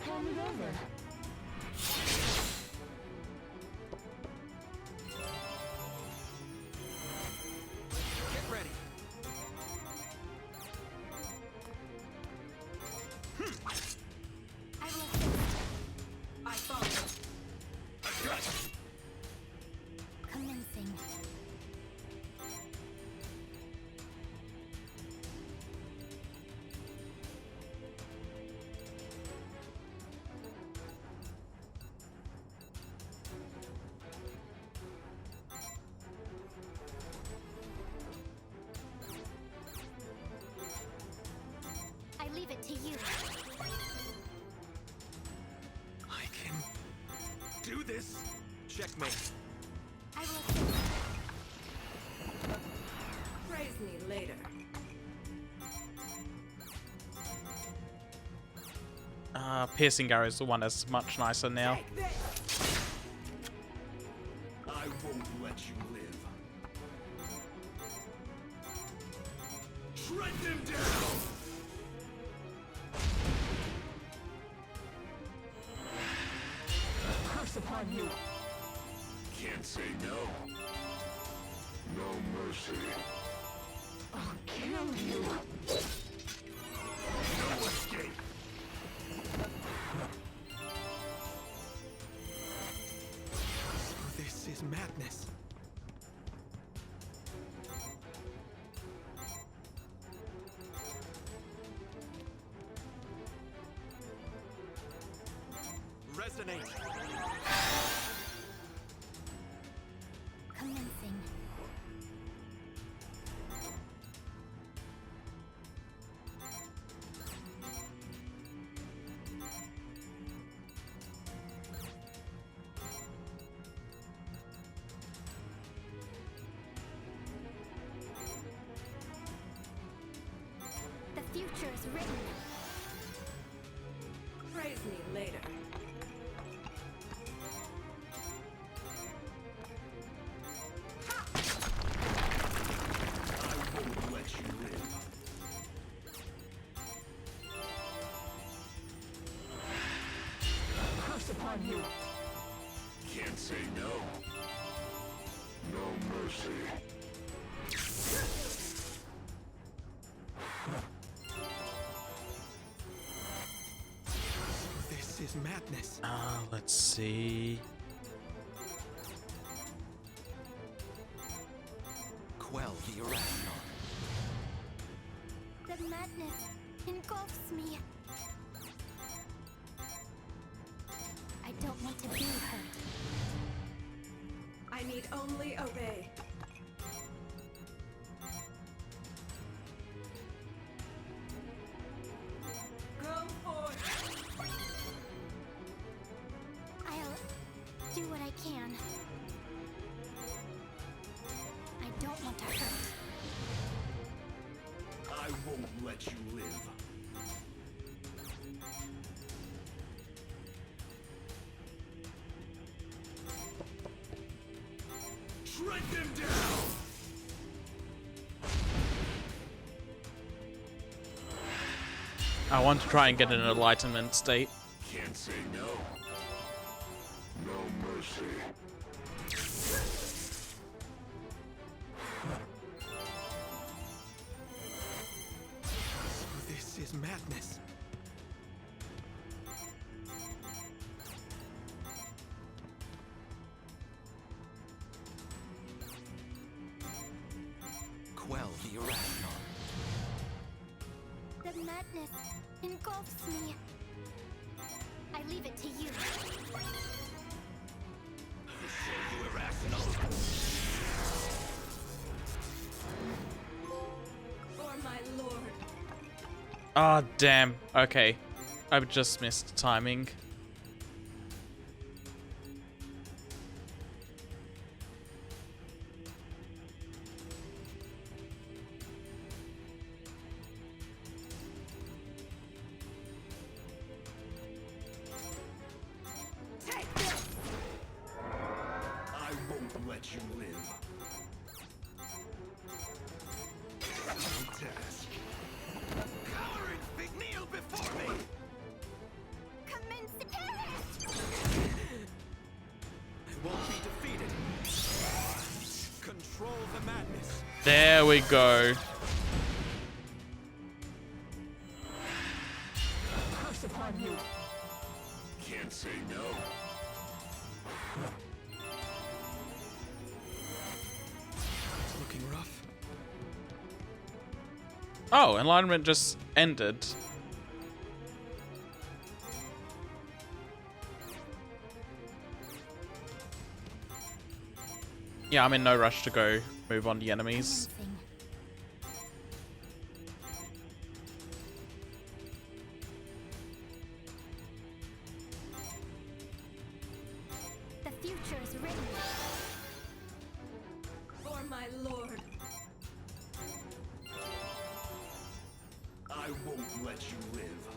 Hand it over. Get ready. I will assist. I follow. Commencing. I leave it to you. I can do this. Checkmate. I will assist. Praise me later. Piercing arrow is the one that's much nicer now. Take this! I won't let you live. Shred them down! Curse upon you. Can't say no. No mercy. I'll kill you. No escape. This is madness. Resonate. Commencing. The future's written. Praise me later. I won't let you live. Curse upon you. Can't say no. No mercy. This is madness. Let's see. Quell the irrational. The madness engulfs me. I don't want to be hurt. I need only obey. Go forth! I'll do what I can. I don't want to hurt. I won't let you live. Shred them down! I want to try and get an enlightenment state. Can't say no. No mercy. This is madness. Quell the irrational. Madness engulfs me. I leave it to you. You irrational! For my lord. Ah, damn. Okay. I've just missed timing. Take this! I won't let you live. Task. Cowering fig, kneel before me! I won't be defeated. Control the madness. There we go. Curse upon you. Can't say no. It's looking rough. Oh, enlightenment just ended. Yeah, I'm in no rush to go move on the enemies. The future is written. For my lord. I won't let you live.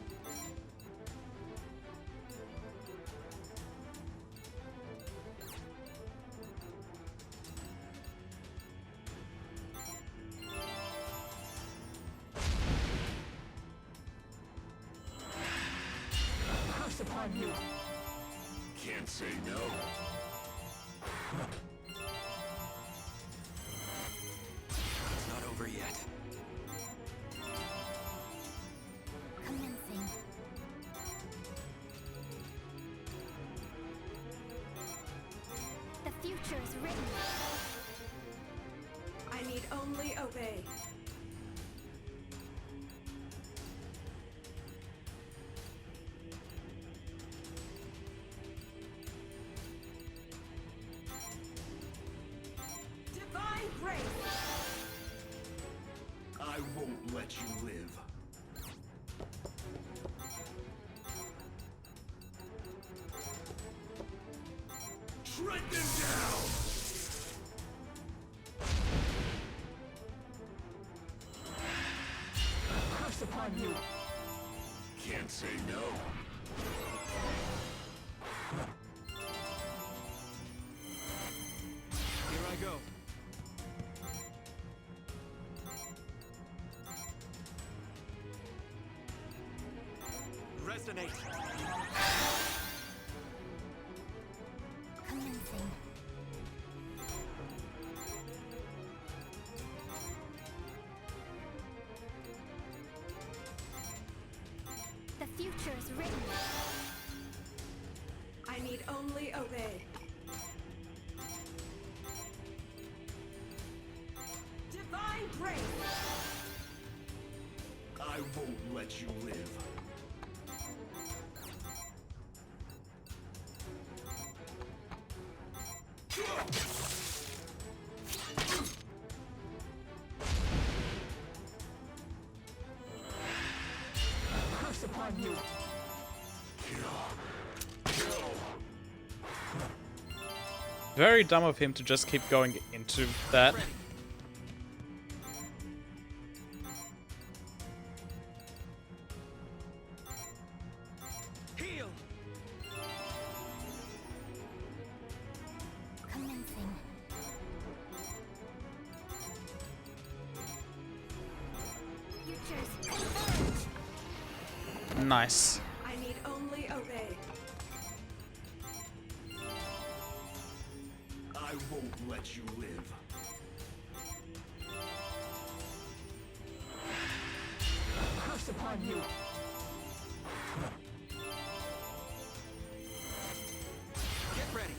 Curse upon you. Can't say no. It's not over yet. Commencing. The future is written. I need only obey. Divine grace. I won't let you live. Shred them down! Curse upon you! Can't say no. Here I go. Resonate. Commencing. The future is written. I need only obey. Divine grace. I won't let you live. Curse upon you. Very dumb of him to just keep going into that. Heal. Commencing. Futures converge. Nice. I need only obey. I won't let you live. Curse upon you. Get ready.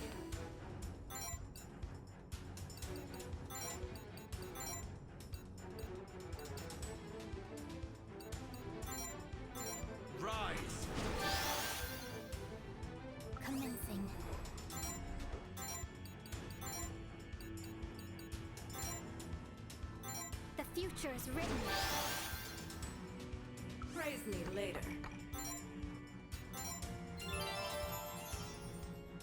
future is written. Praise me later.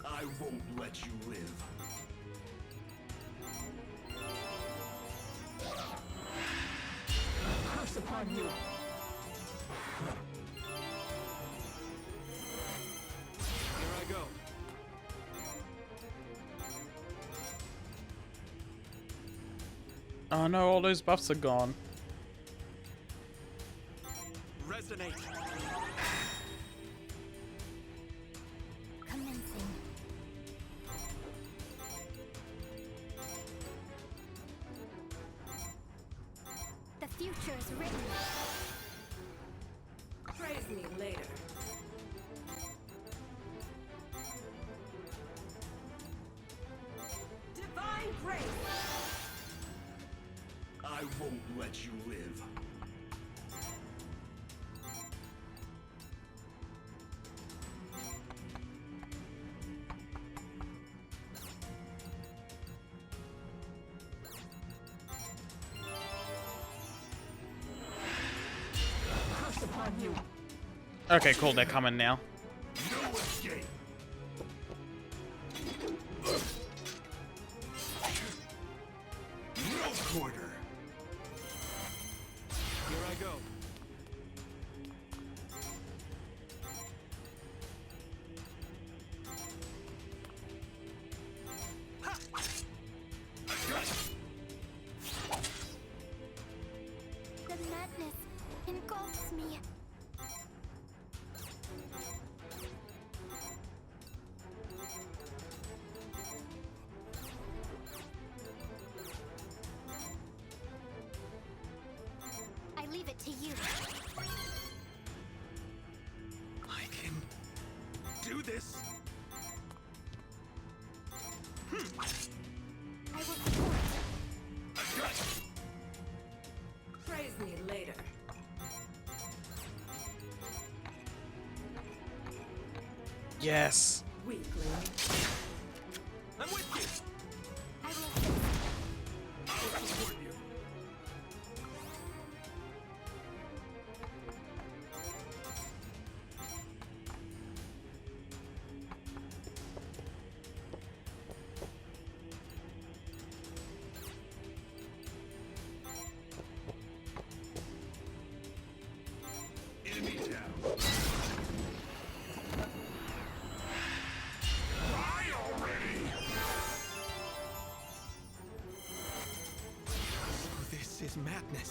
I won't let you live. Curse upon you! Here I go. Oh no, all those buffs are gone. Resonate. Commencing. The future is written. Praise me later. Divine grace! I won't let you live. Curse upon you! Okay, cool, they're coming now. No escape. No quarter. Here I go. The madness engulfs me. I leave it to you. I can do this. I will support. Praise me later. Yes. Weakling. I'm with you. I will assist. I'll support you. Enemy down. Die already! So this is madness.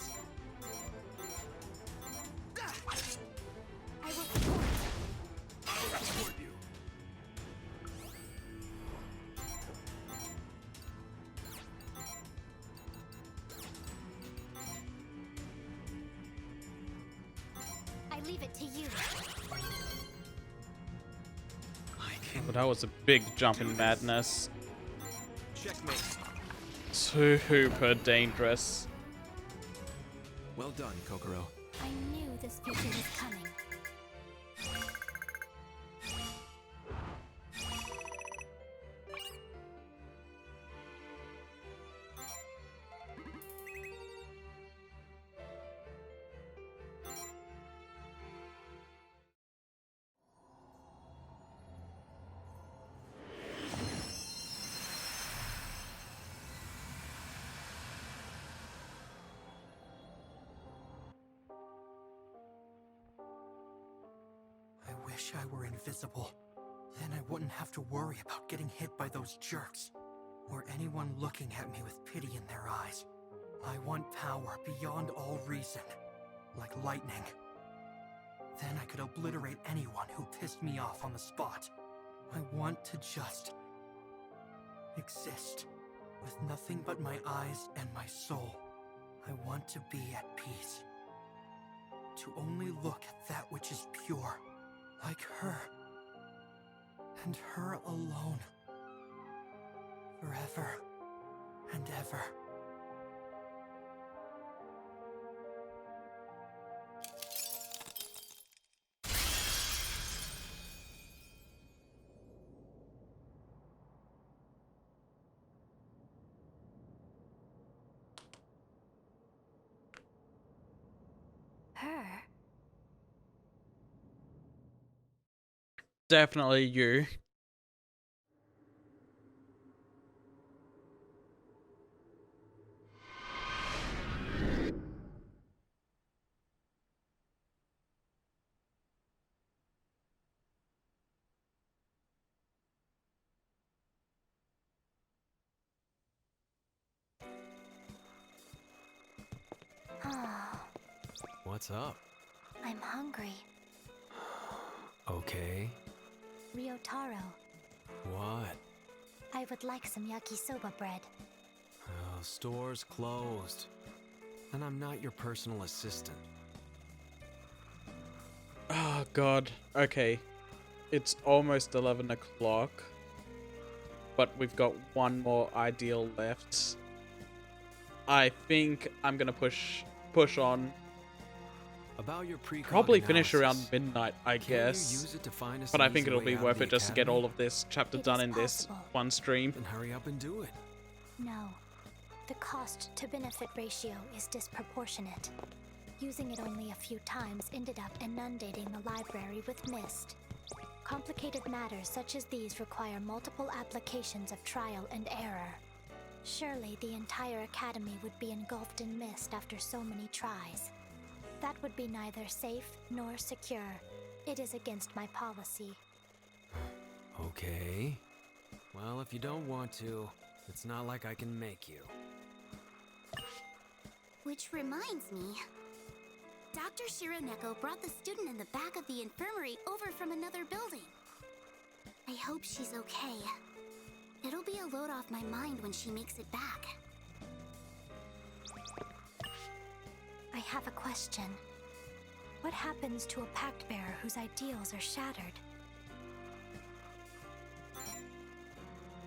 I will support. I'll support you. I leave it to you. I can But that was a big jump in madness. checkmate. Super dangerous. Well done, Kokoro. I knew this future was coming. I wish I were invisible. Then I wouldn't have to worry about getting hit by those jerks, or anyone looking at me with pity in their eyes. I want power beyond all reason, like lightning. Then I could obliterate anyone who pissed me off on the spot. I want to just exist, with nothing but my eyes and my soul. I want to be at peace. To only look at that which is pure, like her, and her alone, forever and ever. Her? Definitely you. What's up? I'm hungry. Okay. Ryotaro, What? I would like some yakisoba bread. Oh, store's closed. And I'm not your personal assistant. Oh god. Okay. It's almost 11 o'clock. But we've got one more ideal left. I think I'm gonna push on. About your Probably finish around analysis. midnight, I Can't you guess. use it to find us But an I think easy it'll way be out of worth the it just to get academy? all of this chapter It done is in this possible. one stream. Then hurry up and do it. No. The cost to benefit ratio is disproportionate. Using it only a few times ended up inundating the library with mist. Complicated matters such as these require multiple applications of trial and error. Surely the entire academy would be engulfed in mist after so many tries. That would be neither safe nor secure. It is against my policy. Okay. Well, if you don't want to, it's not like I can make you. Which reminds me, Dr. Shironeko brought the student in the back of the infirmary over from another building. I hope she's okay. It'll be a load off my mind when she makes it back. I have a question. What happens to a pact bearer whose ideals are shattered?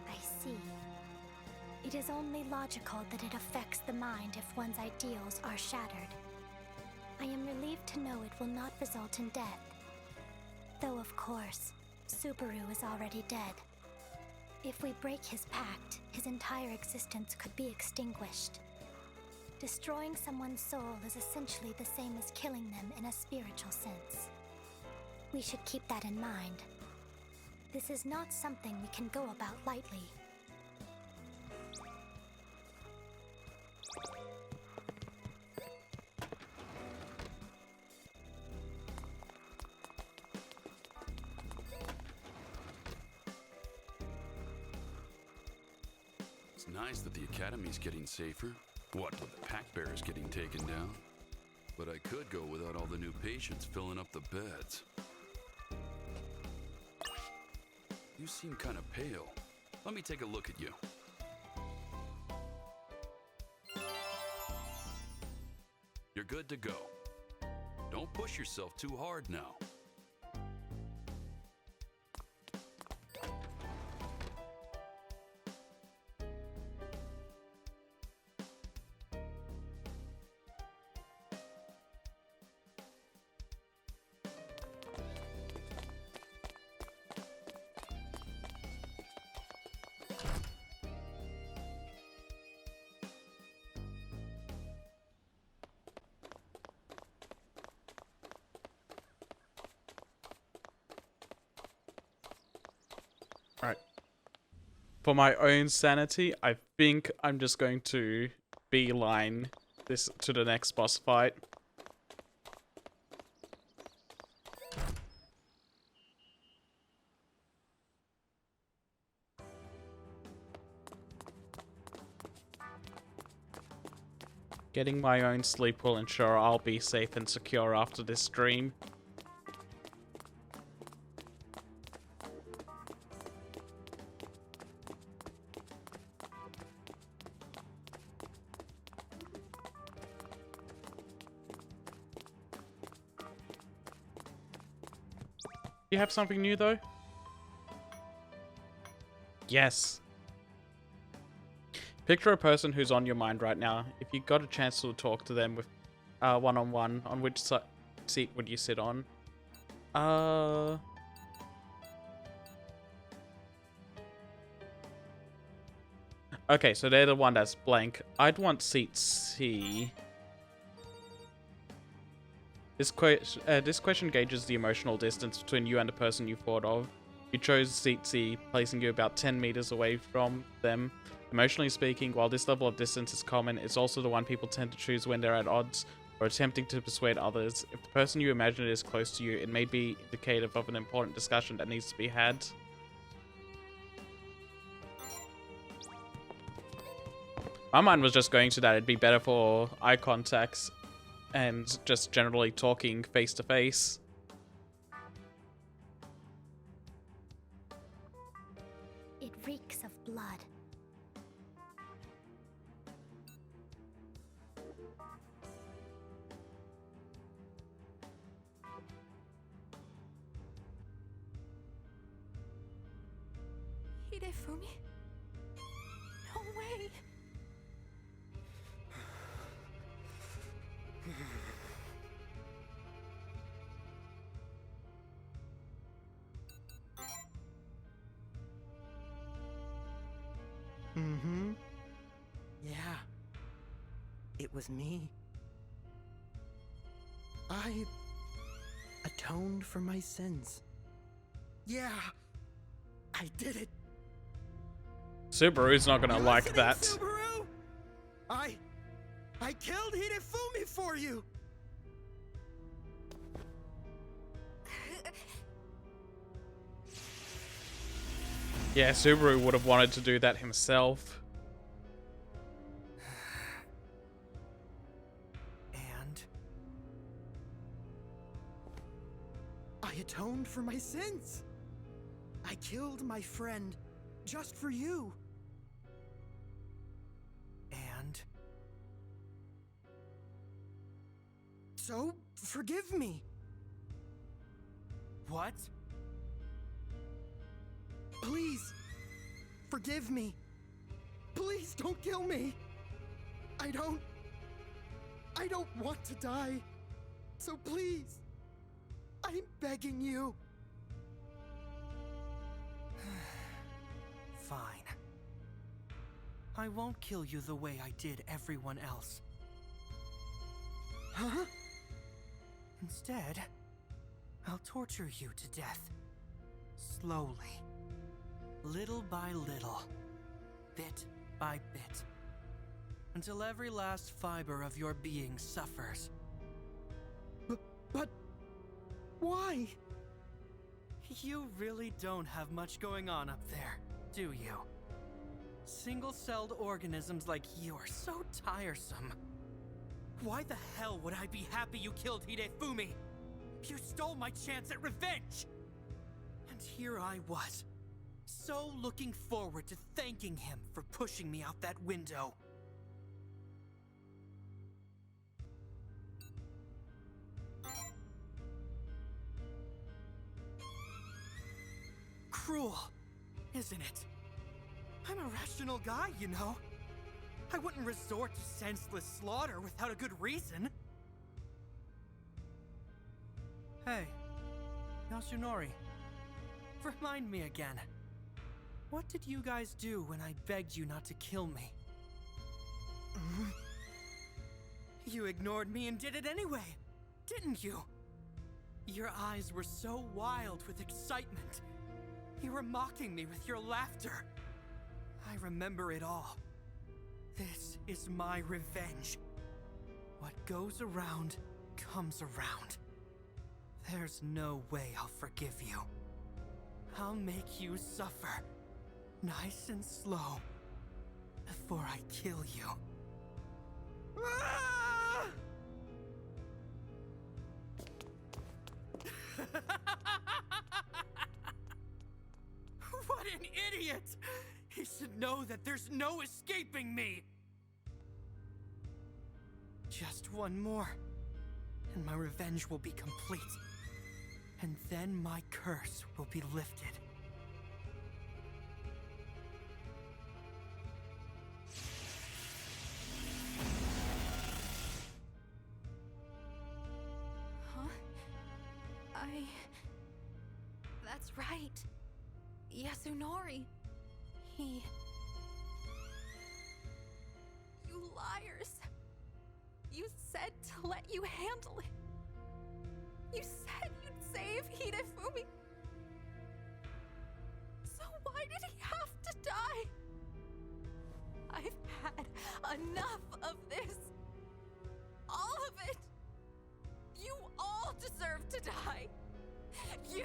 I see. It is only logical that it affects the mind if one's ideals are shattered. I am relieved to know it will not result in death. Though, of course, Subaru is already dead. If we break his pact, his entire existence could be extinguished. Destroying someone's soul is essentially the same as killing them in a spiritual sense. We should keep that in mind. This is not something we can go about lightly. It's nice that the academy's getting safer. What with the pack bearers getting taken down? But I could go without all the new patients filling up the beds. You seem kind of pale. Let me take a look at you. You're good to go. Don't push yourself too hard now. Alright. For my own sanity, I think I'm just going to beeline this to the next boss fight. Getting my own sleep will ensure I'll be safe and secure after this stream. You have something new though? Yes. Picture a person who's on your mind right now. If you got a chance to talk to them with one-on-one, on which seat would you sit on? Okay, so they're the one that's blank. I'd want seat C. This question gauges the emotional distance between you and the person you thought of. You chose seat C, placing you about 10 meters away from them. Emotionally speaking, while this level of distance is common, it's also the one people tend to choose when they're at odds or attempting to persuade others. If the person you imagine is close to you, it may be indicative of an important discussion that needs to be had. My mind was just going to that it'd be better for eye contacts and just generally talking face to face. It reeks of blood. Hidefumi? No way! Mm-hmm. Yeah. It was me. I atoned for my sins. Yeah. I did it. Subaru's not gonna like that. Subaru? I killed Hidefumi for you. Yeah, Subaru would have wanted to do that himself. And I atoned for my sins. I killed my friend just for you. And so forgive me. What? Please, forgive me. Please don't kill me. I don't want to die. So please, I'm begging you. Fine. I won't kill you the way I did everyone else. Huh? Instead, I'll torture you to death. Slowly. Little by little. Bit by bit. Until every last fiber of your being suffers. But why? You really don't have much going on up there, do you? Single-celled organisms like you are so tiresome. Why the hell would I be happy you killed Hidefumi? You stole my chance at revenge! And here I was, so looking forward to thanking him for pushing me out that window. Cruel, isn't it? I'm a rational guy, you know. I wouldn't resort to senseless slaughter without a good reason. Hey, Yasunori, remind me again. What did you guys do when I begged you not to kill me? You ignored me and did it anyway, didn't you? Your eyes were so wild with excitement. You were mocking me with your laughter. I remember it all. This is my revenge. What goes around, comes around. There's no way I'll forgive you. I'll make you suffer, nice and slow, before I kill you. What an idiot! He should know that there's no escaping me! Just one more, and my revenge will be complete. And then my curse will be lifted. Huh? That's right. Yasunori. You liars. You said to let you handle it. You said you'd save Hidefumi. So why did he have to die? I've had enough of this. All of it. You all deserve to die. You,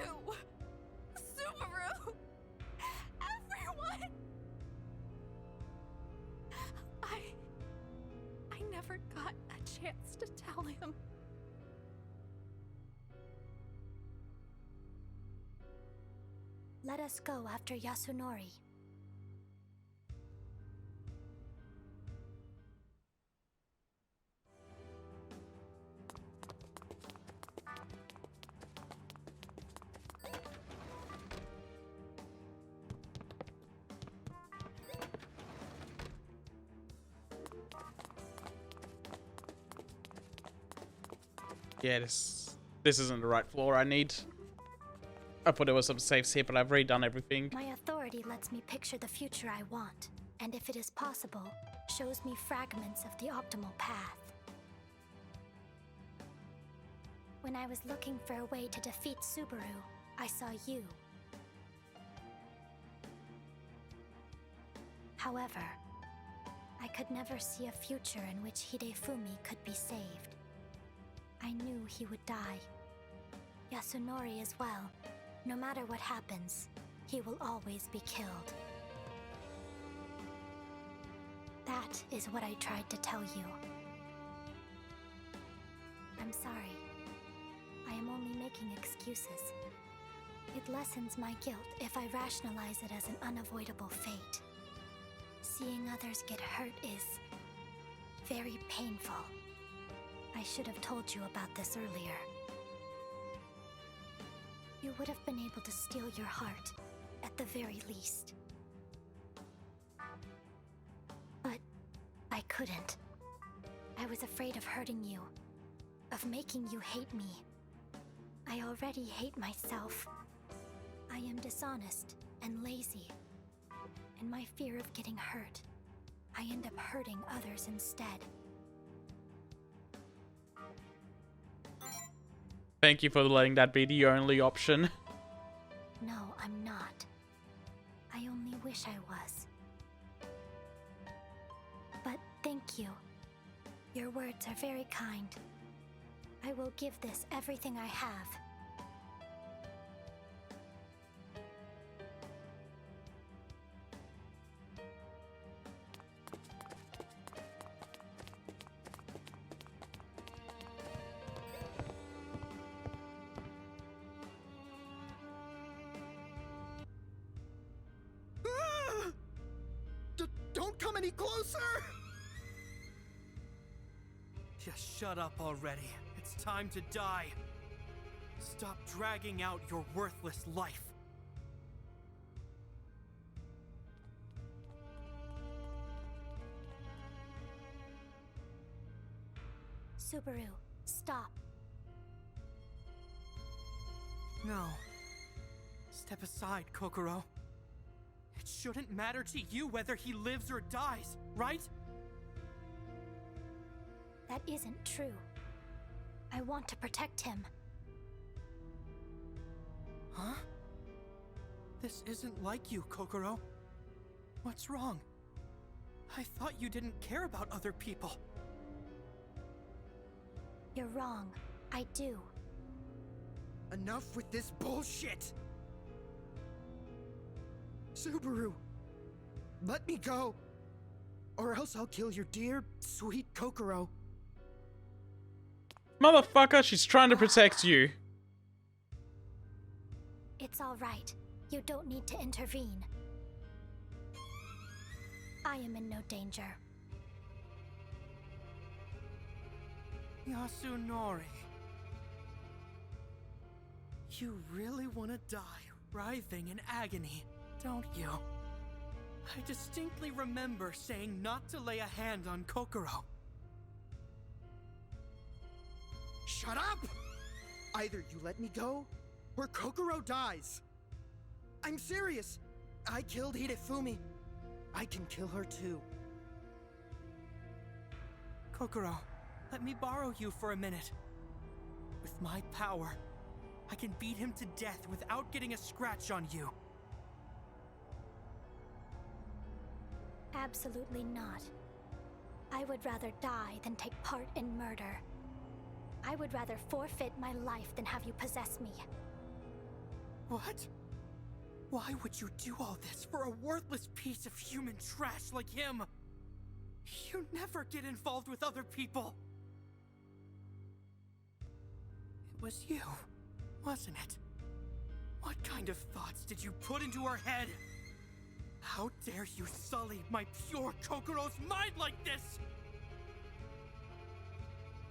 Subaru, everyone. I never got a chance to tell him. Let us go after Yasunori. Yeah, this isn't the right floor I need. I thought there was some safes here, but I've already done everything. My authority lets me picture the future I want, and if it is possible, shows me fragments of the optimal path. When I was looking for a way to defeat Subaru, I saw you. However, I could never see a future in which Hidefumi could be saved. I knew he would die. Yasunori as well. No matter what happens, he will always be killed. That is what I tried to tell you. I'm sorry. I am only making excuses. It lessens my guilt if I rationalize it as an unavoidable fate. Seeing others get hurt is very painful. I should have told you about this earlier. You would have been able to steal your heart, at the very least. But I couldn't. I was afraid of hurting you, of making you hate me. I already hate myself. I am dishonest and lazy. In my fear of getting hurt, I end up hurting others instead. Thank you for letting that be the only option. No, I'm not. I only wish I was. But thank you. Your words are very kind. I will give this everything I have. Don't come any closer! Just shut up already. It's time to die. Stop dragging out your worthless life. Subaru, stop. No. Step aside, Kokoro. It shouldn't matter to you whether he lives or dies, right? That isn't true. I want to protect him. Huh? This isn't like you, Kokoro. What's wrong? I thought you didn't care about other people. You're wrong. I do. Enough with this bullshit! Subaru, let me go, or else I'll kill your dear, sweet Kokoro. Motherfucker, she's trying to protect you. It's all right. You don't need to intervene. I am in no danger. Yasunori. You really want to die, writhing in agony, don't you? I distinctly remember saying not to lay a hand on Kokoro. Shut up! Either you let me go, or Kokoro dies. I'm serious. I killed Hidefumi. I can kill her too. Kokoro, let me borrow you for a minute. With my power, I can beat him to death without getting a scratch on you. Absolutely not. I would rather die than take part in murder. I would rather forfeit my life than have you possess me. What? Why would you do all this for a worthless piece of human trash like him? You never get involved with other people. It was you, wasn't it? What kind of thoughts did you put into her head? How dare you sully my pure Kokoro's mind like this?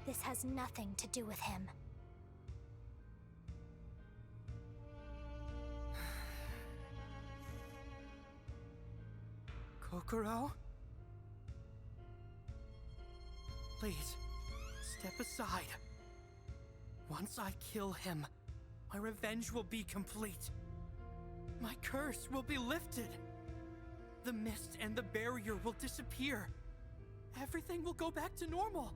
This has nothing to do with him. Kokoro? Please, step aside. Once I kill him, my revenge will be complete. My curse will be lifted. The mist and the barrier will disappear. Everything will go back to normal.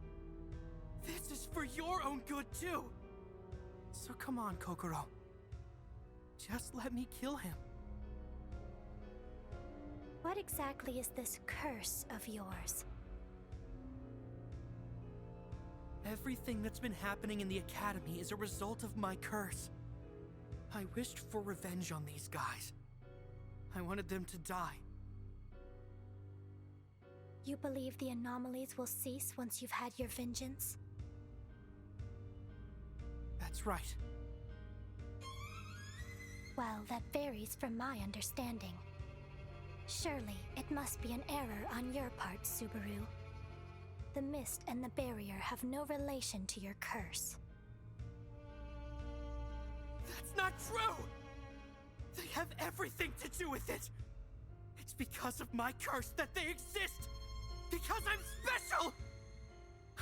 This is for your own good, too. So come on, Kokoro. Just let me kill him. What exactly is this curse of yours? Everything that's been happening in the Academy is a result of my curse. I wished for revenge on these guys. I wanted them to die. You believe the anomalies will cease once you've had your vengeance? That's right. Well, that varies from my understanding. Surely, it must be an error on your part, Subaru. The mist and the barrier have no relation to your curse. That's not true! They have everything to do with it! It's because of my curse that they exist! Because I'm special!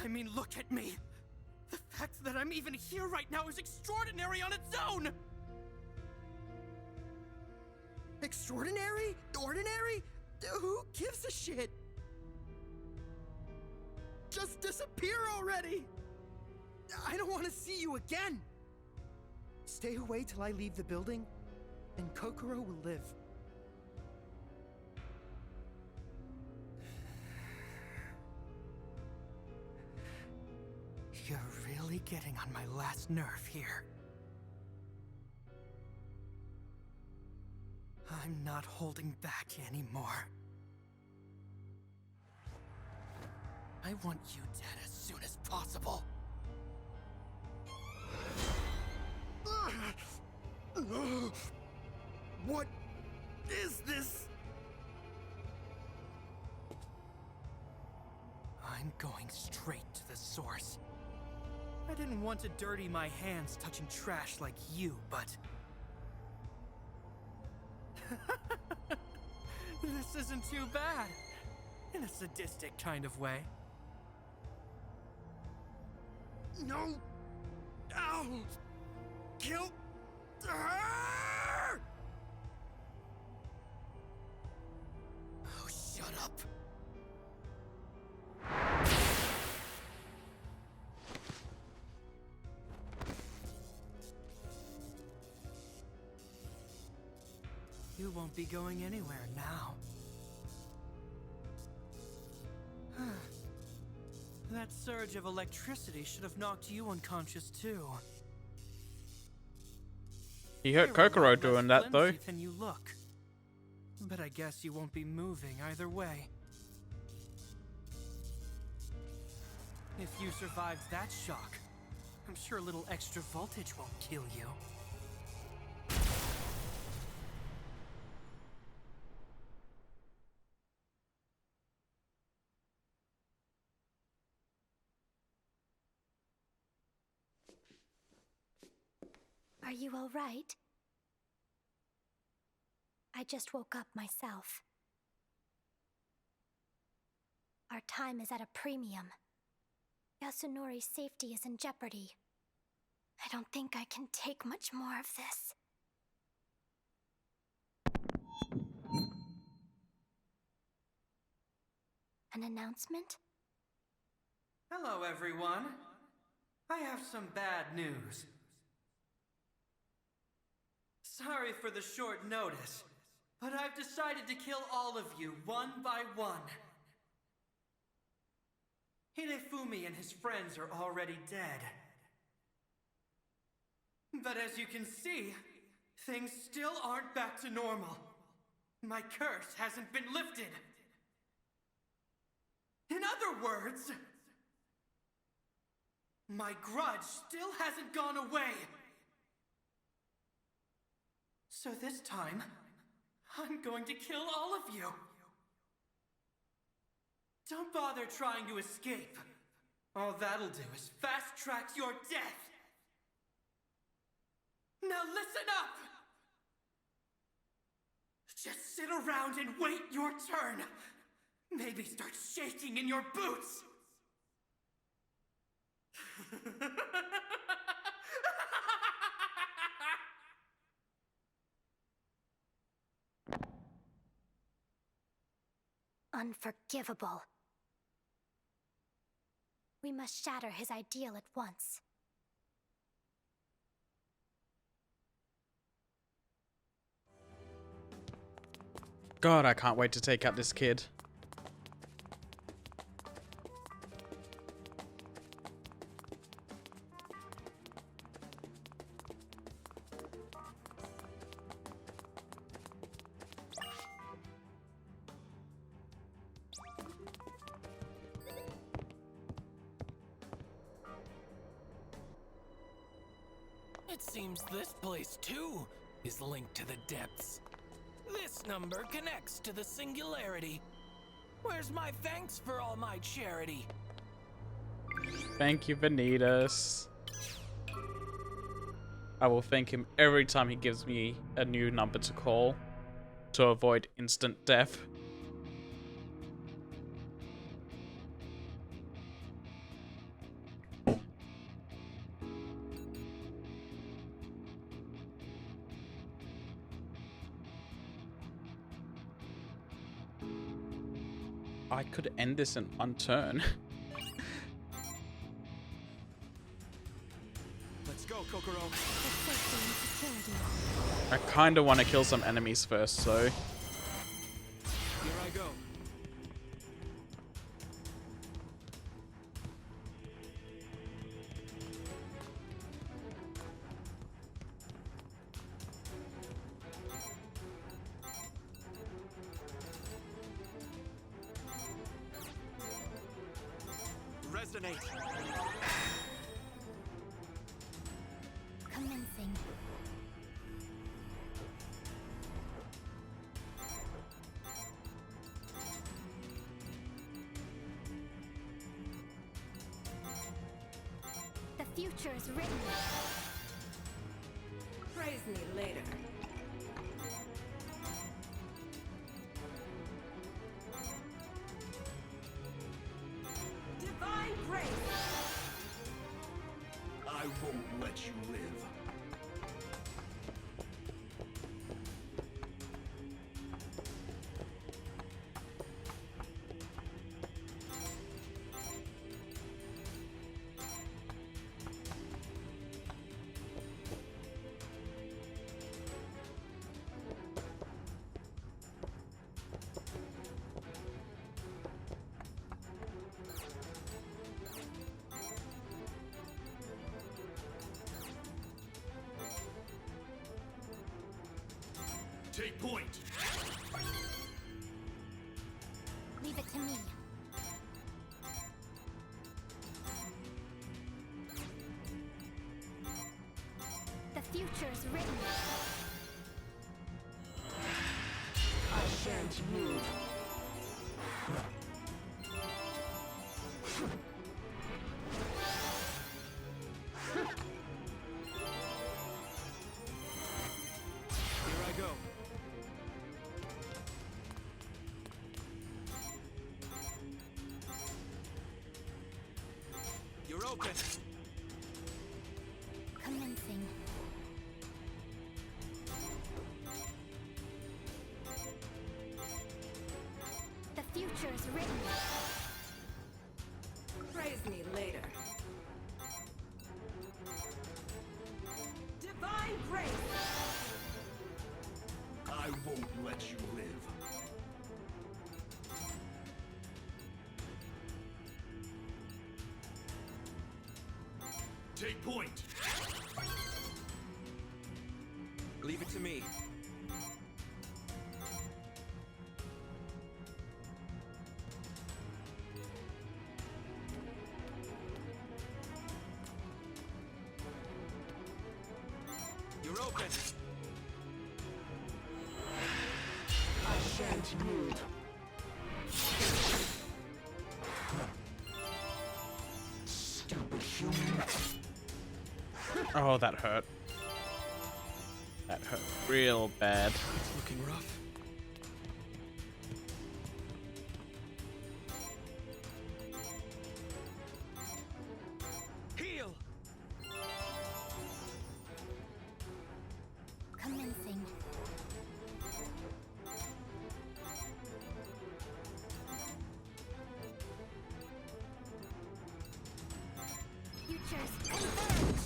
I mean, look at me! The fact that I'm even here right now is extraordinary on its own! Extraordinary? Ordinary? Who gives a shit? Just disappear already! I don't want to see you again! Stay away till I leave the building, and Kokoro will live. You're really getting on my last nerve here. I'm not holding back anymore. I want you dead as soon as possible. What is this? I'm going straight to the source. I didn't want to dirty my hands touching trash like you, but... This isn't too bad. In a sadistic kind of way. No! Ow! Kill her! Oh, shut up. You won't be going anywhere now. That surge of electricity should have knocked you unconscious too. He hurt Kokoro doing that though. Than you look. But I guess you won't be moving either way. If you survived that shock, I'm sure a little extra voltage won't kill you. Are you all right? I just woke up myself. Our time is at a premium. Yasunori's safety is in jeopardy. I don't think I can take much more of this. An announcement? Hello, everyone. I have some bad news. Sorry for the short notice, but I've decided to kill all of you one by one. Hidefumi and his friends are already dead. But as you can see, things still aren't back to normal. My curse hasn't been lifted. In other words, my grudge still hasn't gone away. So this time, I'm going to kill all of you. Don't bother trying to escape. All that'll do is fast-track your death. Now listen up! Just sit around and wait your turn. Maybe start shaking in your boots. Unforgivable. We must shatter his ideal at once. God, I can't wait to take out this kid. It seems this place, too, is linked to the depths. This number connects to the singularity. Where's my thanks for all my charity? Thank you, Vanitas. I will thank him every time he gives me a new number to call to avoid instant death. I could end this in one turn. Let's go, Kokoro. I kind of want to kill some enemies first, so... Here I go. Resonate. Commencing. The future is written. Praise me later. Divine grace! I won't let you live. Take point. Leave it to me. The future is written. I shan't move. Here I go. You're open. Commencing. The future is written. Praise me later. let you live. Take point. Leave it to me. You're open. I shan't yield. Stupid human. Oh, that hurt. That hurt real bad. It's looking rough. Heal. Commencing. Futures converge.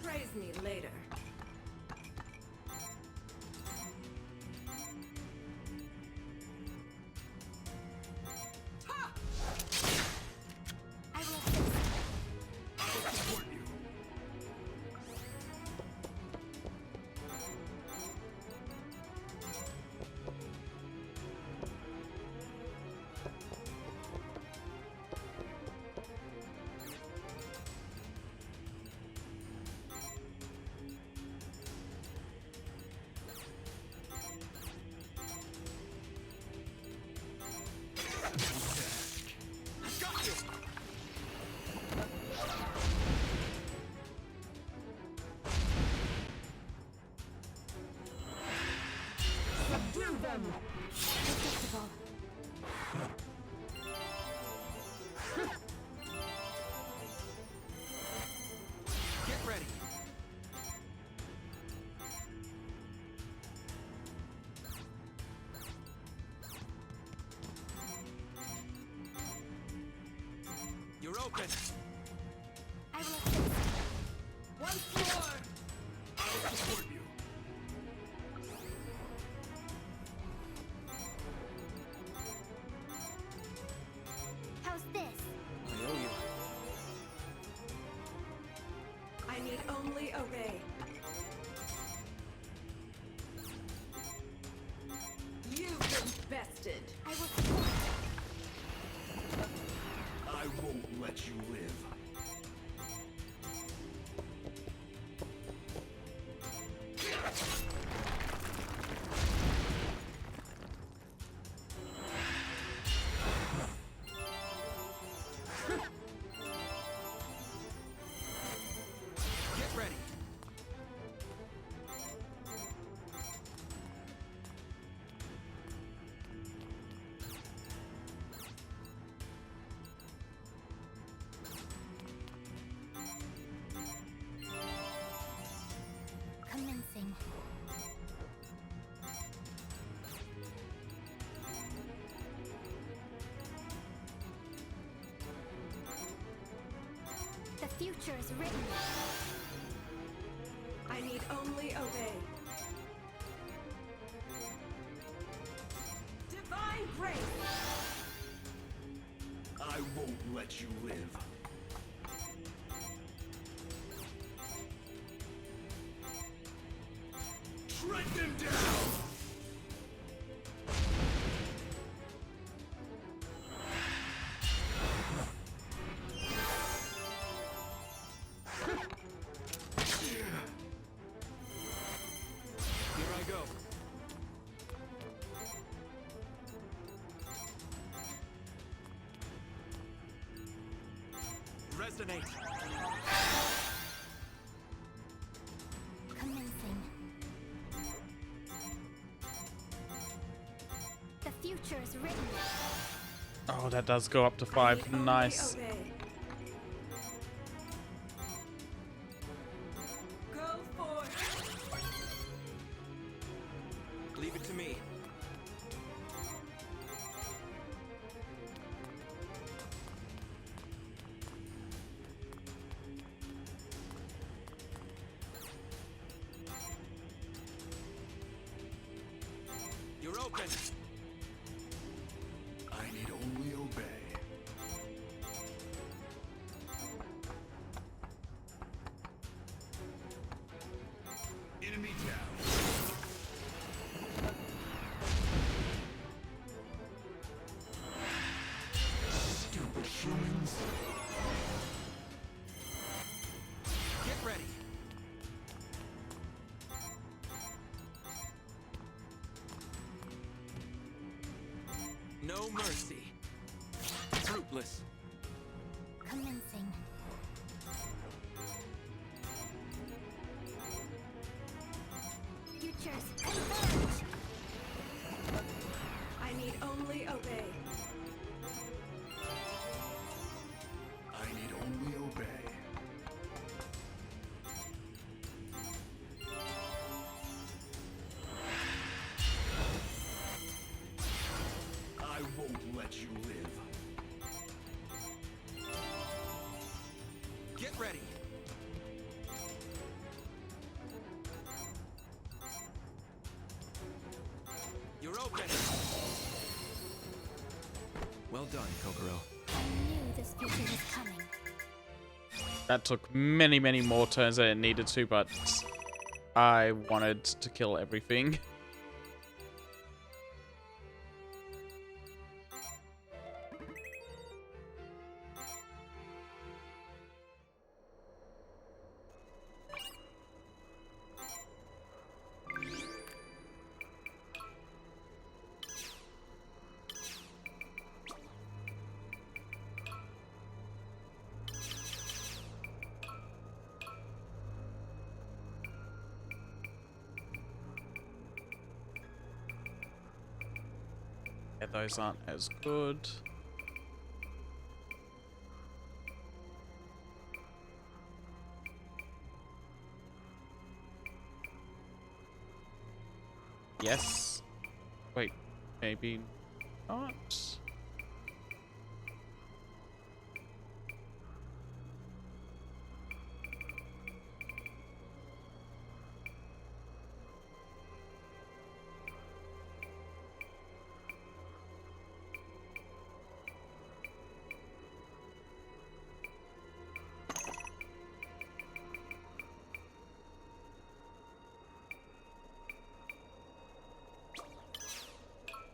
Praise me later. I will assist. I'll support you. Got you. Subdue them! Predictable. Get ready. You're open. I will assist. Once more! I'll support you. How's this? I owe you. I need only obey. You've been bested. I will support. I won't let you live. Get ready. Commencing. The future is written. I need only obey. Divine grace! I won't let you live. Tread them down! Here I go. Resonate. Commencing. The future is written. Oh, that does go up to 5. Nice. Obey. Go forth! Leave it to me. open! I need only obey. Enemy down. Stupid humans. Get ready! No mercy. Fruitless. Commencing. Futures converge. I need only obey. I need only obey. I won't let you live. Get ready! You're open! Well done, Kokoro. I knew this future was coming. That took many, many more turns than it needed to, but I wanted to kill everything. Yeah, those aren't as good. Yes. Wait, maybe not.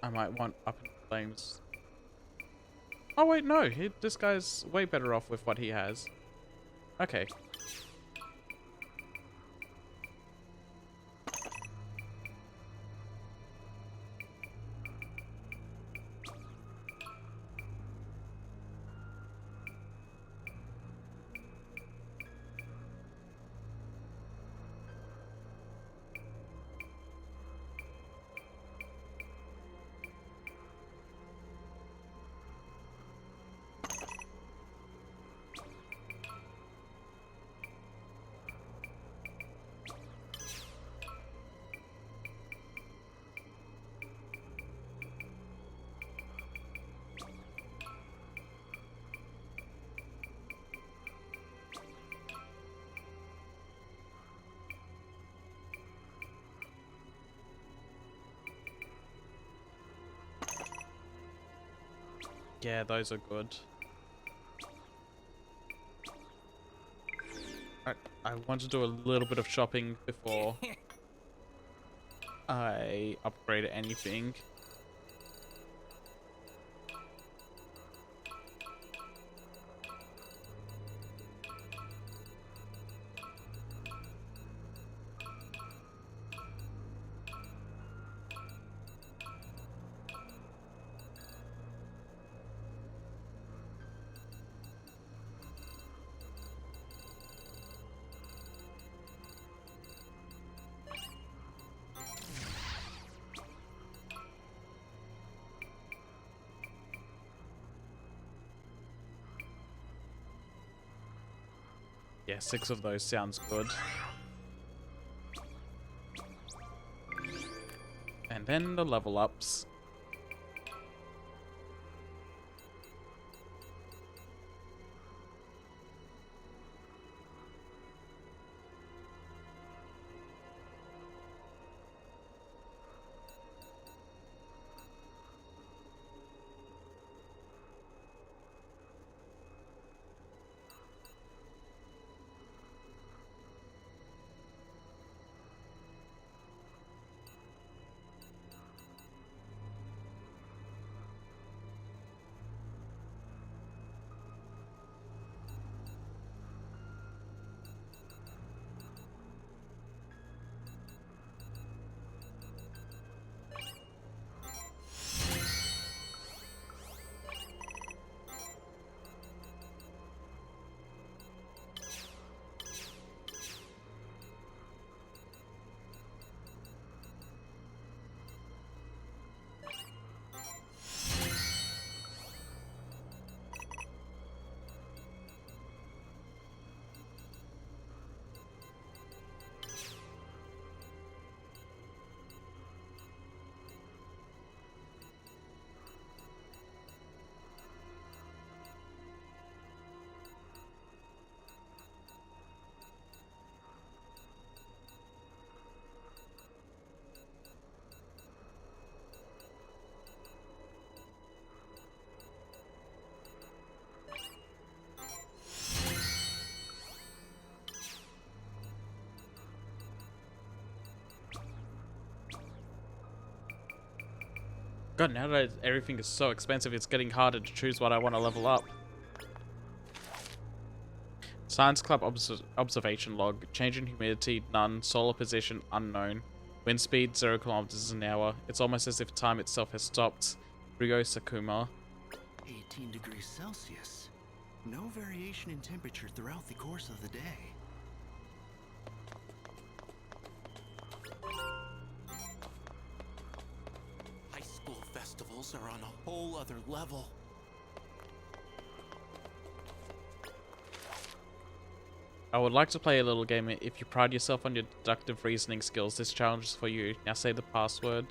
I might want up in flames. Oh wait, no. This guy's way better off with what he has. Okay. Yeah, those are good. I want to do a little bit of shopping before I upgrade anything. Yeah, 6 of those sounds good. And then the level ups. God, now that everything is so expensive, it's getting harder to choose what I want to level up. Science Club observation log. Change in humidity, none. Solar position, unknown. Wind speed, 0 kilometers an hour. It's almost as if time itself has stopped. Ryo Sakuma. 18 degrees Celsius. No variation in temperature throughout the course of the day. High school festivals are on a whole other level. I would like to play a little game. If you pride yourself on your deductive reasoning skills, this challenge is for you. Now say the password.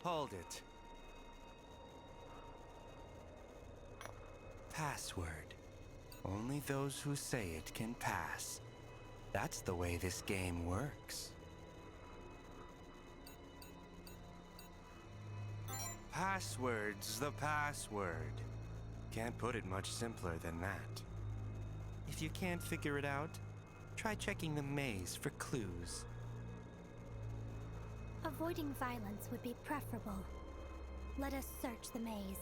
Hold it. Password. Only those who say it can pass. That's the way this game works. Password's the password. Can't put it much simpler than that. If you can't figure it out, try checking the maze for clues. Avoiding violence would be preferable. Let us search the maze.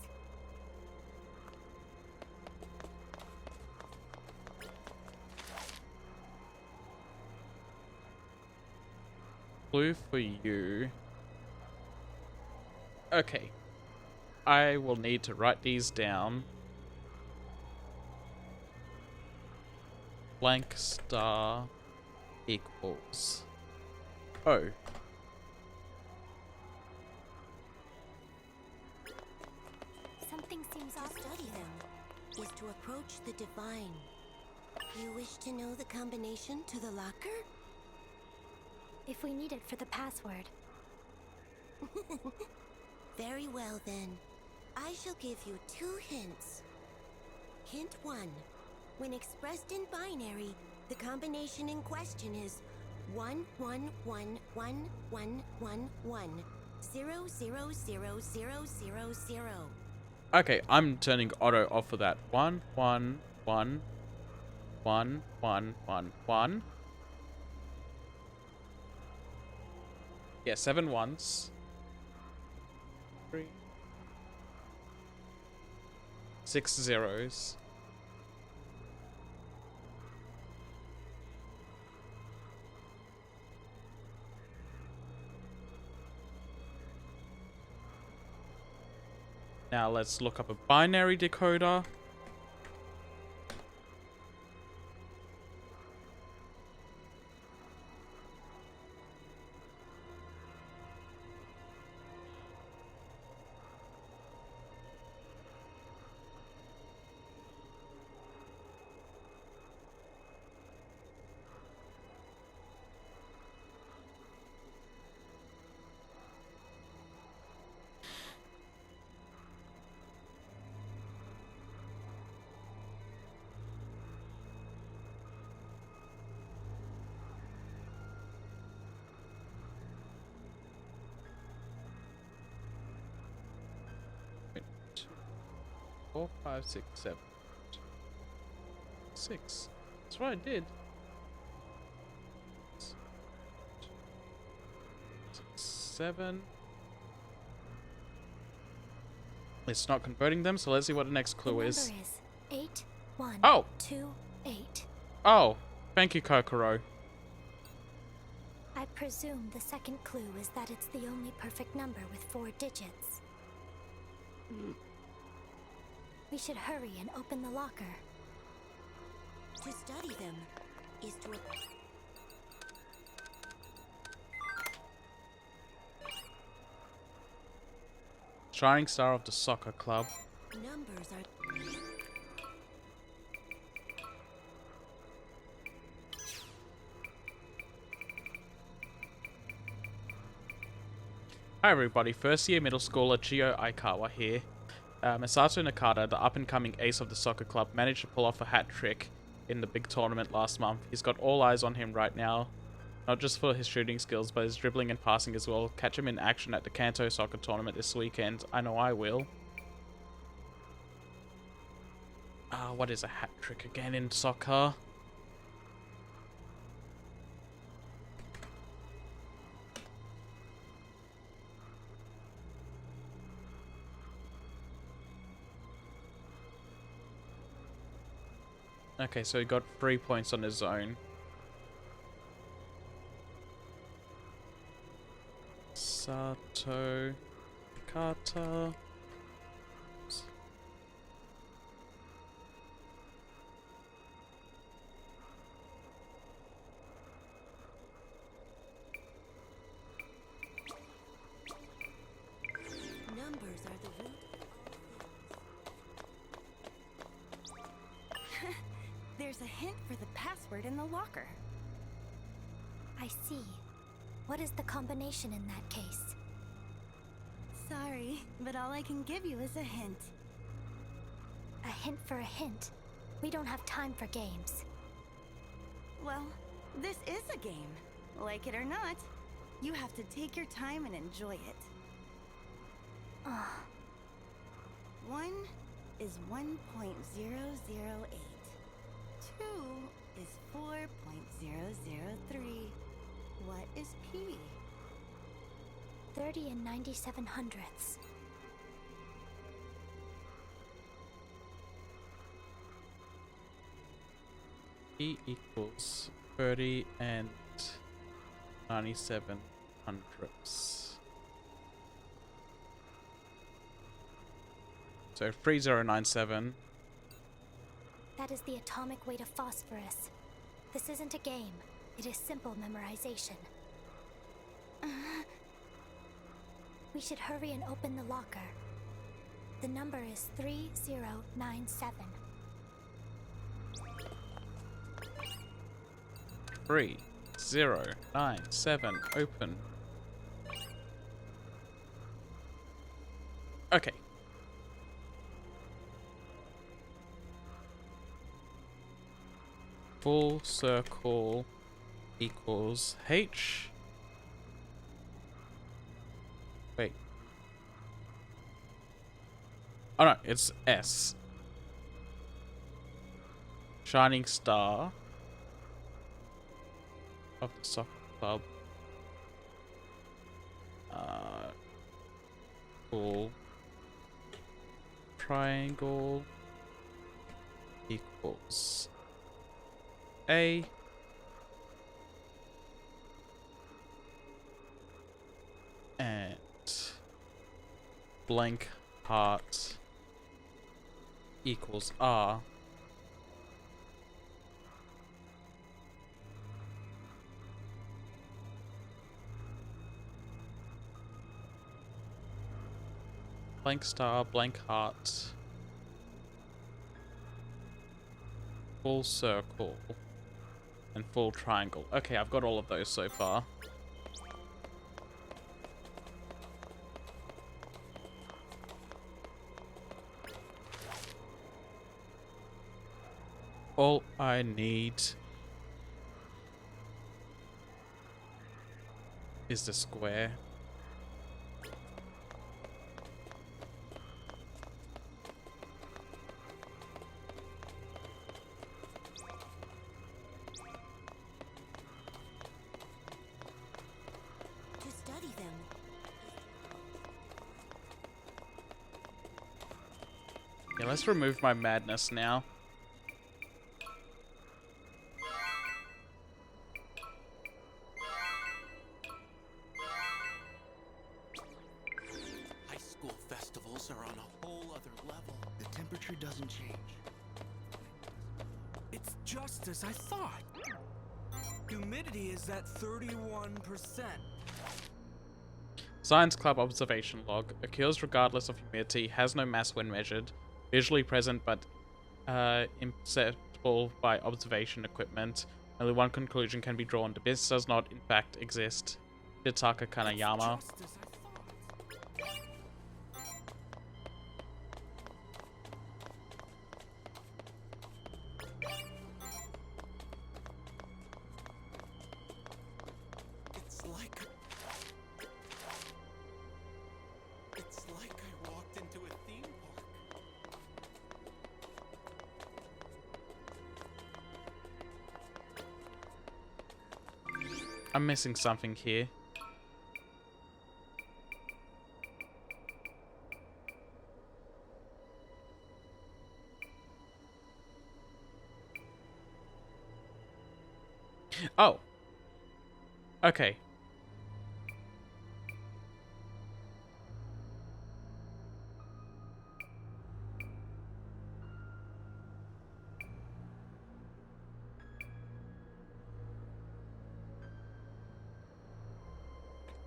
Clue for you. Okay. I will need to write these down. Blank star equals O. Something seems off. To study them is to approach the divine. You wish to know the combination to the locker? If we need it for the password. Very well then. I shall give you 2 hints. Hint 1. When expressed in binary, the combination in question is 1 1 1 1 1 1 1 0 0 0 0 0 0. Okay, I'm turning auto off for that. 1 1 1 1 1 1 1. Yeah, 7 ones. 3 6 zeros. Now let's look up a binary decoder. Four, 5, 6, 7, 6. That's what I did. 6, 7. It's not converting them, so let's see what the next clue is. The number is 8 1 Oh! 2 8. Oh, thank you, Kokoro. I presume the second clue is that it's the only perfect number with 4 digits. We should hurry and open the locker. To study them is to... Shining star of the soccer club. Numbers are... Hi everybody, first year middle schooler Chio Aikawa here. Masato Nakata, the up-and-coming ace of the soccer club, managed to pull off a hat trick in the big tournament last month. He's got all eyes on him right now, not just for his shooting skills, but his dribbling and passing as well. Catch him in action at the Kanto soccer tournament this weekend. I know I will. What is a hat trick again in soccer? Okay, so he got 3 points on his own. Sato, Kata. Numbers are the root. There's a hint for the password in the locker. I see. What is the combination in that case? Sorry, but all I can give you is a hint. A hint for a hint. We don't have time for games. Well, this is a game. Like it or not, you have to take your time and enjoy it. 1 is 1.008. 2 is 4.003. What is P? 30 and 97 hundredths. E equals 30 and 97 hundredths. So 3097. That is the atomic weight of phosphorus. This isn't a game. It is simple memorization. We should hurry and open the locker. The number is 3097. 3097. Open. Okay. Full circle equals H. Wait. Oh no, it's S. Shining star of the soccer club. Full triangle equals A. And blank heart equals R. Blank star, blank heart, full circle, and full triangle. Okay, I've got all of those so far. All I need is the square. To study them. Yeah, let's remove my madness now. High school festivals are on a whole other level. The temperature doesn't change. It's just as I thought. Humidity is at 31%. Science Club observation log. Occurs regardless of humidity, has no mass when measured, visually present but imperceptible by observation equipment. Only one conclusion can be drawn. The abyss does not, in fact, exist. Hitaka Kanayama. It's like I walked into a theme park. I'm missing something here. Oh. Okay.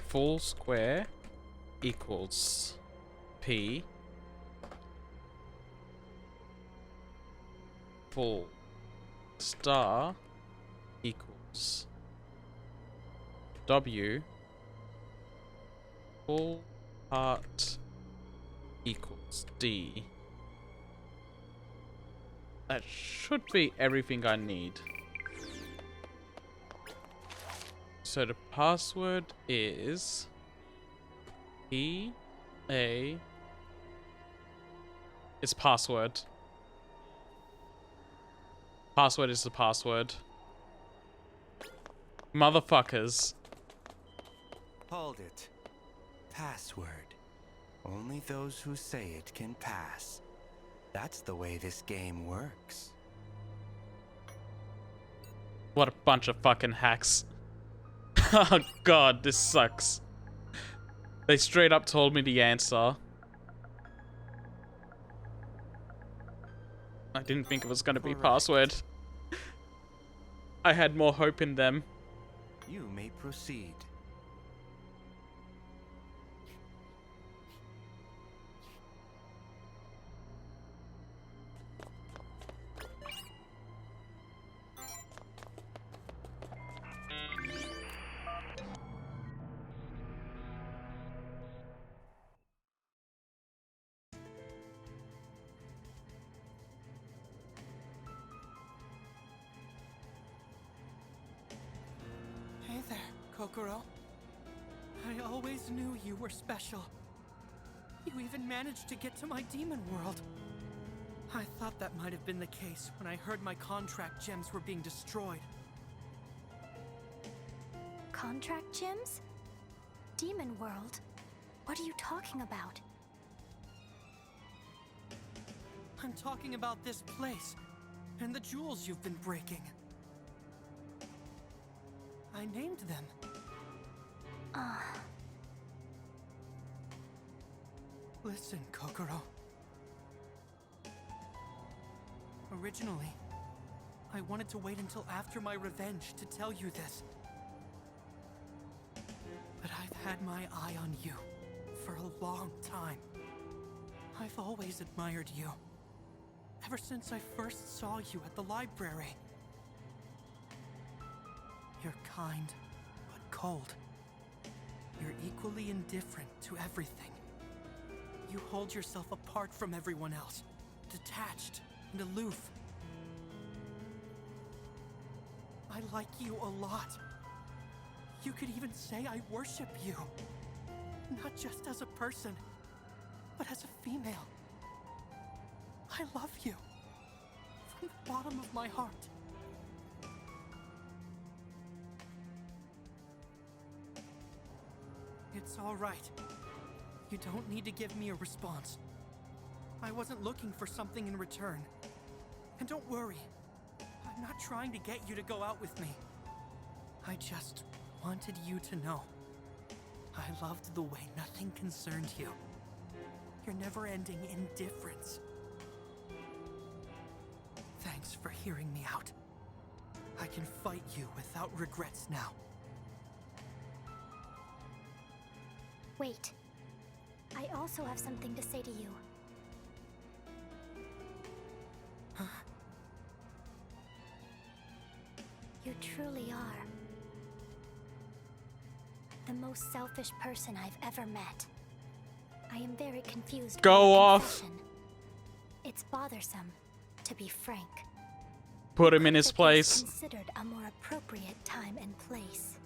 Full square equals P. Full star equals W. Full heart equals D. That should be everything I need. So the password is PA. It's password. Password is the password. Motherfuckers. Hold it. Password. Only those who say it can pass. That's the way this game works. What a bunch of fucking hacks. Oh god, this sucks. They straight up told me the answer. I didn't think it was gonna be password. I had more hope in them. You may proceed. Hey there, Kokoro. I always knew you were special. You even managed to get to my demon world. I thought that might have been the case when I heard my contract gems were being destroyed. Contract gems? Demon world? What are you talking about? I'm talking about this place and the jewels you've been breaking. I named them. Listen, Kokoro. Originally, I wanted to wait until after my revenge to tell you this. But I've had my eye on you for a long time. I've always admired you. Ever since I first saw you at the library. You're kind, but cold. You're equally indifferent to everything. You hold yourself apart from everyone else, detached and aloof. I like you a lot. You could even say I worship you. Not just as a person, but as a female. I love you. From the bottom of my heart. It's all right. You don't need to give me a response. I wasn't looking for something in return. And don't worry, I'm not trying to get you to go out with me. I just wanted you to know. I loved the way nothing concerned you. Your never-ending indifference. Thanks for hearing me out. I can fight you without regrets now. Wait. I also have something to say to you. Huh? You truly are the most selfish person I've ever met. I am very confused. Go off. It's bothersome, to be frank. Put him in his It's place. considered a more appropriate time and place.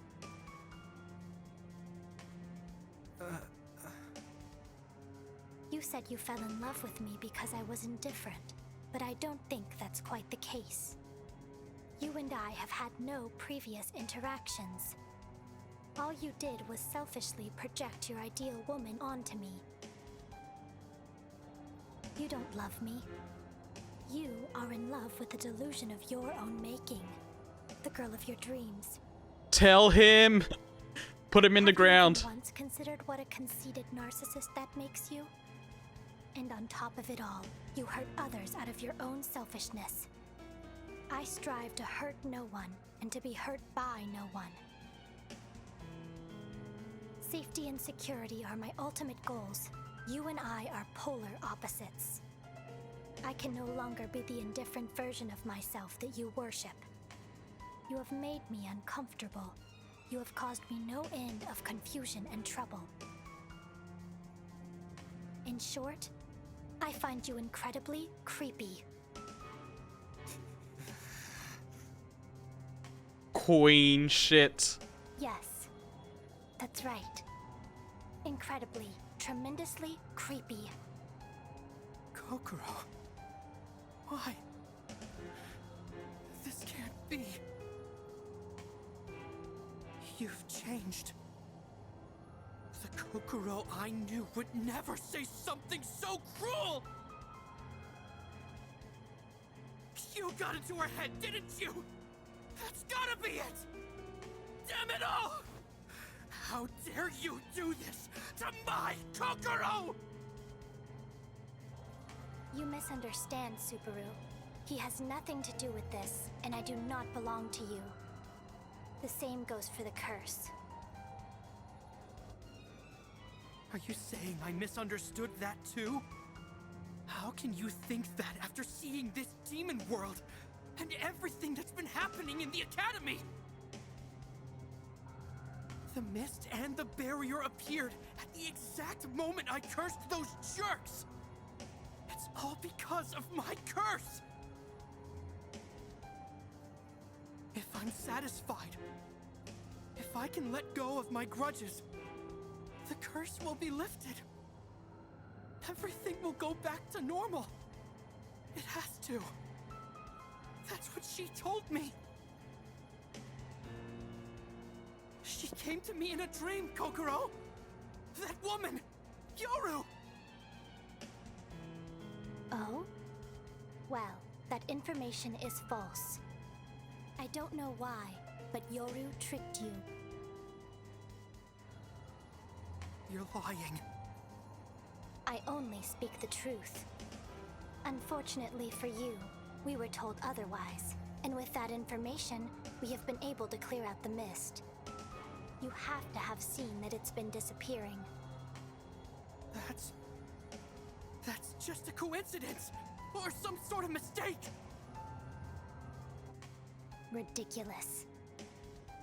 You said you fell in love with me because I was indifferent, but I don't think that's quite the case. You and I have had no previous interactions. All you did was selfishly project your ideal woman onto me. You don't love me. You are in love with the delusion of your own making. the girl of your dreams. Tell him. Put him in the Have you ground. even once considered what a conceited narcissist that makes you? And on top of it all, you hurt others out of your own selfishness. I strive to hurt no one and to be hurt by no one. Safety and security are my ultimate goals. You and I are polar opposites. I can no longer be the indifferent version of myself that you worship. You have made me uncomfortable. You have caused me no end of confusion and trouble. In short, I find you incredibly creepy. Queen shit. Yes, that's right. Incredibly, tremendously creepy. Kokoro. Why? This can't be. You've changed. The Kokoro I knew would never say something so cruel! You got into her head, didn't you? That's gotta be it! Damn it all! How dare you do this to my Kokoro! You misunderstand, Subaru. He has nothing to do with this, and I do not belong to you. The same goes for the curse. Are you saying I misunderstood that too? How can you think that after seeing this demon world and everything that's been happening in the academy? The mist and the barrier appeared at the exact moment I cursed those jerks. It's all because of my curse. If I'm satisfied, if I can let go of my grudges, the curse will be lifted. Everything will go back to normal. It has to. That's what she told me. She came to me in a dream, Kokoro. That woman, Yoru. Oh? Well, that information is false. I don't know why, but Yoru tricked you. You're lying. I only speak the truth. Unfortunately for you, we were told otherwise, and with that information, we have been able to clear out the mist. You have to have seen that it's been disappearing. That's just a coincidence, or some sort of mistake. Ridiculous.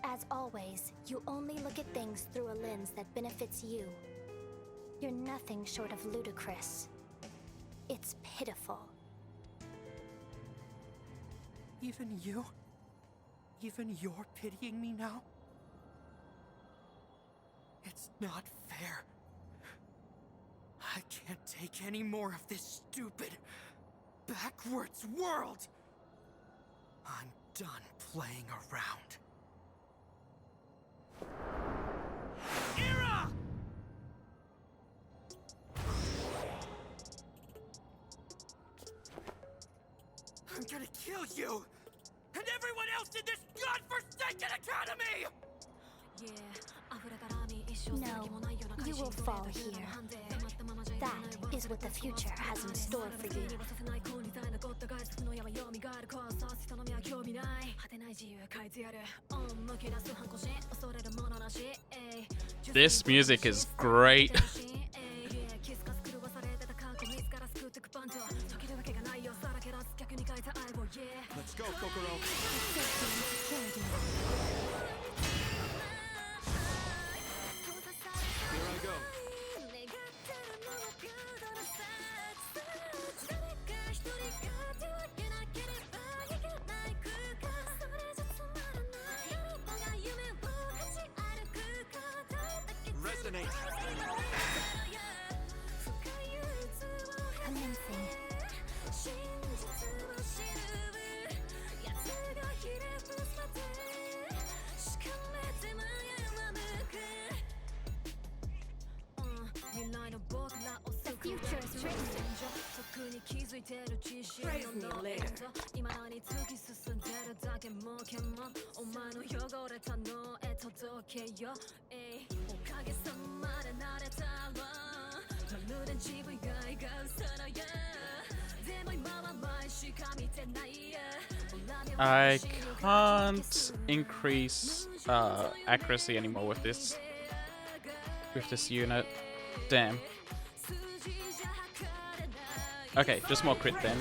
As always, you only look at things through a lens that benefits you. You're nothing short of ludicrous. It's pitiful. Even you? Even you're pitying me now? It's not fair. I can't take any more of this stupid, backwards world. I'm done playing around. Ira! I'm gonna kill you! And everyone else in this godforsaken academy! No, you will fall here. That is what the future has in store for you. This music is great. Let's go, Kokoro. Here I go. Resonate. Commencing. The future is written. Praise me later. I can't increase accuracy anymore with this unit. Damn. Okay, just more crit then.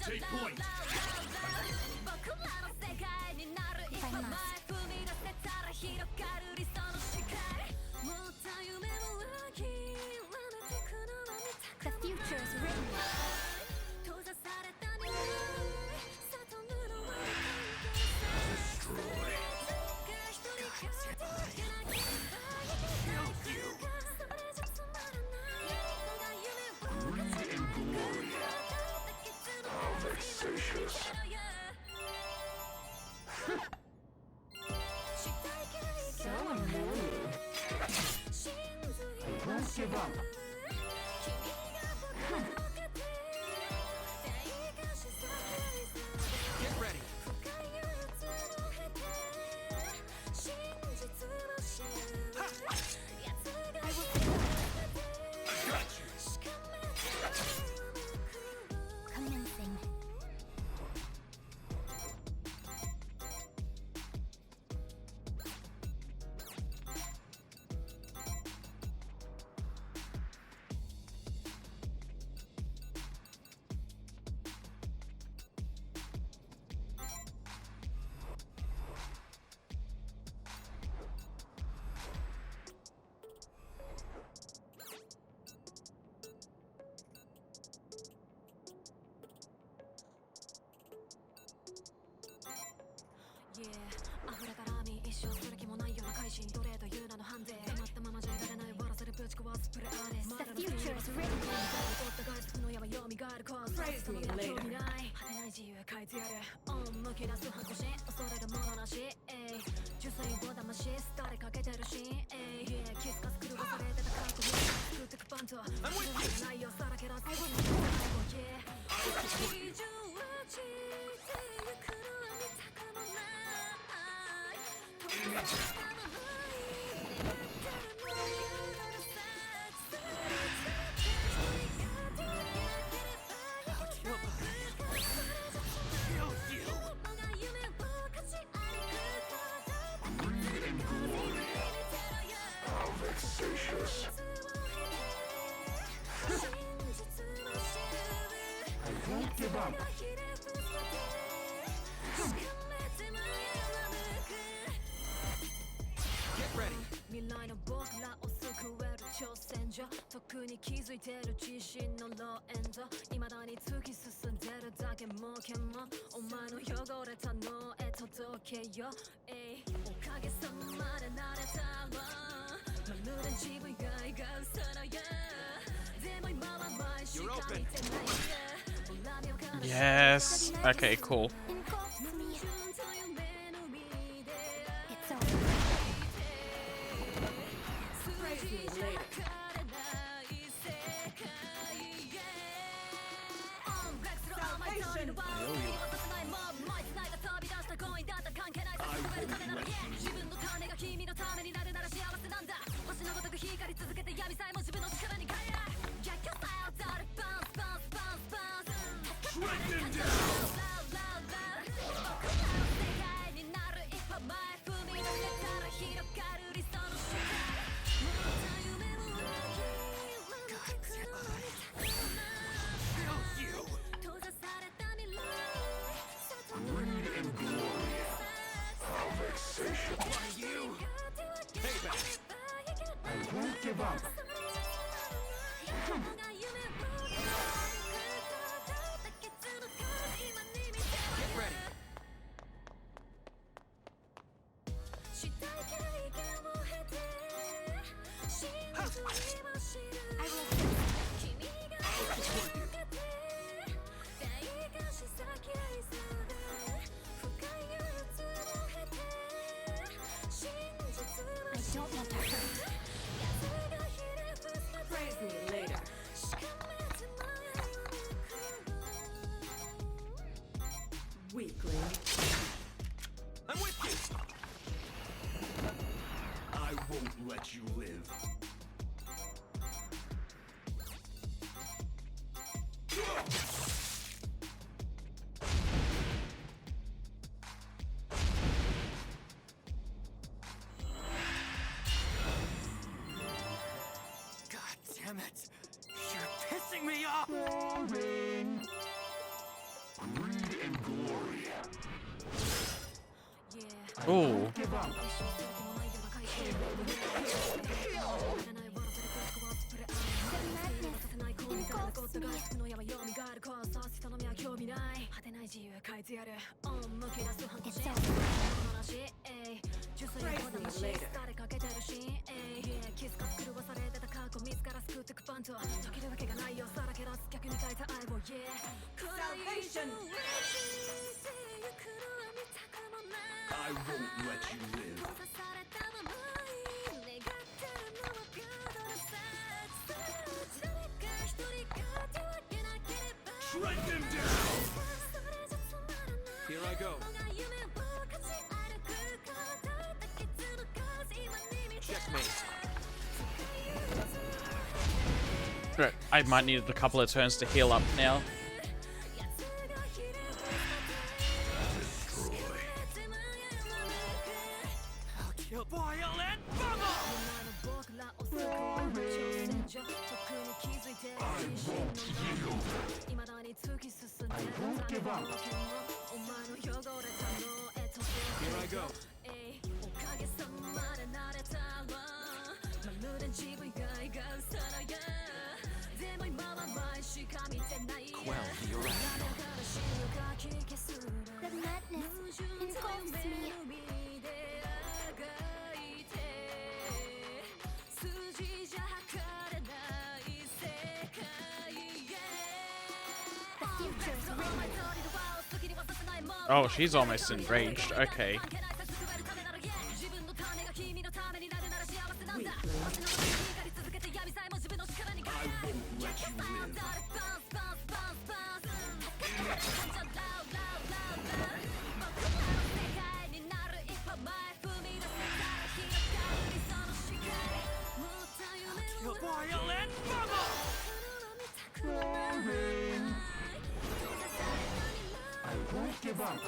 Take point. The future is written. So annoying. Don't give up. Get ready. Commencing. The future is written. Praise me later. I'm with Don't give up. Get ready. You're open. Yes. Okay, cool. It's over. Praise me later. Salvation. I won't give up. Get ready. I will damn it! You're pissing me off! Greed and glory. Ooh. Salvation! I won't let you live. Shred them down! Here I go. Checkmate. Right, I might need a couple of turns to heal up now. Here I go. Quell the irrational. The madness engulfs me. The future is written. Oh, she's almost enraged. Okay. Violent bubble! I won't give up.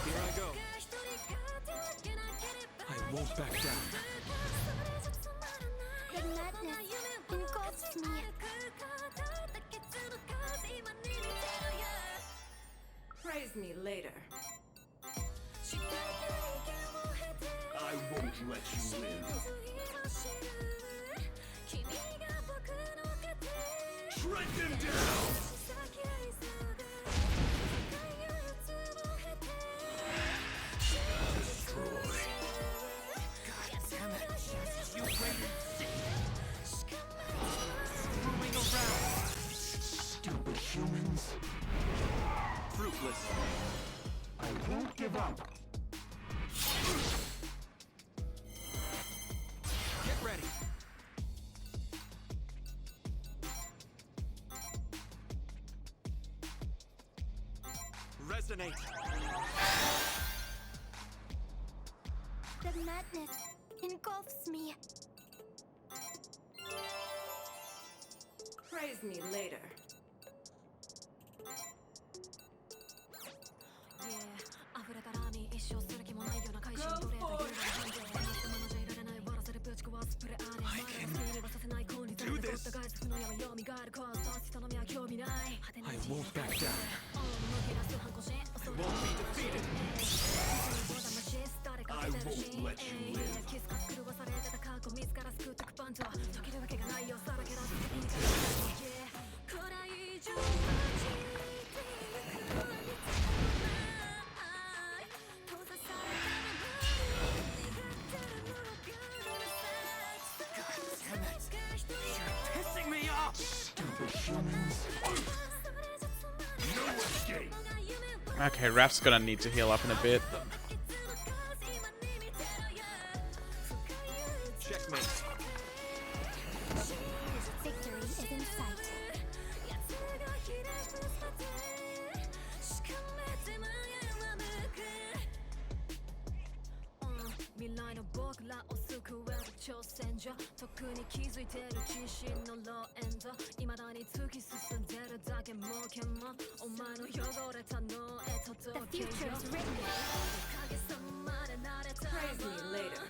Here I go. I won't back down. The madness engulfs me. Praise me later. I won't let you live. Shred them down! Destroy. God damn it! You rated screwing around! Stupid humans. Fruitless. I won't give up. Get ready. Resonate. The madness engulfs me. Praise me later. Do this. I won't back down. I won't be defeated. I won't let you live. Pissing me off! Stupid humans. No escape. Okay, Raph's gonna need to heal up in a bit. Checkmate. Victory is in sight. The future is written. Praise me later.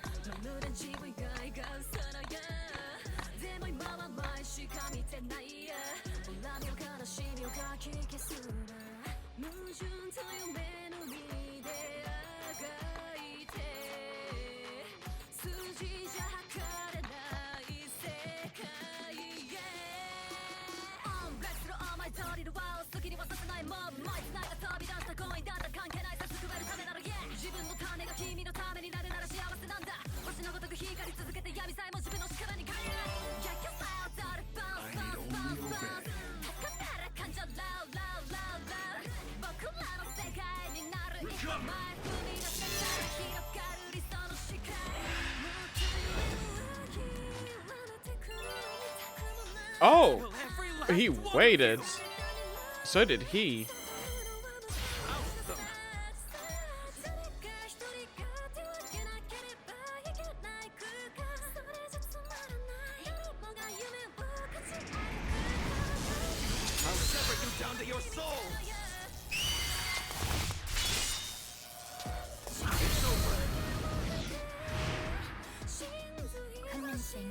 Oh, he waited. So did he. I'll sever you down to your soul! It's over! Commencing.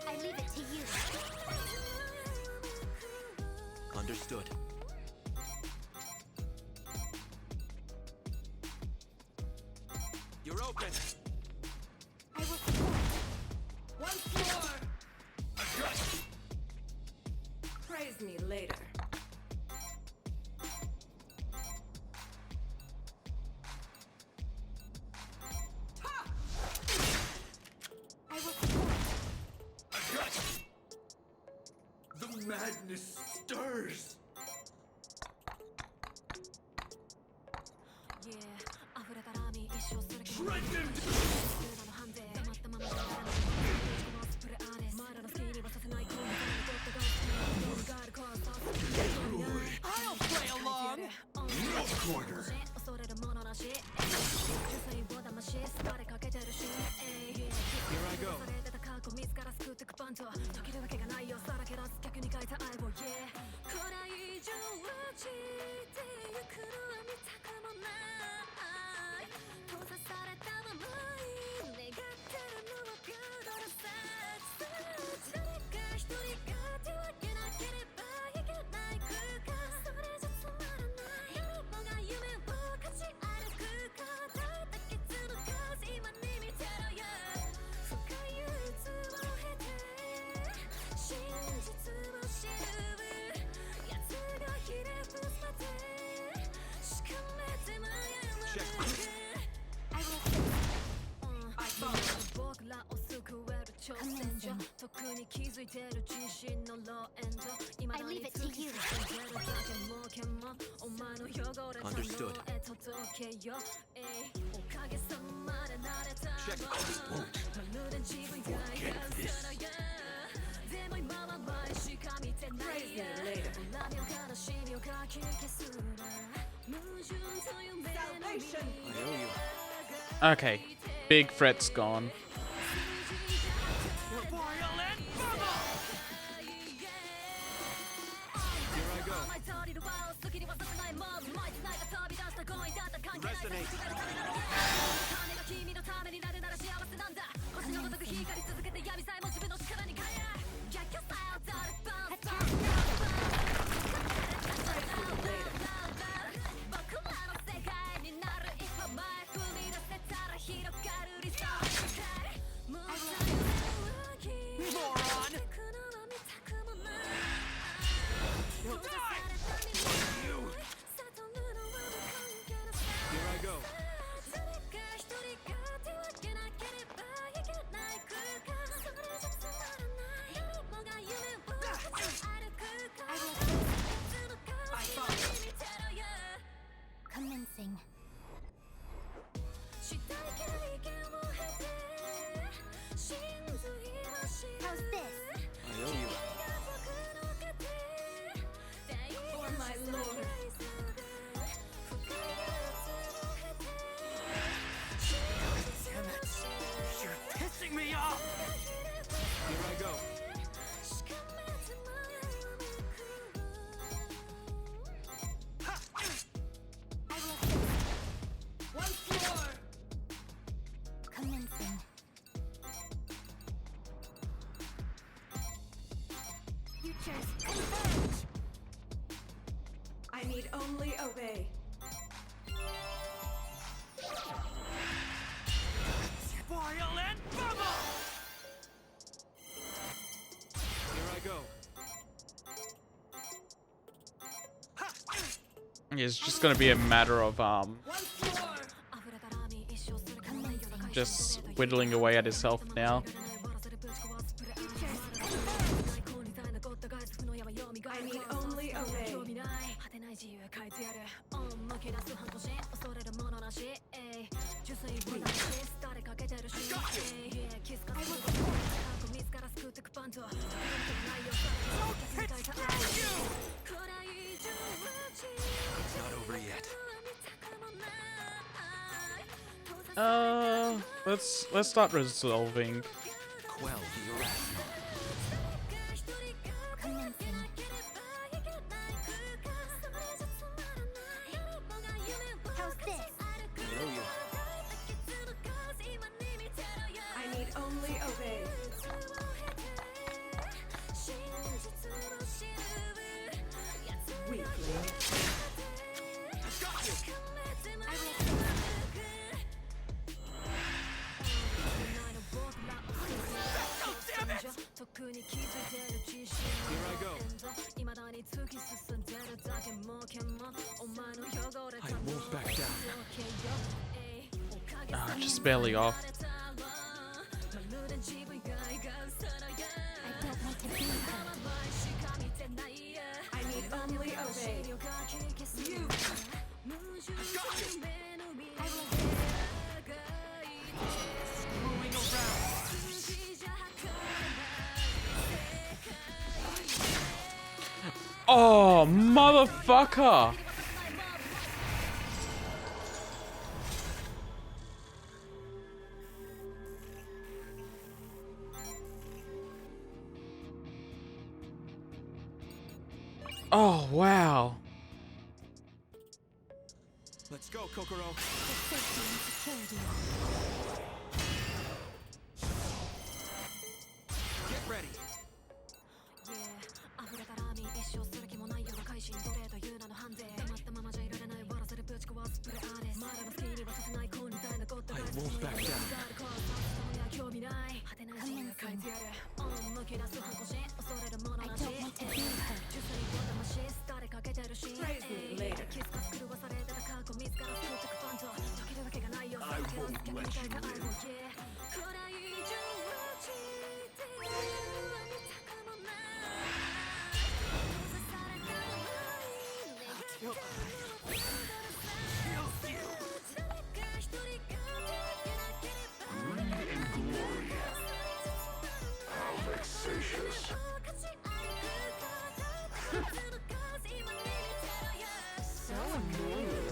I leave it to you. Understood. You're open! I will support. One floor! Praise me later. I will support. The madness stirs! Shred them I'll play along. No quarter! Here I go. Commencing. I leave it to you. Understood. Check. Forget this. Praise me later. Salvation! I owe you. Okay, big threat's gone. Commencing. How's this? I owe you. For my lord. Damn it! You're pissing me off! Here I go. One floor! Commencing. Futures converge. I need only obey. Spoil and bubble! go. It's just gonna be a matter of just whittling away at his health now. I need only obey. It's not over yet. Let's start resolving. Quell the irrational. How's this? Know you. I need only obey. Weakling. Here I go. I won't back down. Just barely off. I need only obey. You. Screwing around. Oh, motherfucker! Oh, wow. Let's go, Kokoro. Get ready. I won't back down. Praise me later. I won't let you live. Greed and glory. How vexatious. So annoying.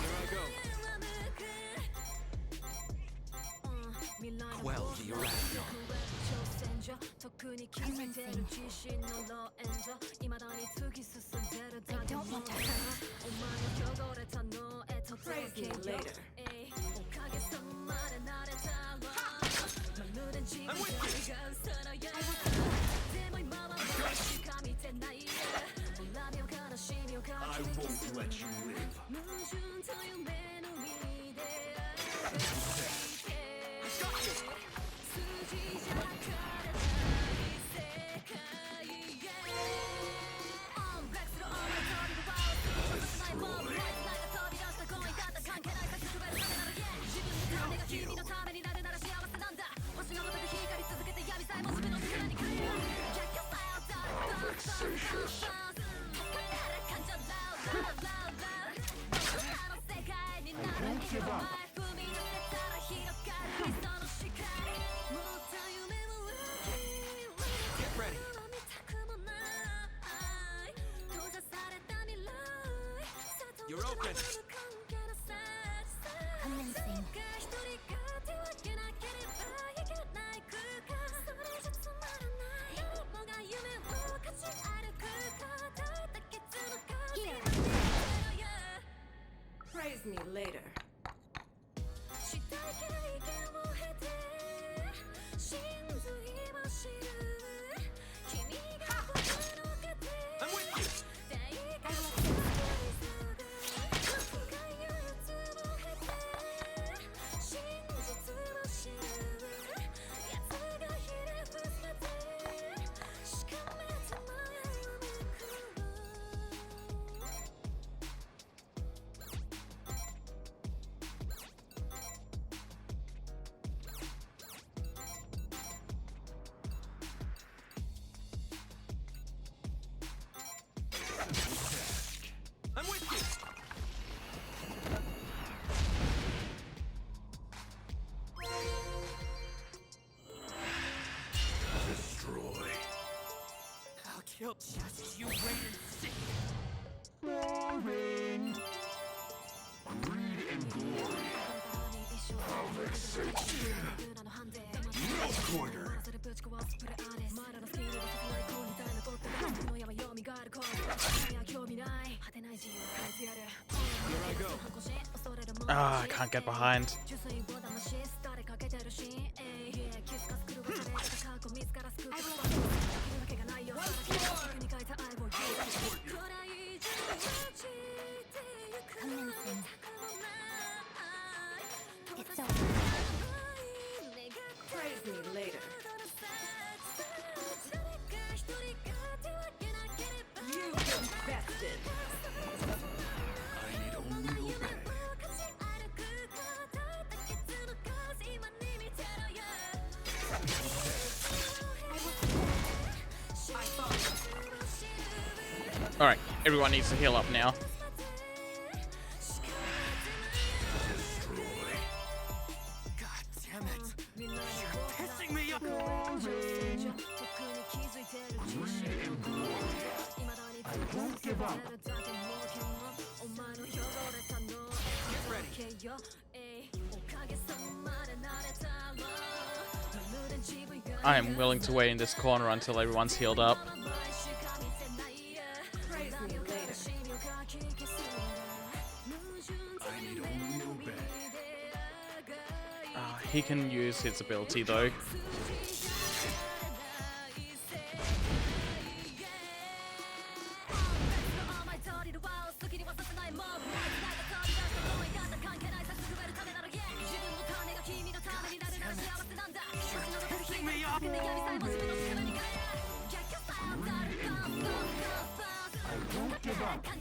Here I go. Quell the irrational. I don't want to hurt. Praise me later. I'm with you. I won't let you live. Vexatious. I won't give up. Get ready. You're open. Commencing. Praise me later. I'm with you. killed just you wait and see. Boring. Greed and glory. Conversation. No quarter. Here I go. Ah, I can't get behind. It's over. Praise me later. You've been bested. I need a real bag. Alright, everyone needs to heal up now. God damn it! You're pissing me off! Greed and glory. I won't give up. Get ready. I am willing to wait in this corner until everyone's healed up. Praise me later. I need a real bag. He can use his ability though. Pissing me off! I won't give up. Get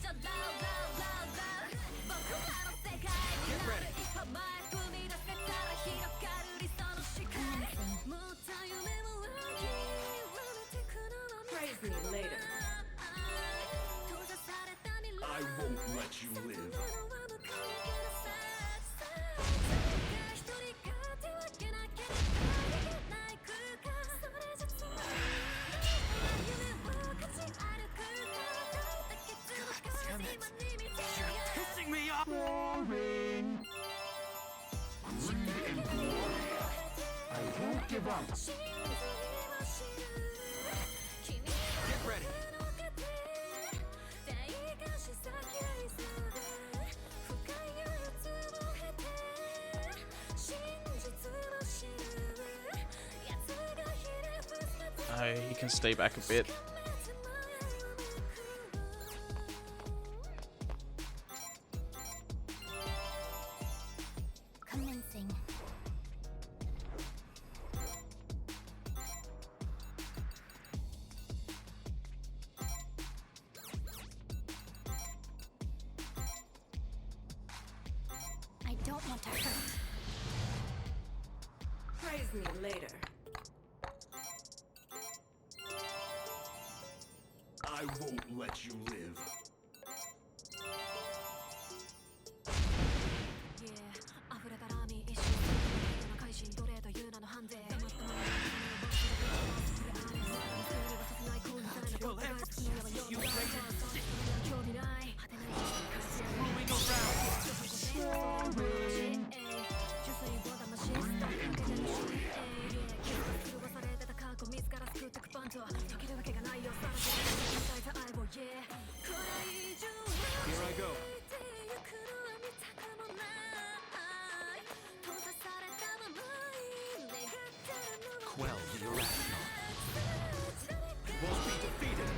ready. Praise me later. I won't let you live. Damn it! You're pissing me off! Boring. Greed and glory. I won't give up. Get ready. He can stay back a bit. Commencing. I don't want to hurt. Praise me later. I won't let you live. Kill him! You wait and see! Moving around! Boring. Greed and glory. Here I go. Quell the irrational. Won't be defeated.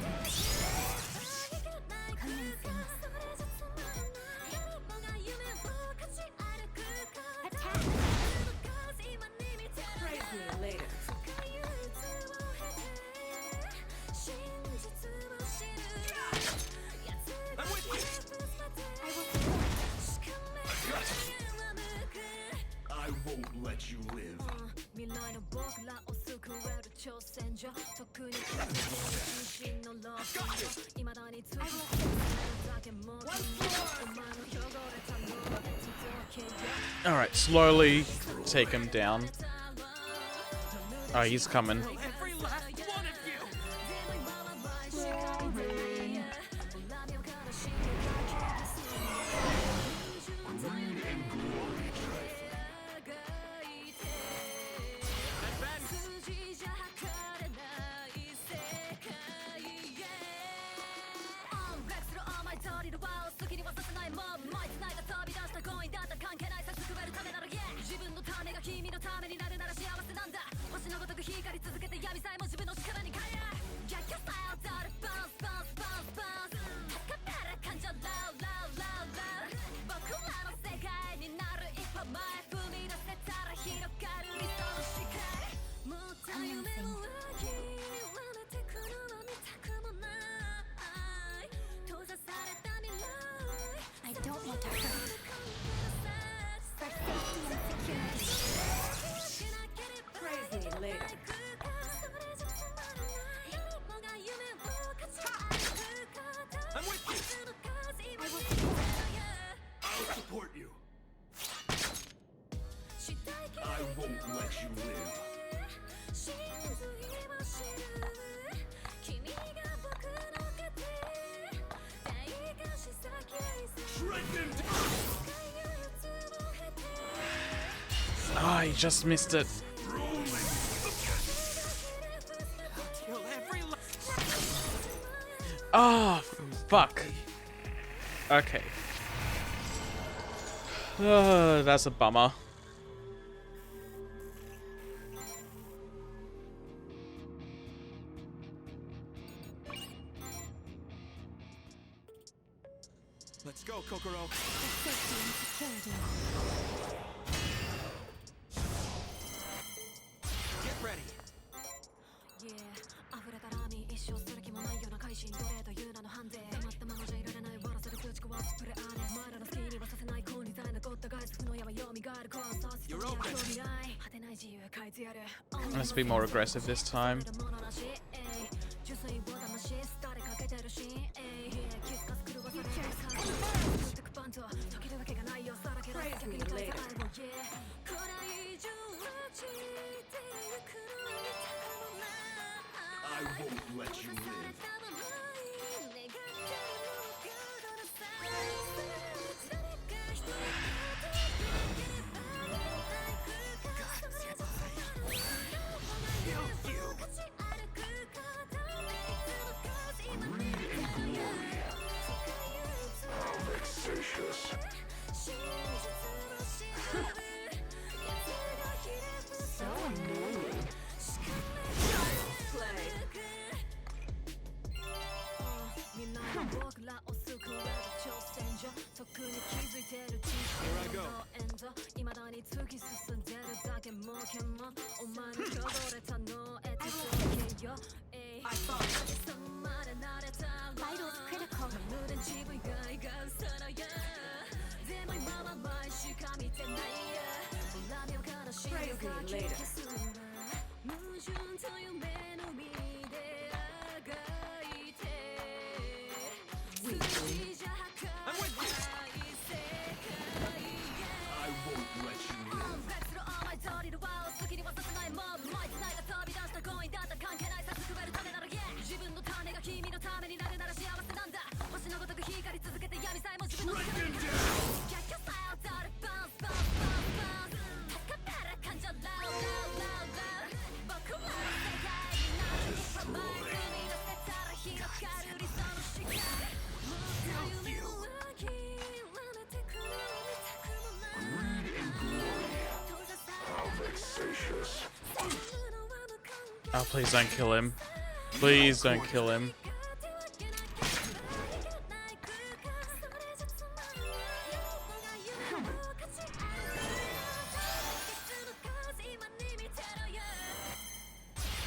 Praise me later. I'm with you! I won't let you live. Alright, slowly take him down. Oh, he's coming. Every last one of you! I don't want to hurt. For safety and security. Praise me later. I'm with you. I'll support you. I won't let you live. Shred them down. Ah, he just missed it. Ah, fuck. Okay. That's a bummer. Let's go, Kokoro. For safety and security. Get ready. You're open. Let's be more aggressive this time. Praise me later. I won't let you live. So annoying. Here I go. Vitals critical. Praise me later. I'm with you. I won't let you live. Shred them down. Oh, please don't kill him. Please don't kill him.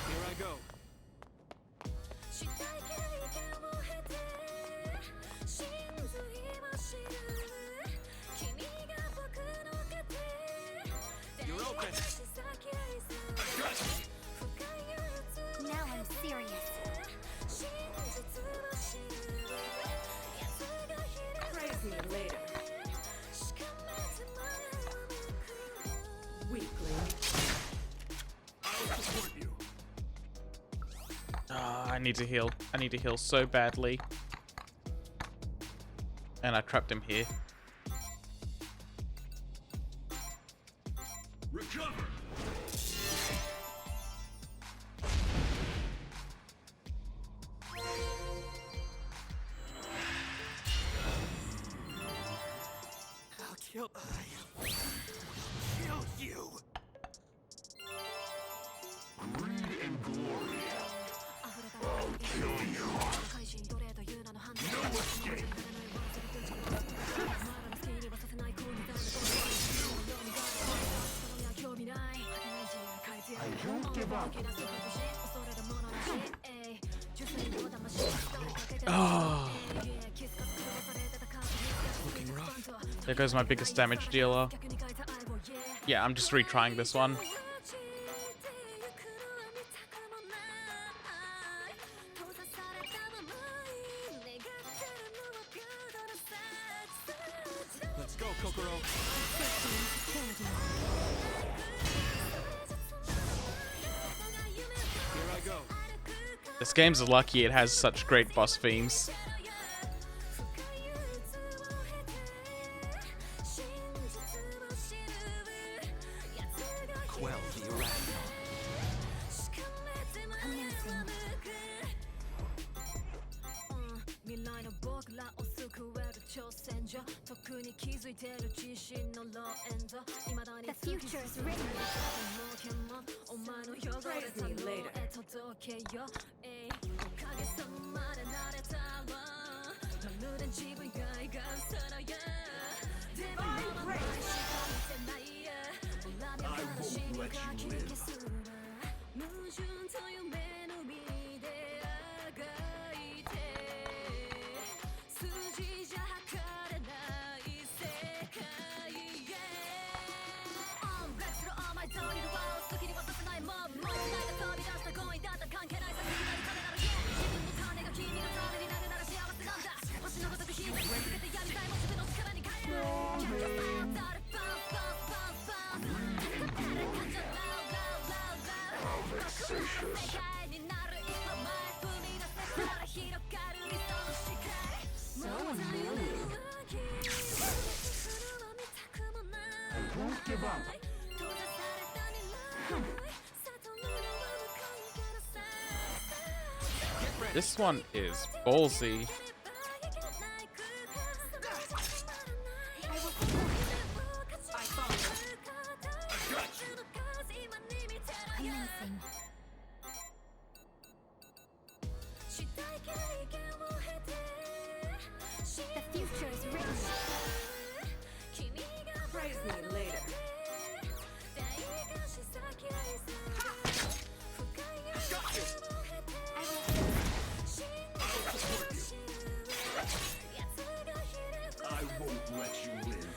Here I go. You're open. Now I'm serious. Praise me later. Weakling. I'll support you. Ah, I need to heal. I need to heal so badly. And I trapped him here. Recover. I'll kill you. Oh. There goes my biggest damage dealer. Yeah, I'm just retrying this one. Let's go, Kokoro. Here I go. This game's lucky it has such great boss themes. Quell the irrational. The future is written. Praise me later. I won't let you live. I won't give up. This one is ballsy. The future is written. Praise me later. I won't let you live.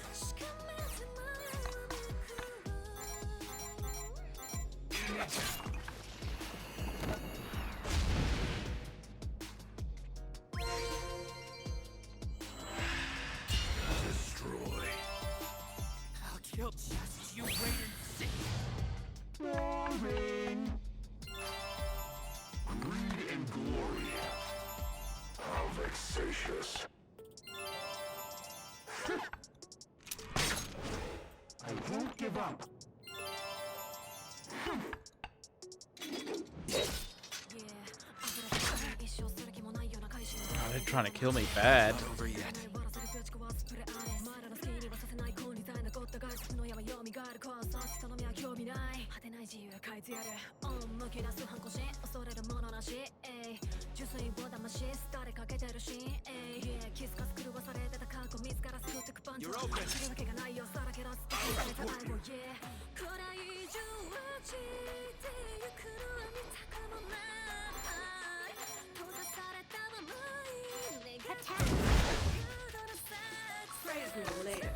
Destroy. I'll kill just you wait and see. Boring. Greed and glory. How vexatious. I won't give up. Oh, they're trying to kill me bad. Not over yet. You're open. Praise me later.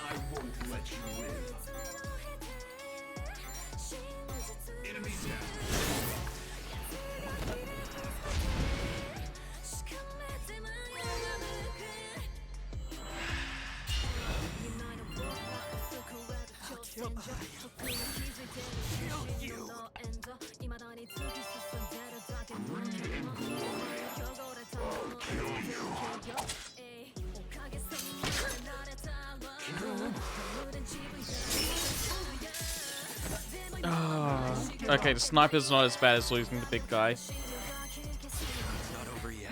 I won't let you live. Enemy down. Okay, the sniper's not as bad as losing the big guy. Not over yet.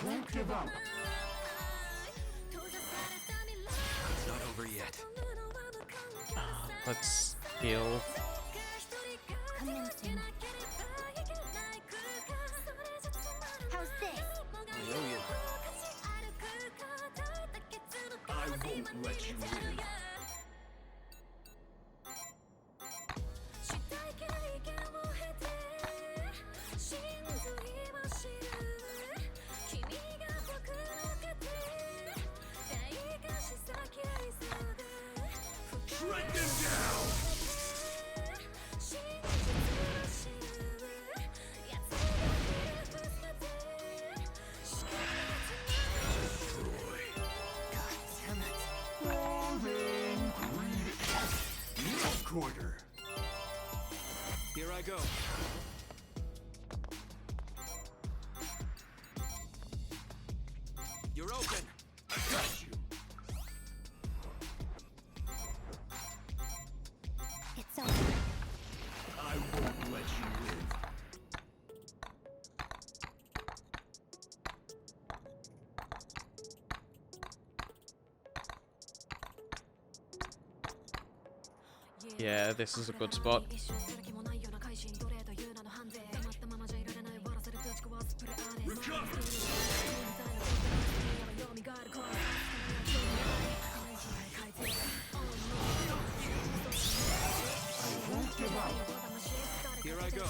won't give up. It's not over yet. Let's heal. Commencing. How's this? I owe you. I won't let you win. Shred them down! Quarter. Here I go. You're open. I got you. It's over. I won't let you live. Yeah, this is a good spot. Here I go.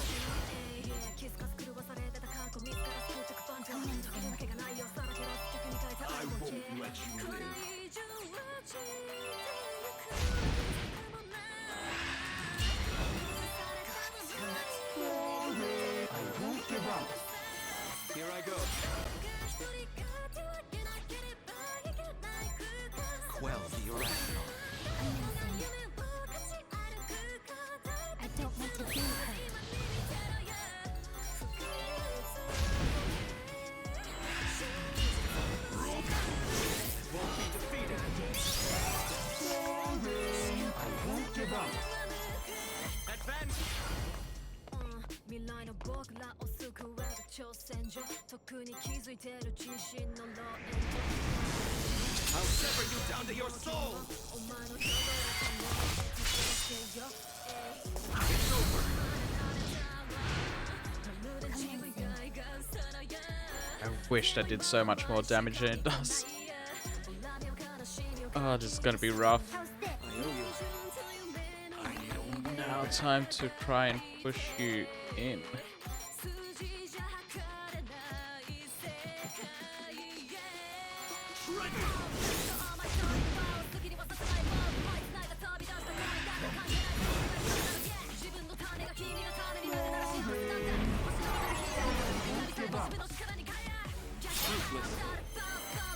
I won't let you live. I won't give up. Here I go. Quell the irrational. I don't want to be her. Won't be defeated. I won't give up. Advance. I'll sever you down to your soul. It's over. I wished I did so much more damage than it does. Oh, this is gonna be rough. Now time to try and push you in.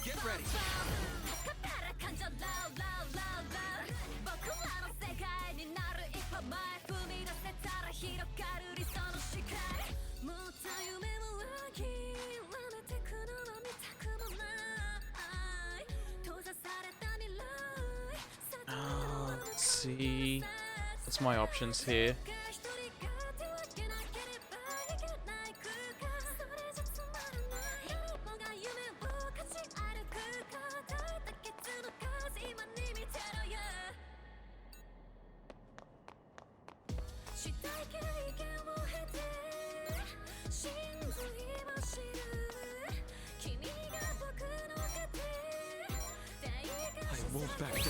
Get ready. Let's see. What's my options here? I won't back down.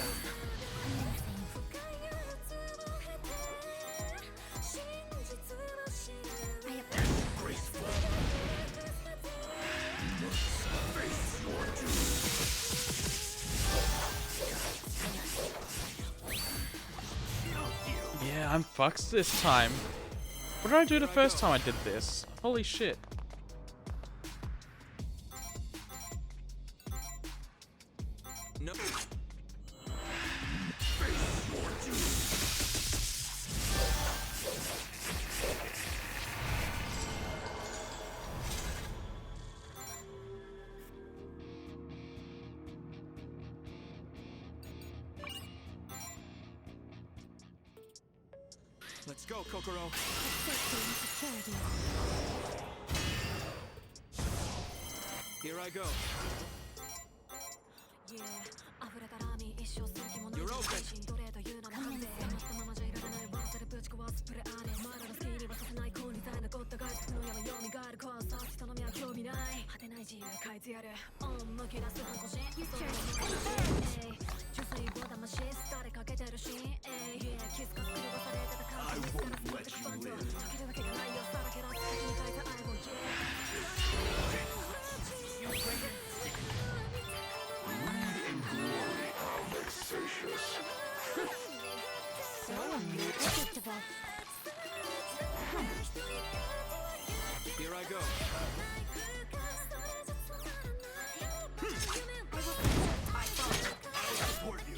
Graceful. You must face your doom. Yeah, I'm fucked this time. What did I do the first time I did this? Holy shit. No. Let's go, Kokoro. Here I go. You're open. I won't let you live. Greed and glory are vexatious. So unpredictable. Here I go. I'll support you.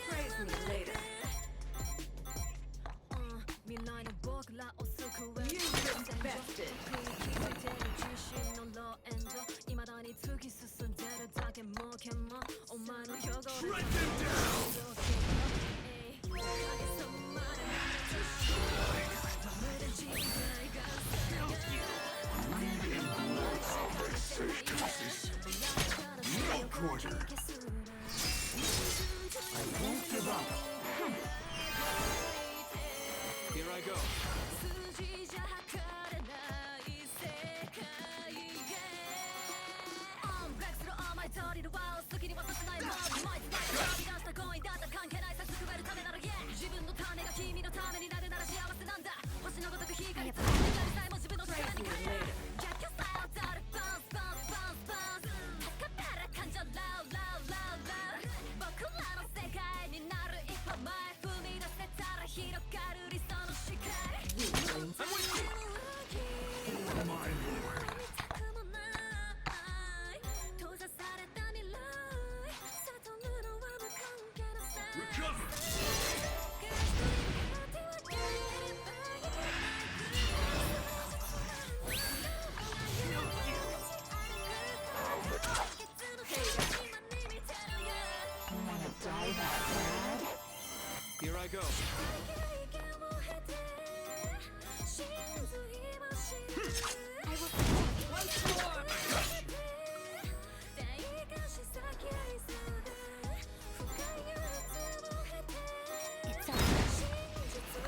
Praise me later. You've been bested. Shred them down! Greed and glory are vexatious. No quarter. I won't give up. Here I go. My lord. Recover! Wanna die that bad? Here I go.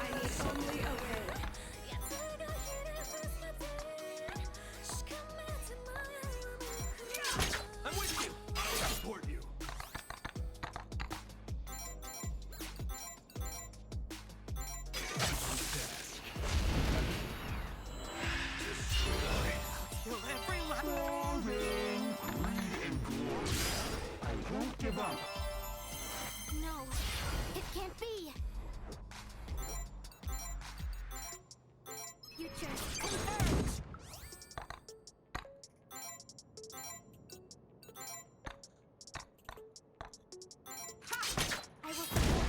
I need only a way. I'm with you. I'll support you. Kill every last. Boring. Greed and glory. I won't give up. No, it can't be. Future confirmed. I will support.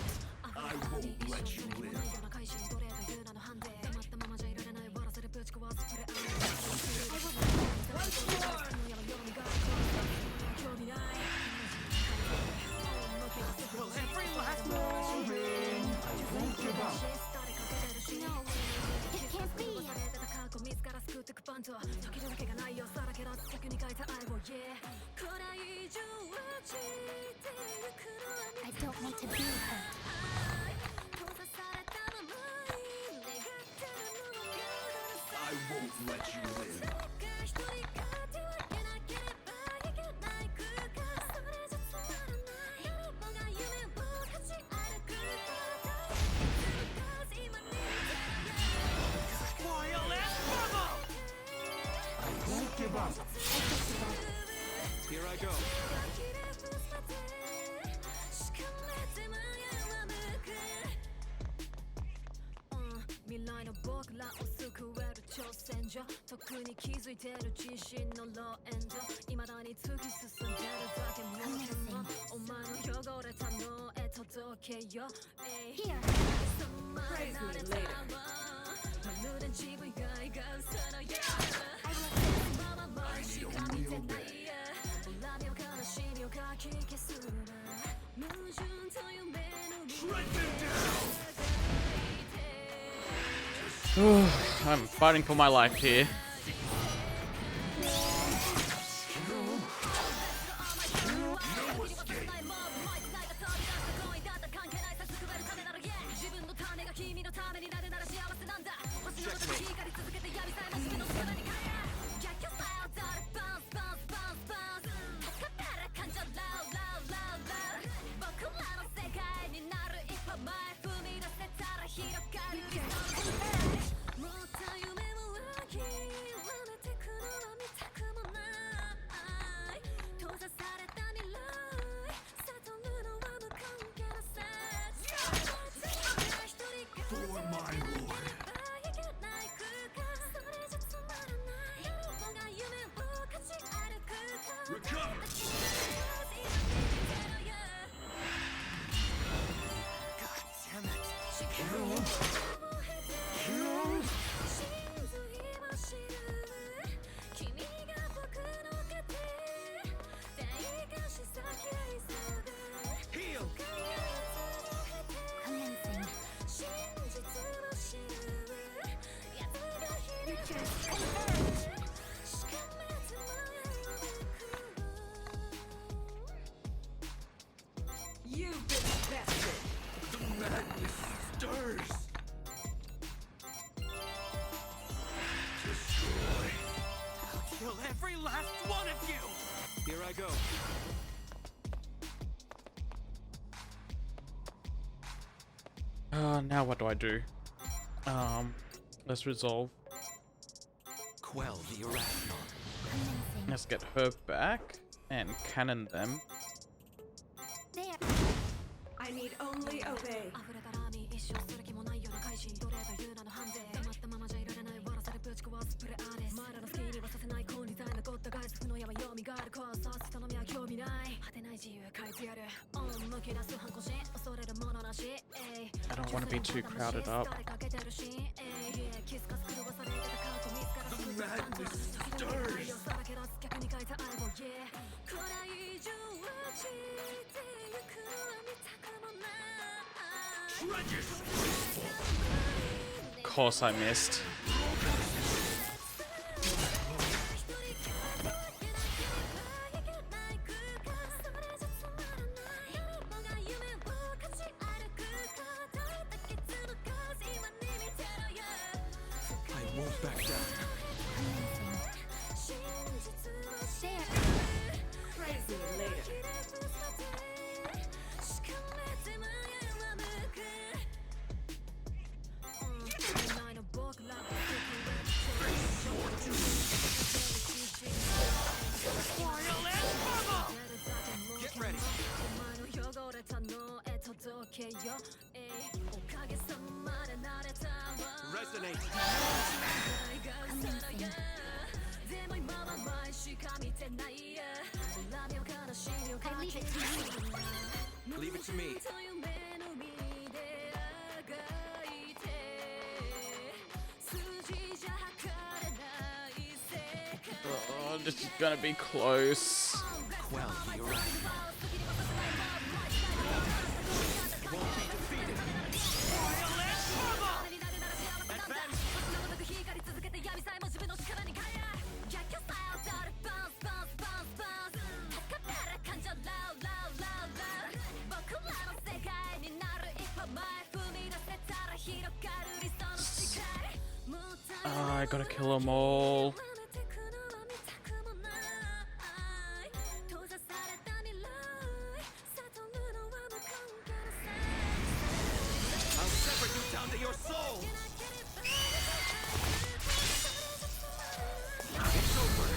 I won't let you live. Kill every last. Boring. I won't give up. No, it can't be. I don't want to be her. I won't let you live. Royal and Bubble! I won't give up. Here I go. Here. Praise me later. I need only a way. I'm fighting for my life here. You've been bested. The madness stirs. Destroy. I'll kill every last one of you. Here I go. Now what do I do? Let's resolve. Quell the irrational. Let's get her back and cannon them. I need only obey. I don't want to be too crowded up. The madness stirs. Of course I missed. I won't back down. Praise me later. Get ready. Resonate. Leave it to me. Oh, this is gonna be close. Quell the irrational. Won't be defeated. I gotta kill them all. I'll sever you down to your soul. It's over.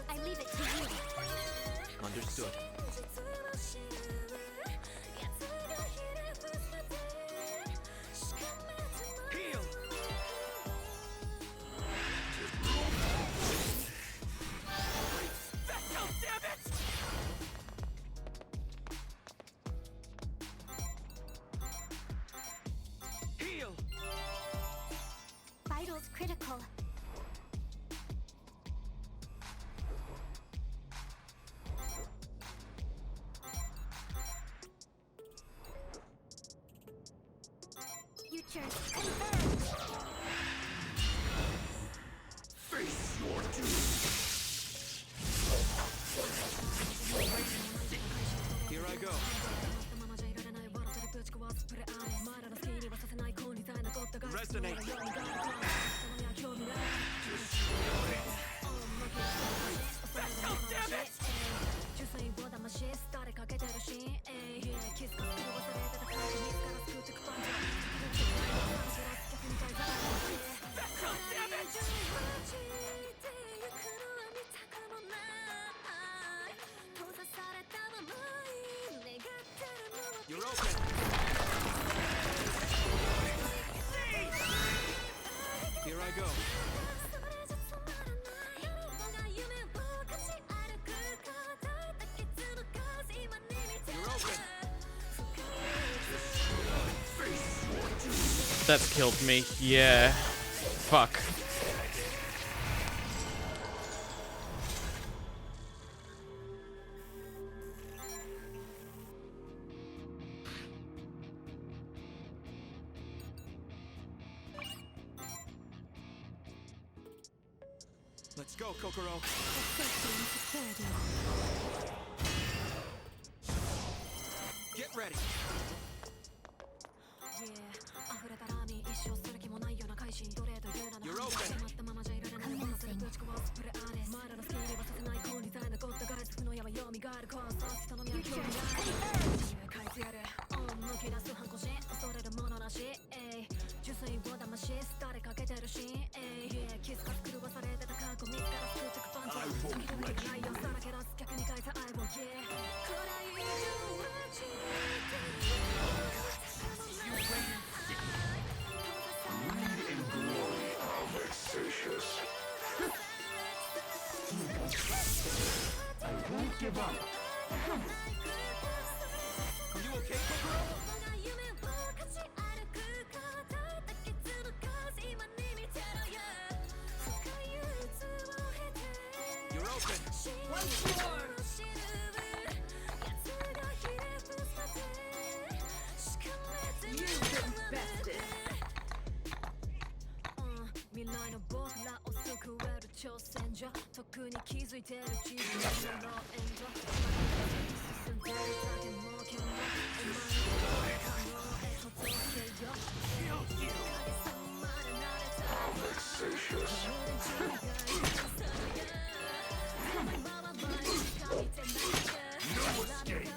I leave it to you. Understood. Heal. creatures converge! Face your doom! Here I go. Resonate. Oh, damn it! You're open. Here I go. You're open. That's killed me. Yeah. Fuck. Let's go, Kokoro. Get ready. You're open. I won't let you live. Greed and glory are vexatious. I won't give up. Are you okay, Kokoro? You're open. Once more! You've been bested. Vexatious. No escape.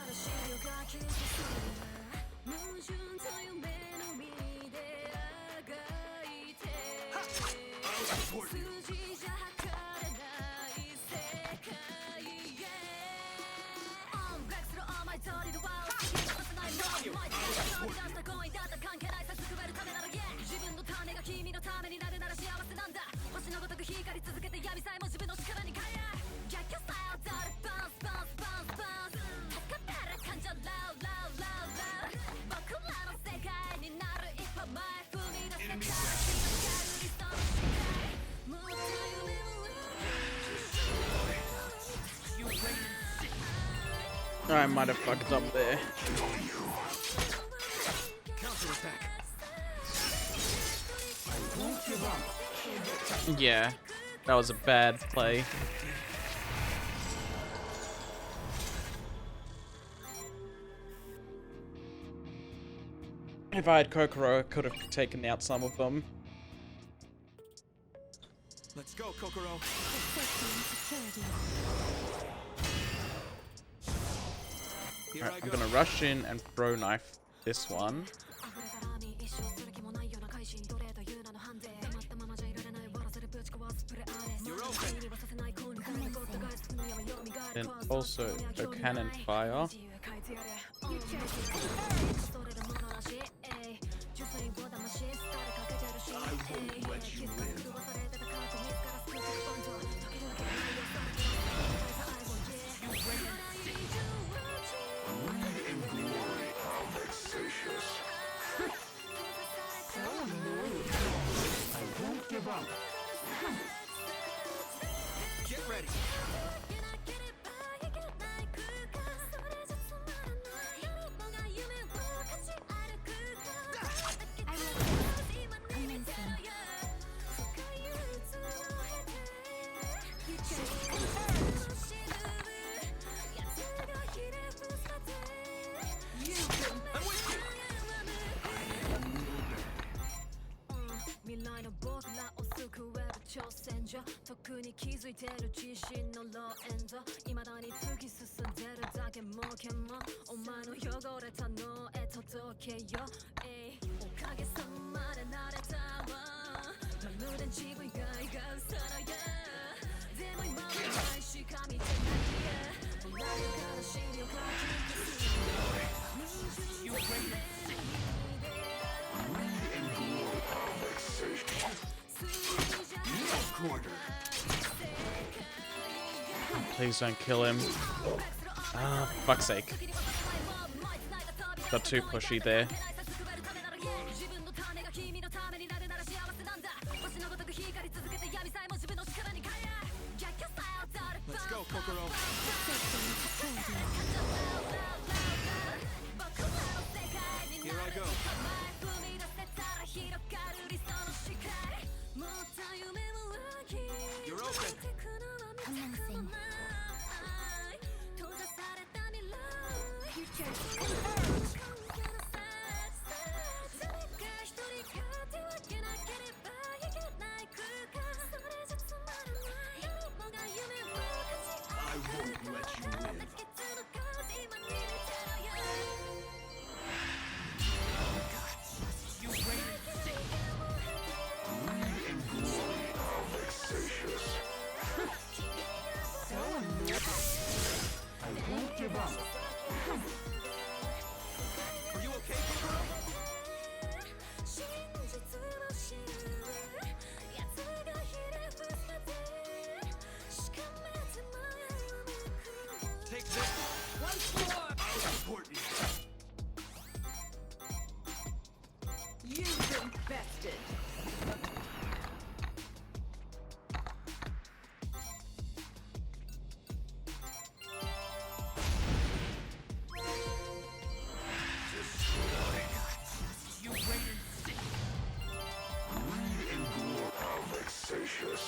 I'll support you. I might have fucked up there. Yeah, that was a bad play. If I had Kokoro, I could have taken out some of them. Let's go, Kokoro. Alright, I'm gonna rush in and throw knife this one. Then also a cannon fire. I won't let you live. Greed and glory are vexatious. I won't give up. Get ready. 僕に気づいてる自信のローエンド未だに突き進んでるだけもけもお前の汚れた脳へ届けよおかげさまで慣れたわまるで自分以外が嘘だよでも今はないしか見てないや同じ悲しみをかき消すPlease don't kill him. Ah, for fuck's sake. Got too pushy there. Let's go, Kokoro. Here I go. You're open. Commencing. I won't let you live. You rated sick. Greed and glory are vexatious. I won't give up. Are you okay, Kokoro? Take this. Once more! I'll support you. You've been bested. You rated sick. Greed and glory are vexatious.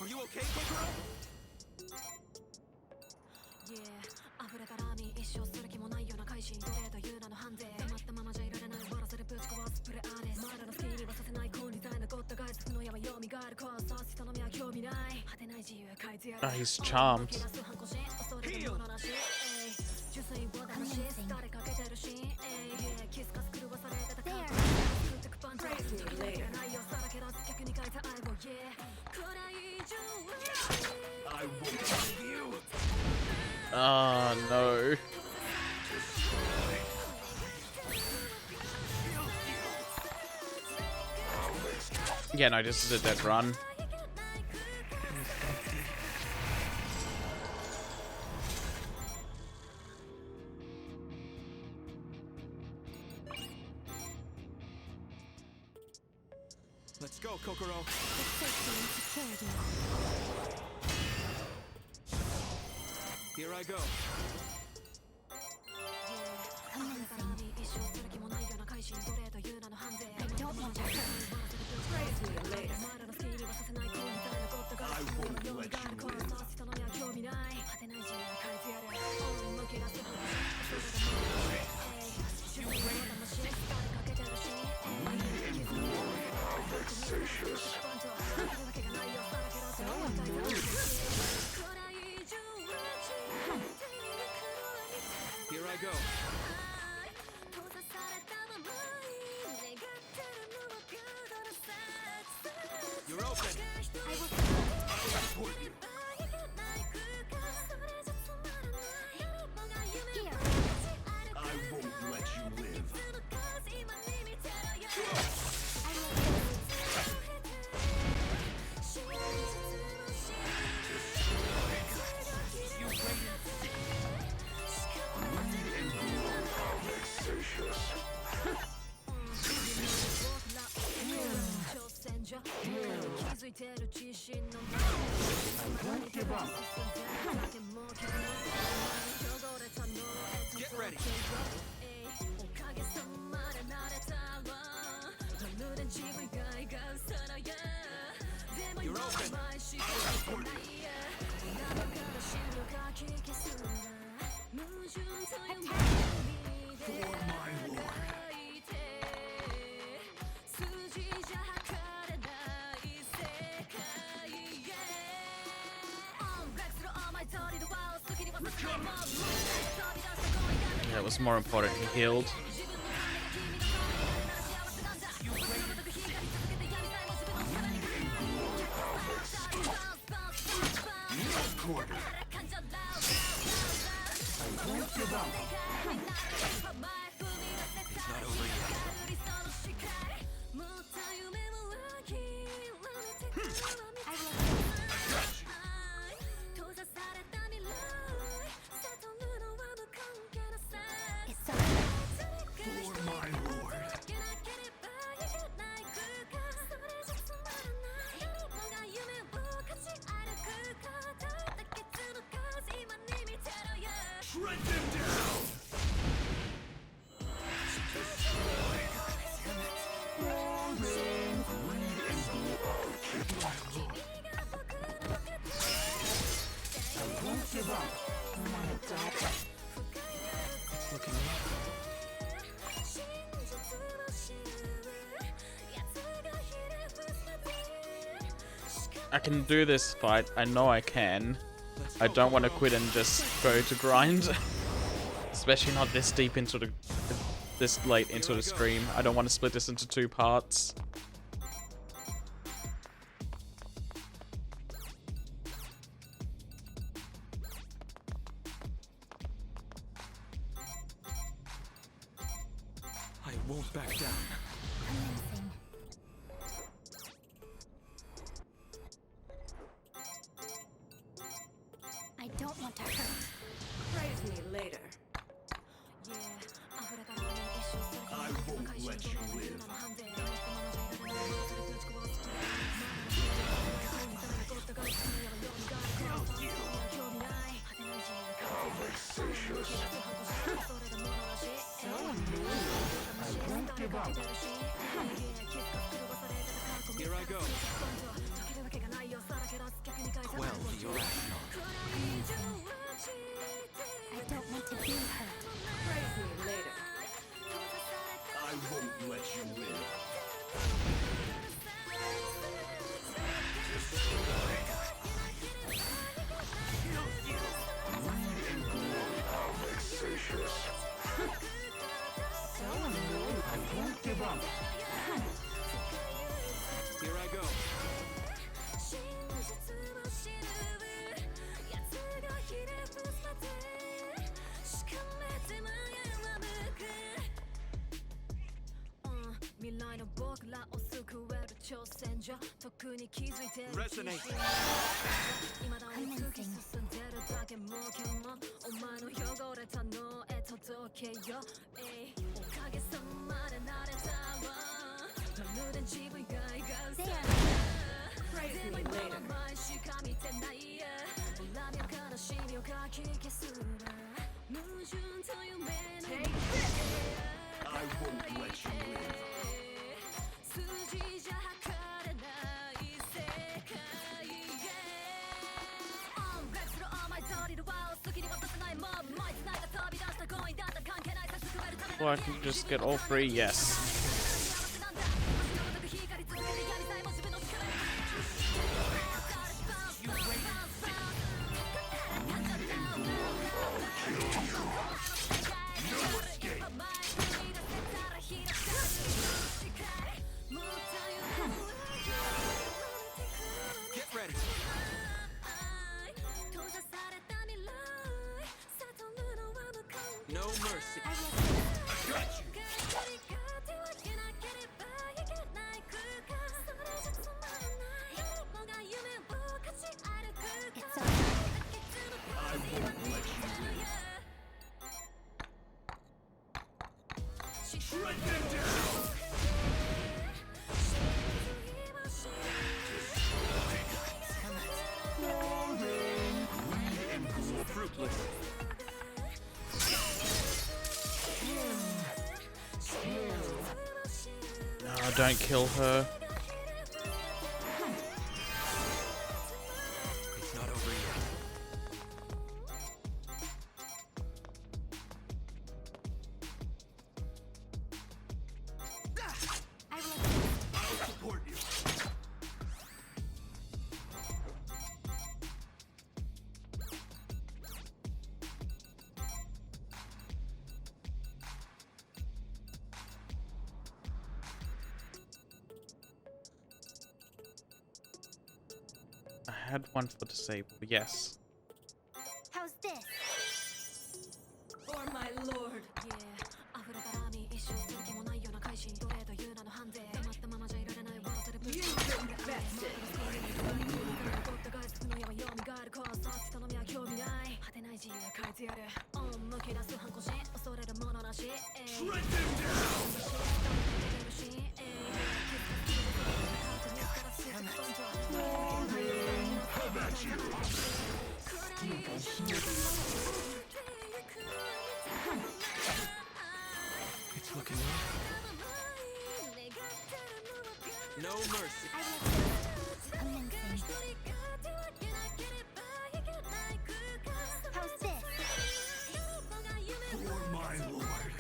Are you okay, Kokoro? Yeah 溢れたらに一生する気もないような改心奴隷という名のハンデ止まったままじゃいられないバラせでぶち壊すプレアですまだの好きにはさせない根にさえ残ったガイズ負の山よみがえるコースさ人の目は興味ない果てない自由変えてやる Ah, he's charmed. Heal. 純粋を騙し疲れかけてるしキスかす狂わされてた感 Praise me later. I won't leave you. Oh no. Yeah, no, this is a dead run. Let's go, Kokoro. Here I go. Don't want to hurt. Praise me later. I won't let you live. Greed and glory are vexatious. Here I go. You're open. I'll support you. I won't let you live. You rated sick. Greed and glory are vexatious. I won't give up. Get ready. You're open. I'll support you. For my lord. it was more important he healed. It's not over yet. Shred them down! I won't give up. It's looking rough. I can do this fight. I know I can. I don't want to quit and just go to grind. Especially not this deep into the... this late into the stream. I don't want to split this into 2 parts. I won't back down. Amazing. I don't want to hurt. Praise me later. I won't let you live. Vexatious. So I won't give up. Here I go. Quell the irrational. I don't want to be hurt. Praise me later. I won't let you live. Greed and glory are vexatious. So I won't give up. Here I go. Resonate. Praise me later. Take this. I won't let you live. Or I can just get all 3, yes. Get ready. No mercy. I got you. I won't let you live. Shred them down. Greed and glory. Fruitless. No, don't kill her. It's not over yet. I'll support you. I had one for disable, yes. How's this? For my lord. You confess it. Shred them Have at you. It's looking rough. No mercy. How's this? For my lord.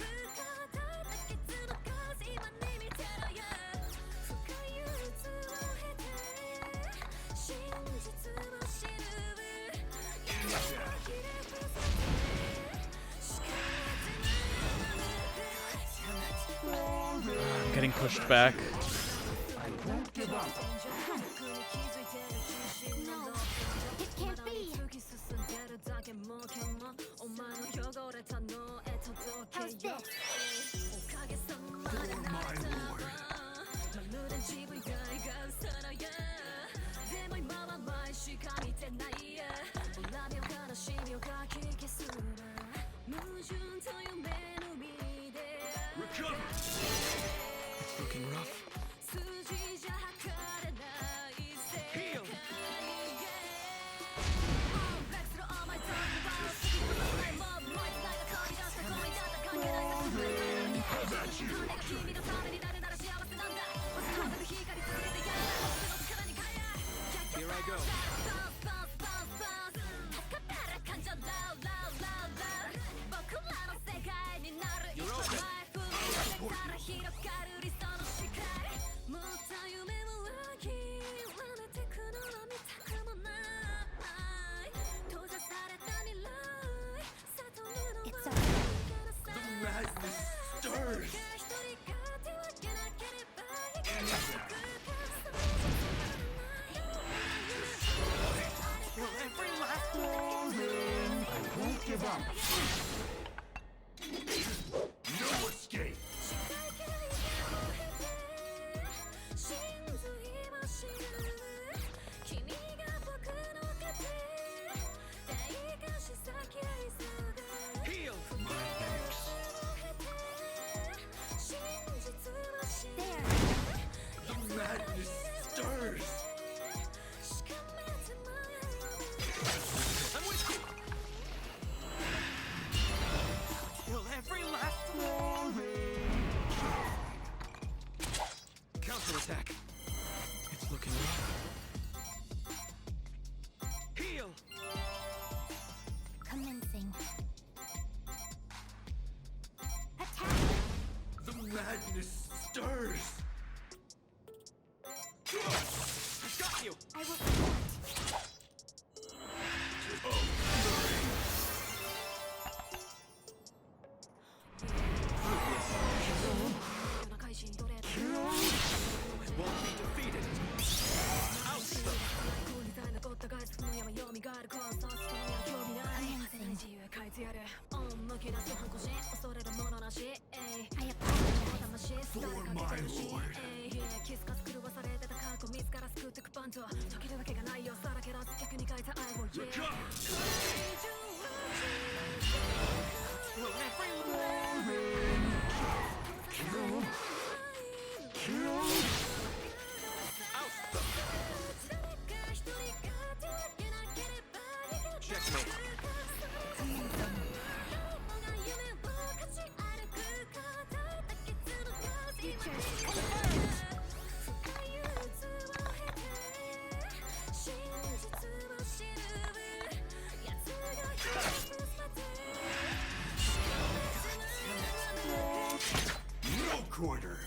I'm getting pushed back. I won't give up. No, it can't be. How's this? For my lord. Recover. It's looking rough. Heal. Have at you. Here I go. You're open. It's The madness stirs. Will every last I won't give up. No escape. Heal. My thanks. The madness stirs. I'm with you. Will every last Counterattack. It's looking rough. Heal. commencing. Attack! The madness stirs. Got you. I will support. Won't be defeated. Oust them. I apologize. For my lord. Checkmate. No quarter.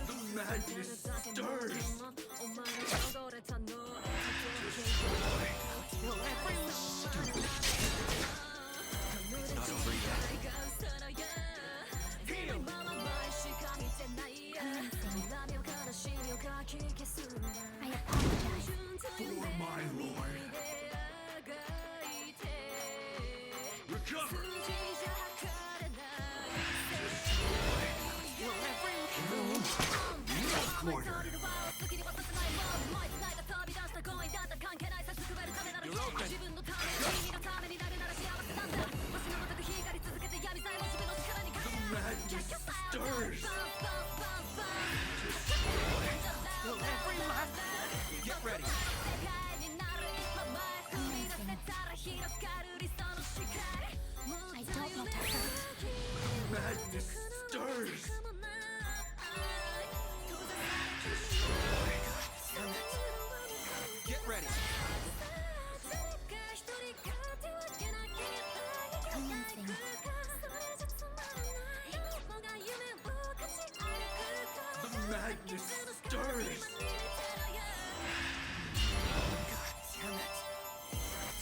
The madness stirs. It's not over yet. Heal.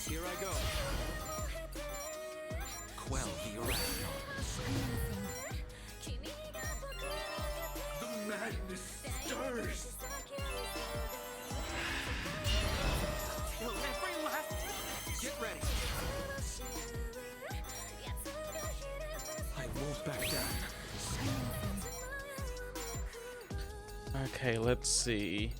Here I go. Quell the irrational. The madness stirs! Kill every last... Get ready. I won't back down. Okay, let's see.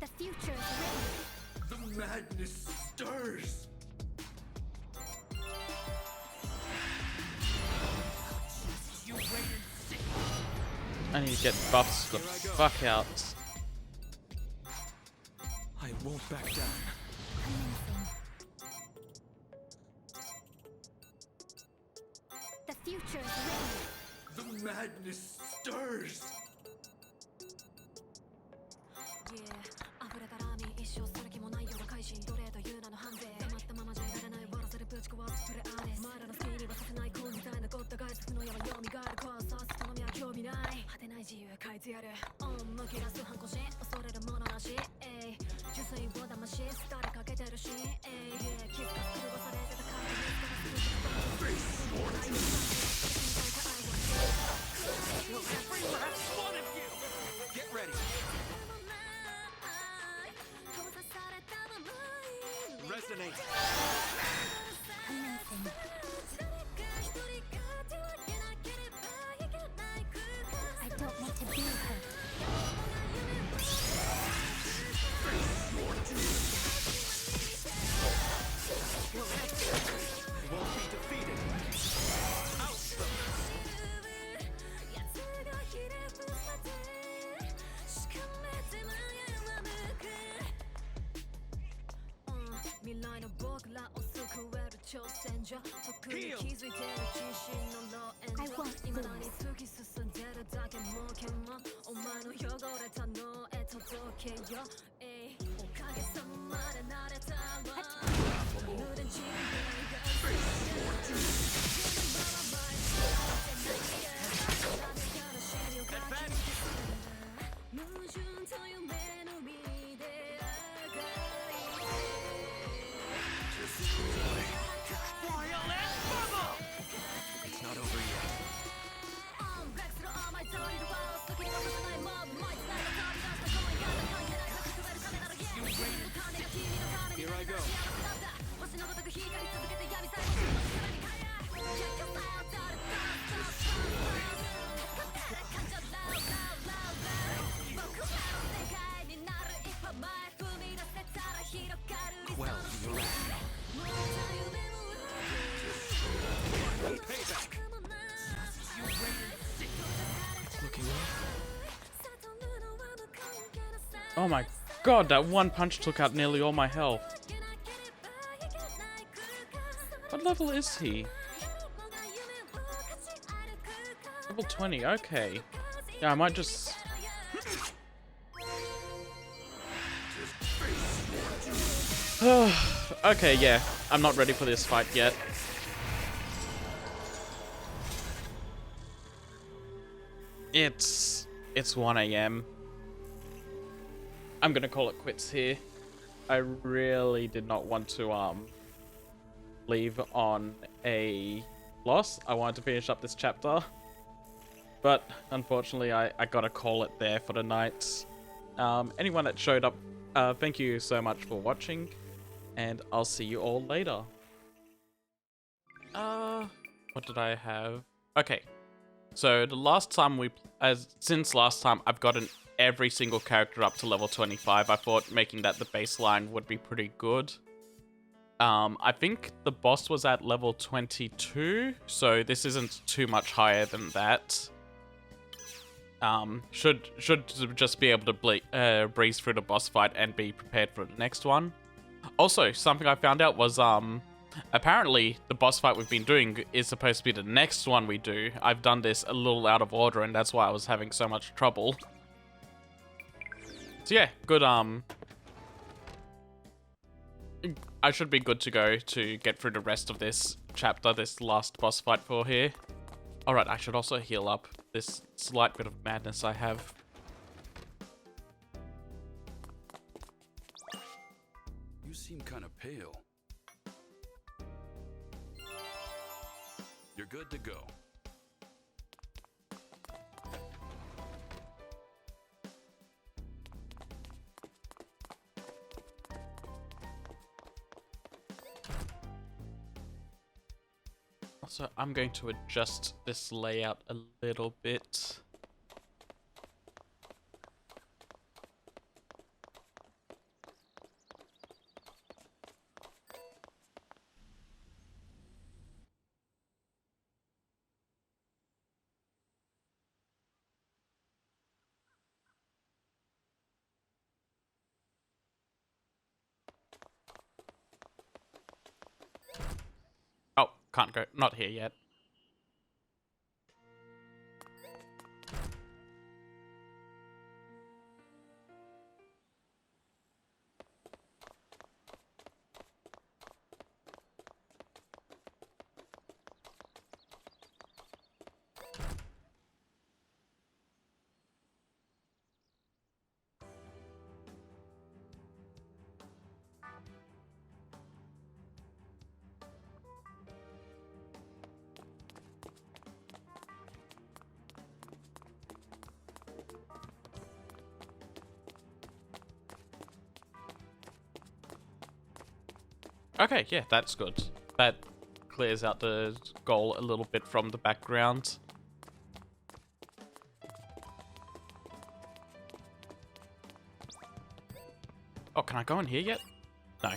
The future is ready. The madness stirs! I need to get buffs the fuck out. I won't back down. The future is ready. The madness stirs! Get ready. Resonate. I don't want to be hurt. I won't be defeated. Oust them. Heal. I won't lose. It's not over yet. Here I go. Quell the irrational. Payback. It's looking rough. Oh my god, that one punch took out nearly all my health. What level is he? Level 20, okay. Yeah, I might just... Okay, yeah. I'm not ready for this fight yet. It's 1 AM. I'm gonna call it quits here. I really did not want to leave on a loss. I wanted to finish up this chapter. But unfortunately I gotta call it there for the night. Anyone that showed up, thank you so much for watching. And I'll see you all later. What did I have? Okay. So the last time since last time I've gotten every single character up to level 25. I thought making that the baseline would be pretty good. I think the boss was at level 22, so this isn't too much higher than that. Should just be able to breeze through the boss fight and be prepared for the next one. Also, something I found out was apparently the boss fight we've been doing is supposed to be the next one we do. I've done this a little out of order, and that's why I was having so much trouble. So yeah, good. I should be good to go to get through the rest of this chapter, this last boss fight for here. Alright, I should also heal up this slight bit of madness I have. You seem kind of pale. You're good to go. Also, I'm going to adjust this layout a little bit. Oh, can't go. Not here yet. Okay, yeah, that's good. That clears out the goal a little bit from the background. Oh, can I go in here yet? No.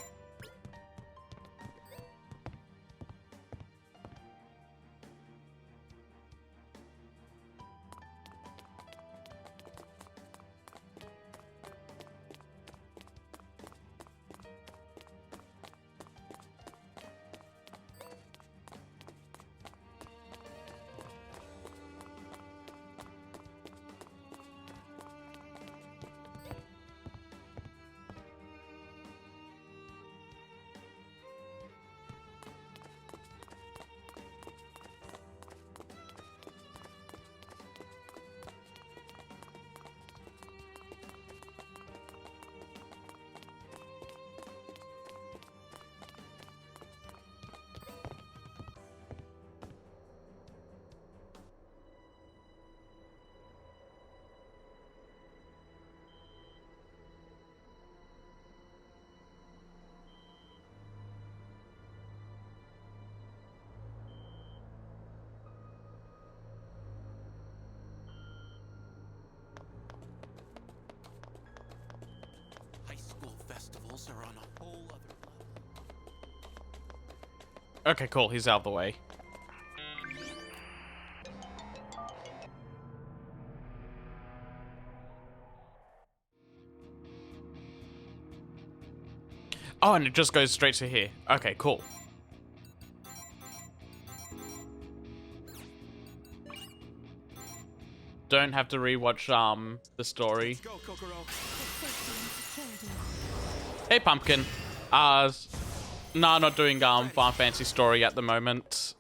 Festivals are on a whole other level. Okay, cool. He's out of the way. Oh, and it just goes straight to here. Okay, cool. Don't have to rewatch the story. Let's go, Kokoro. Hey, Pumpkin. Nah, not doing Farm Fancy story at the moment.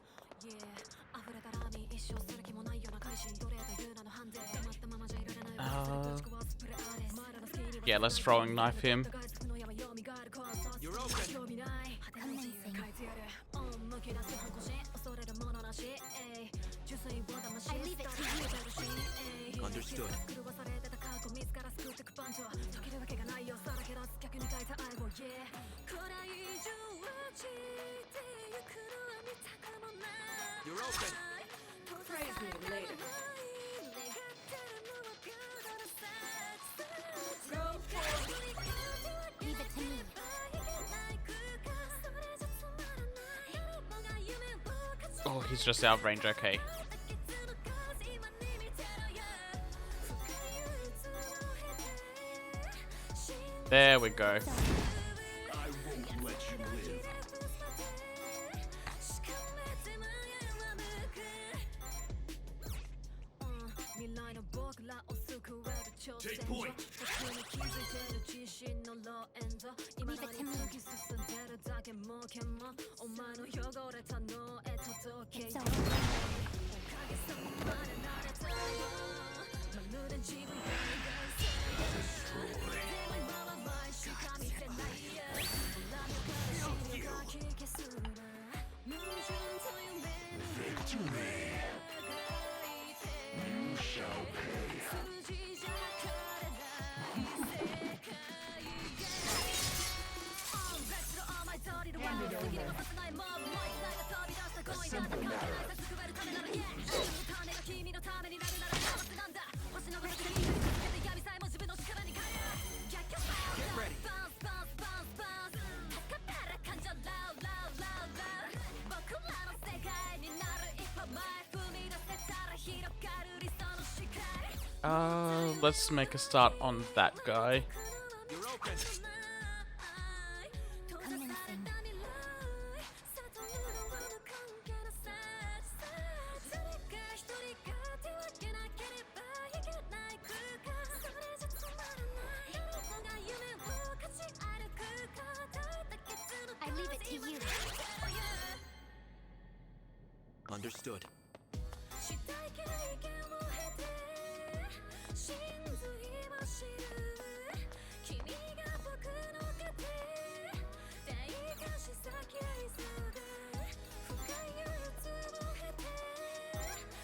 Yeah, let's throwing knife him. You're open. I leave it to you. Understood. You're open. Praise me later. Go for it. Leave it to me. Oh, he's just out of range, okay. There we go. I won't let you live. Take point. Leave it to me. It's over. Victory. You shall pay. Hand it over. A simple matter. Get ready. Let's make a start on that guy. You're open. Commencing. I leave it to you. Understood.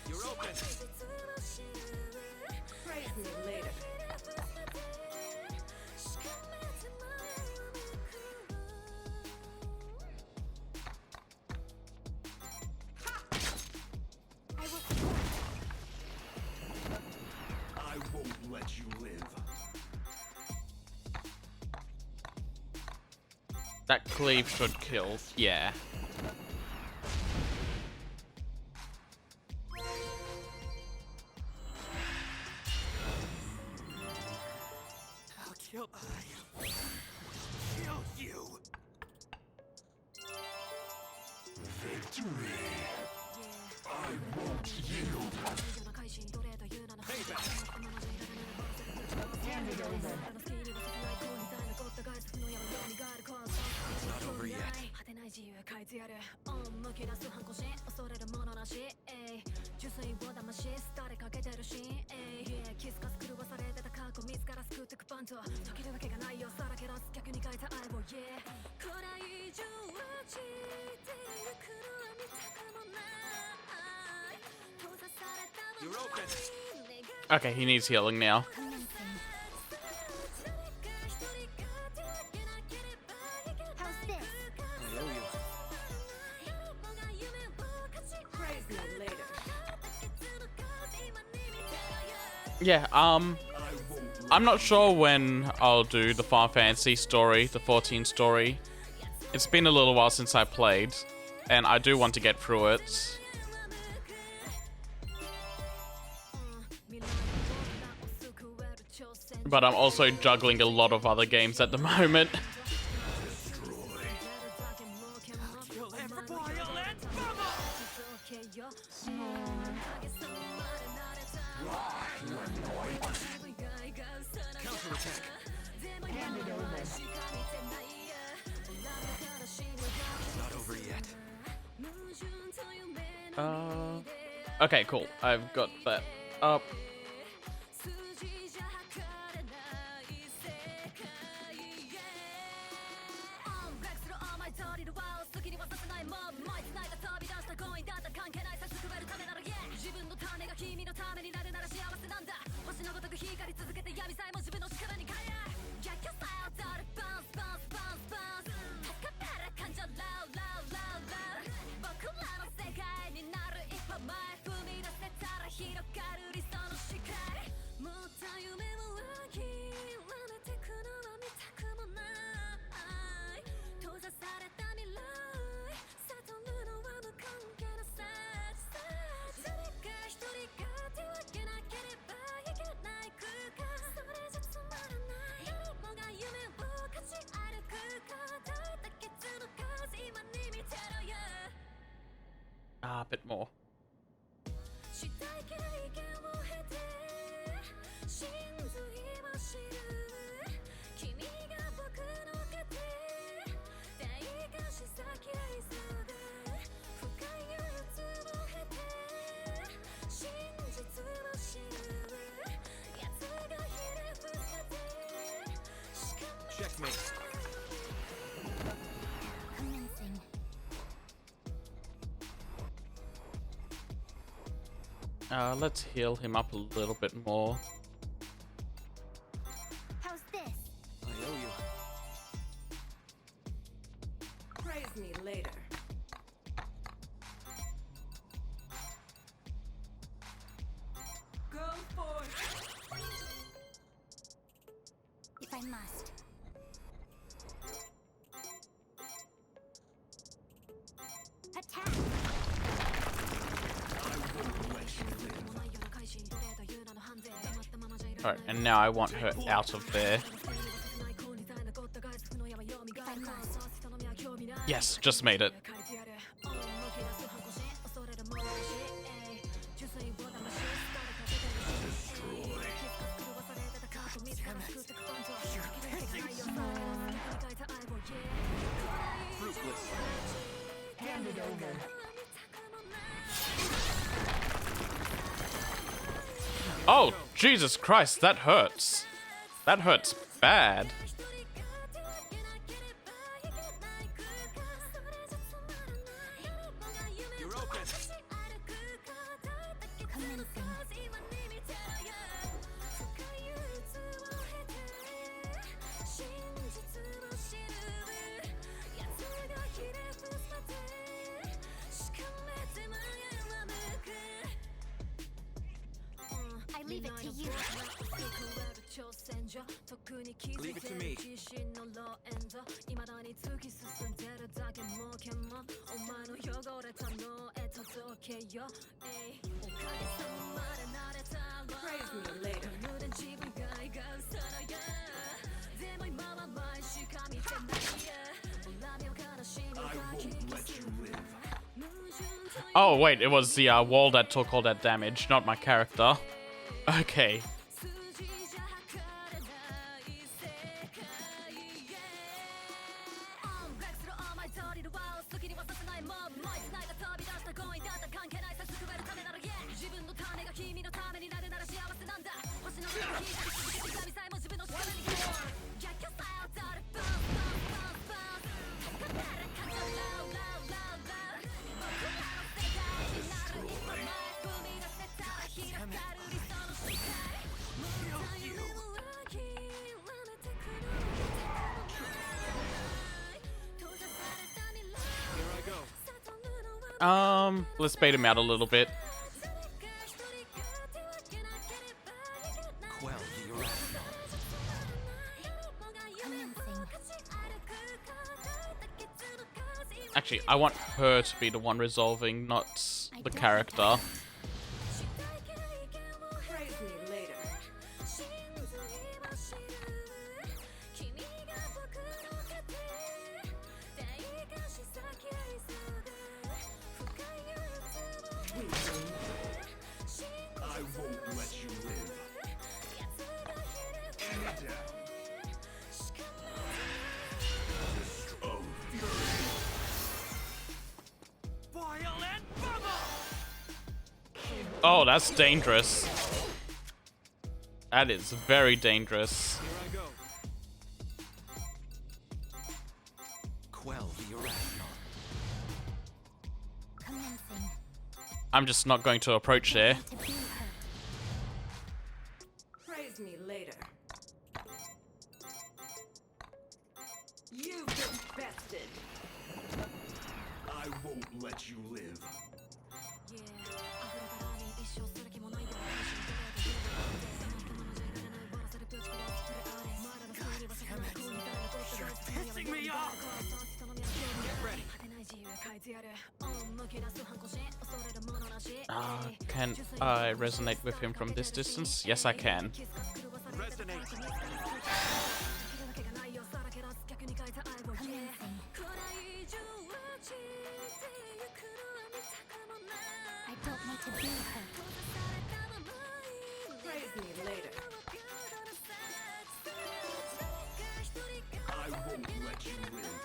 You're open. Praise me later. I won't let you live. That cleave should kill. Yeah. I'll kill you. Victory. I won't yield. Payback. Hand it over. Not over yet. You're open. Okay, he needs healing now. How's this? I owe you. Praise me later. Yeah, I'm not sure when I'll do the Final Fantasy story, the 14 story. It's been a little while since I played, and I do want to get through it. But I'm also juggling a lot of other games at the moment. Hand it over. Not over yet. Okay, cool. I've got that up. Ah, a bit more. Checkmate. Commencing. Let's heal him up a little bit more. How's this? I owe you. Praise me later. Go forth. If I must. Attack! Alright, and now I want her out of there. If I must. Yes, just made it. Hand it over. Oh, Jesus Christ, that hurts. That hurts bad. You're open. Commencing. I leave it to you. Leave it to me. Praise me later. I won't let you live. Oh, wait, it was the wall that took all that damage, not my character. Okay. Let's bait him out a little bit. Quell the irrational. Actually, I want her to be the one resolving, not the character. Praise me later. I won't let you live. Enemy down. Oh, fury. Violent bubble! Oh, that's dangerous. That is very dangerous. Here I go. Quell the irrational. Commencing. I'm just not going to approach there. To be heard. Praise me later. You've been bested. I won't let you live. You're pissing me off! Get ready. Can I resonate with him from this distance? Yes, I can. Resonate. to be her. Praise me later. I won't let you live.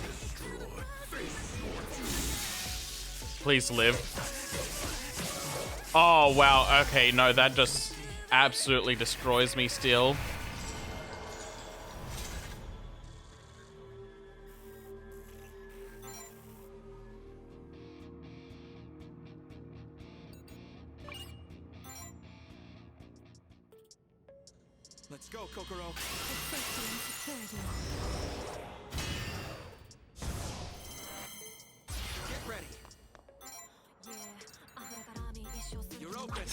Destroy. Face your doom. Please live. Oh, wow. Okay, no, that just absolutely destroys me still. Let's go, Kokoro. Safety and security. Get ready. You're open.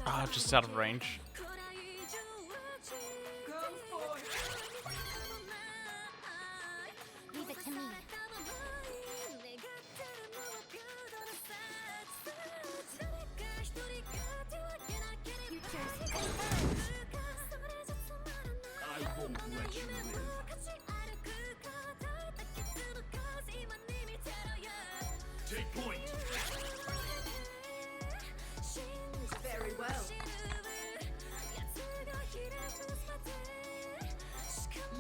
Ah, just out of range. Leave it to me. I won't let you live. Take point. Very well.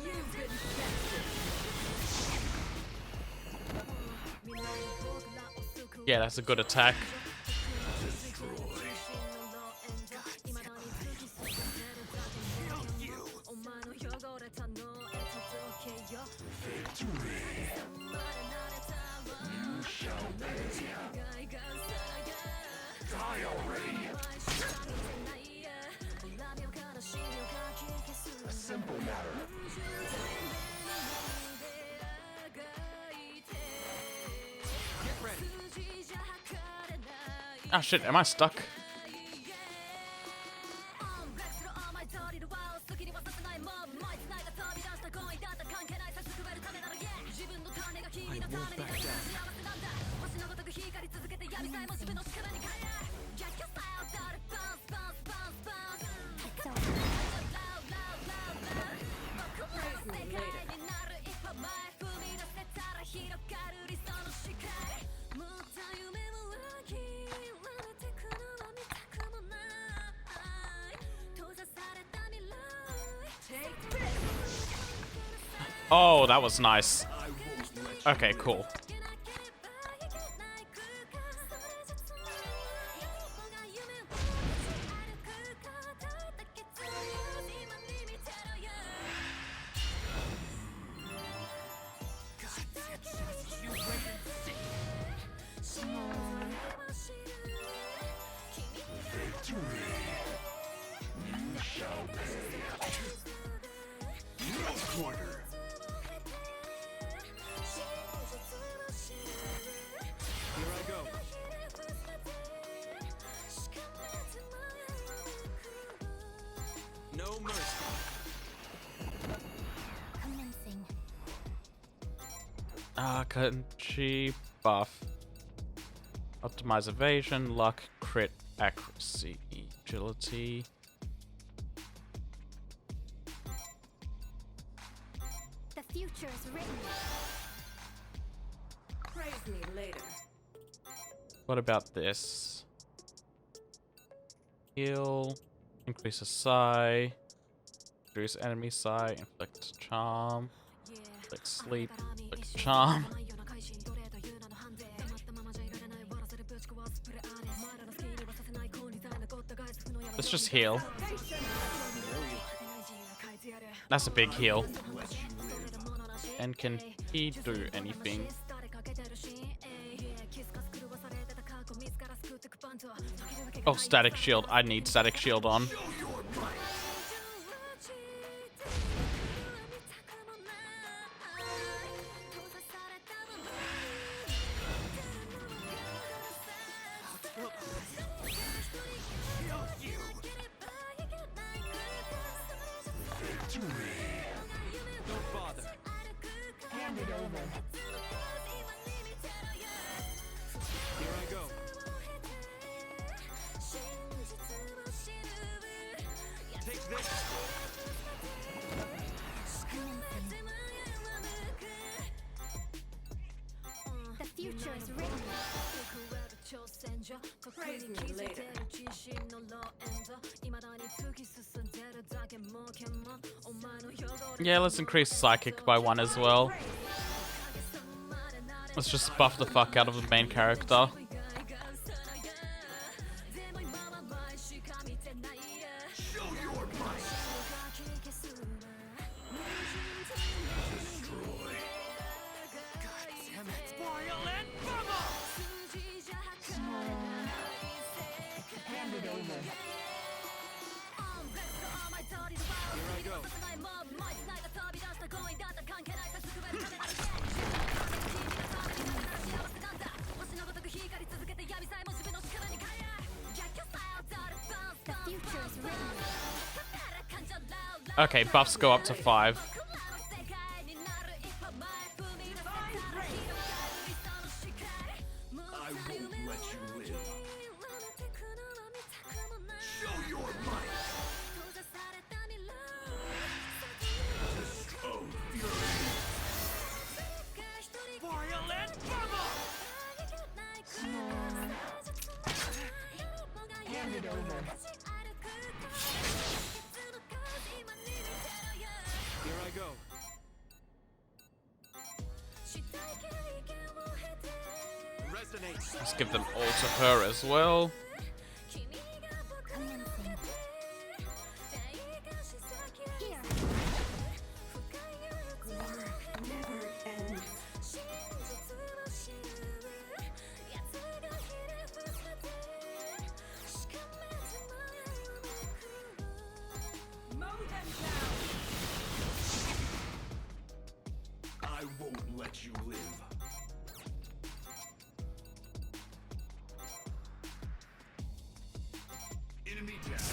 You've been tested. Yeah, that's a good attack. A simple matter. Get ready. Ah, shit, am I stuck? Oh, that was nice. Okay, cool. No mercy. Commencing. Country buff. Optimize evasion, luck, crit, accuracy, agility. The future is written. Praise me later. What about this? Heal, increase a psi, reduce enemy psi, inflict charm, inflict sleep, inflict charm. Let's just heal. That's a big heal. And can he do anything? Oh, static shield. I need static shield on. Don't bother. Hand it over. Here I go. Take this. The future is written. Praise me later. Yeah, let's increase psychic by 1 as well. Let's just buff the fuck out of the main character. Hand it over. Here I go. The future is written. Okay, buffs go up to 5. I won't let you live. Show your might. Oh, fury. Violent bubble. Hand it over. Here I go. Resonate. Let's give them all to her as well. Here. Never ends. Mow them down. I won't let you live. Enemy down.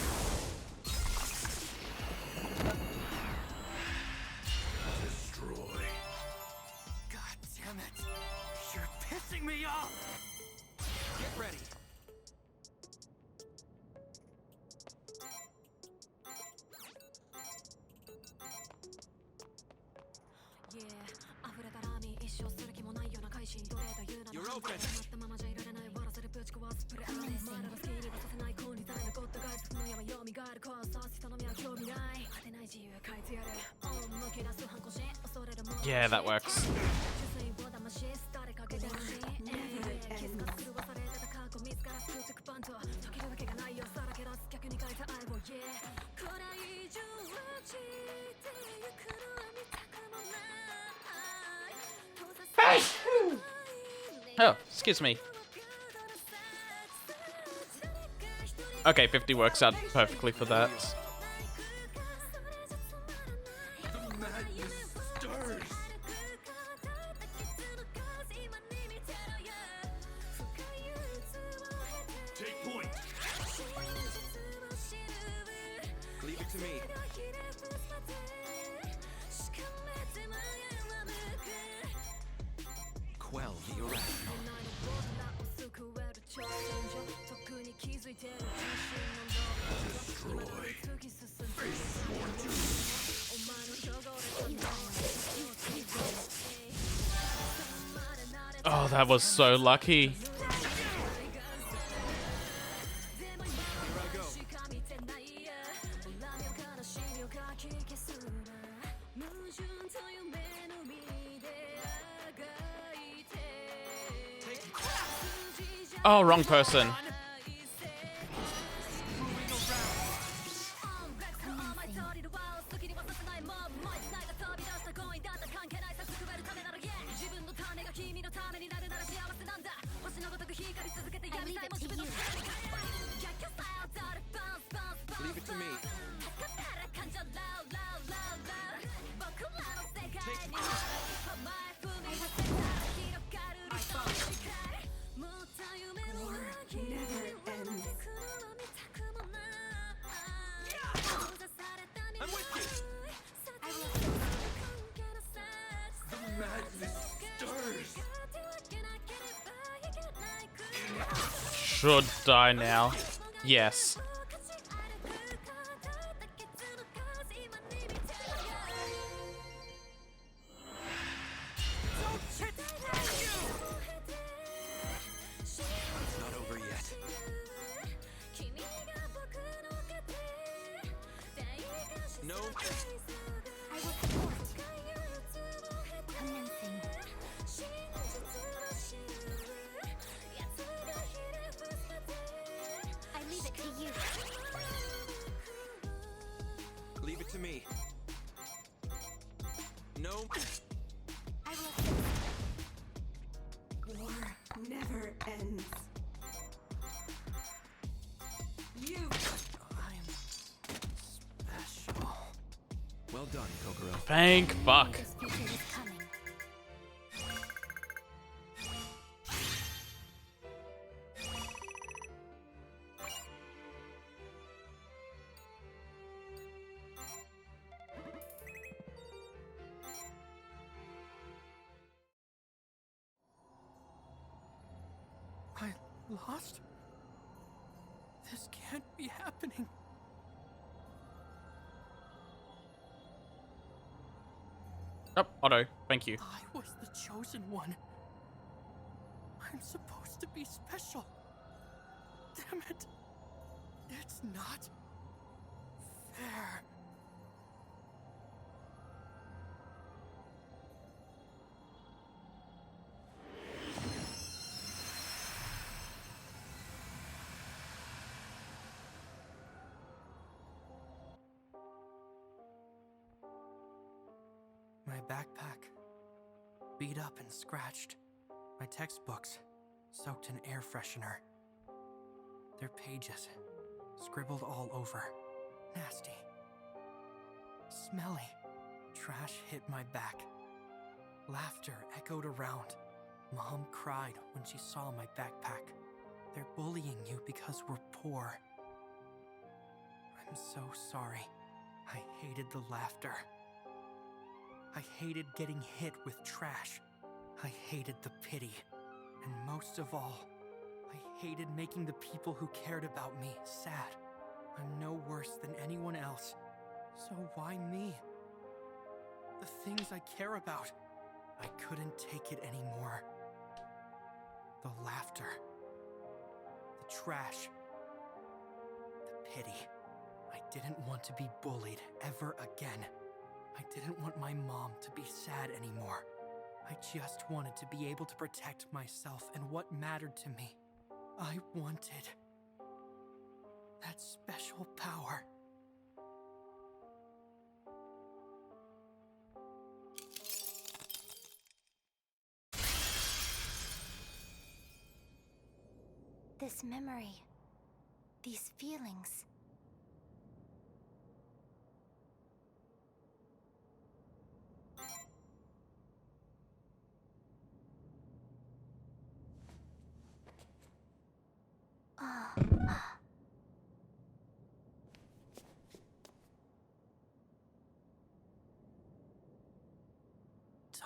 Destroy. God damn it! You're pissing me off! Get ready. You're open. Yeah, that works. Hey! Oh, excuse me. Okay, 50 works out perfectly for that. The madness stirs. Take point. Leave it to me. Quell the irrational. Destroy. Face your doom. Oh, that was so lucky. Here I go. Oh, wrong person. Leave it to me. War never should die now. Yes. It's not over yet. No. I will support. Commencing. I leave it to you. Leave it to me. No. I will. War never ends. You. I'm special. Well done, Kokoro. Thank fuck. This future is coming. I lost? This can't be happening. Oh, Otto, thank you. I was the chosen one. I'm supposed to be special. Damn it. It's not fair. My backpack, beat up and scratched. My textbooks, soaked in air freshener. Their pages, scribbled all over. Nasty. Smelly. Trash hit my back. Laughter echoed around. Mom cried when she saw my backpack. They're bullying you because we're poor. I'm so sorry. I hated the laughter. I hated getting hit with trash. I hated the pity. And most of all, I hated making the people who cared about me sad. I'm no worse than anyone else. So why me? The things I care about. I couldn't take it anymore. The laughter. The trash. The pity. I didn't want to be bullied ever again. I didn't want my mom to be sad anymore. I just wanted to be able to protect myself and what mattered to me. I wanted that special power. This memory, these feelings.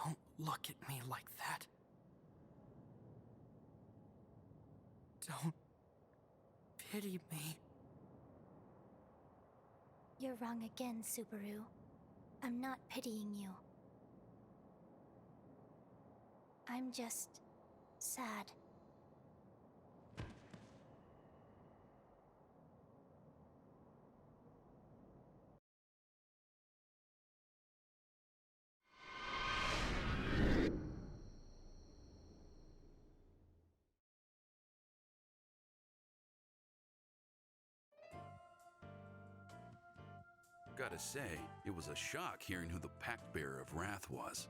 Don't look at me like that. Don't pity me. You're wrong again, Subaru. I'm not pitying you. I'm just sad. Gotta say, it was a shock hearing who the pact bearer of Wrath was.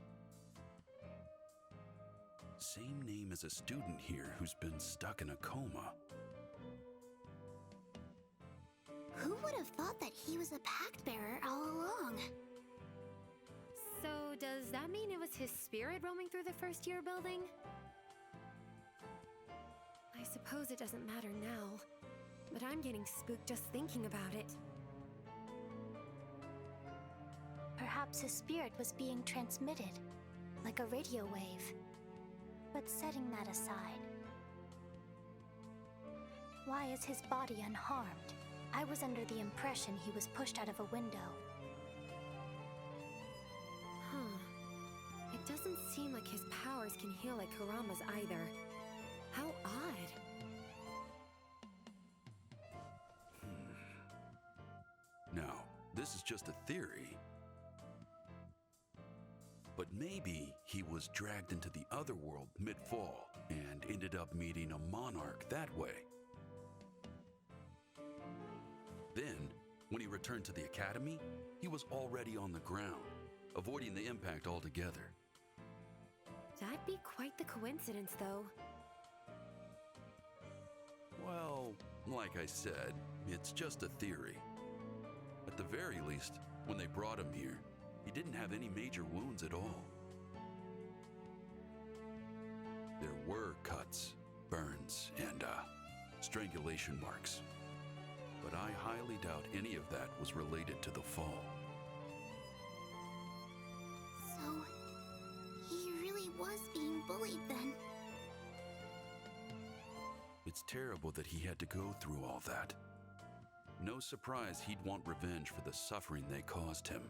Same name as a student here who's been stuck in a coma. Who would have thought that he was a pact bearer all along? So, does that mean it was his spirit roaming through the first-year building? I suppose it doesn't matter now, but I'm getting spooked just thinking about it. Perhaps his spirit was being transmitted, like a radio wave. But setting that aside, Why is his body unharmed? I was under the impression he was pushed out of a window. It doesn't seem like his powers can heal like Kurama's either. How odd. Now, this is just a theory. But maybe he was dragged into the other world mid-fall and ended up meeting a monarch that way. Then, when he returned to the academy, he was already on the ground, avoiding the impact altogether. That'd be quite the coincidence, though. Well, like I said, it's just a theory. At the very least, when they brought him here, he didn't have any major wounds at all. There were cuts, burns, and strangulation marks. But I highly doubt any of that was related to the fall. So, he really was being bullied then? It's terrible that he had to go through all that. No surprise he'd want revenge for the suffering they caused him.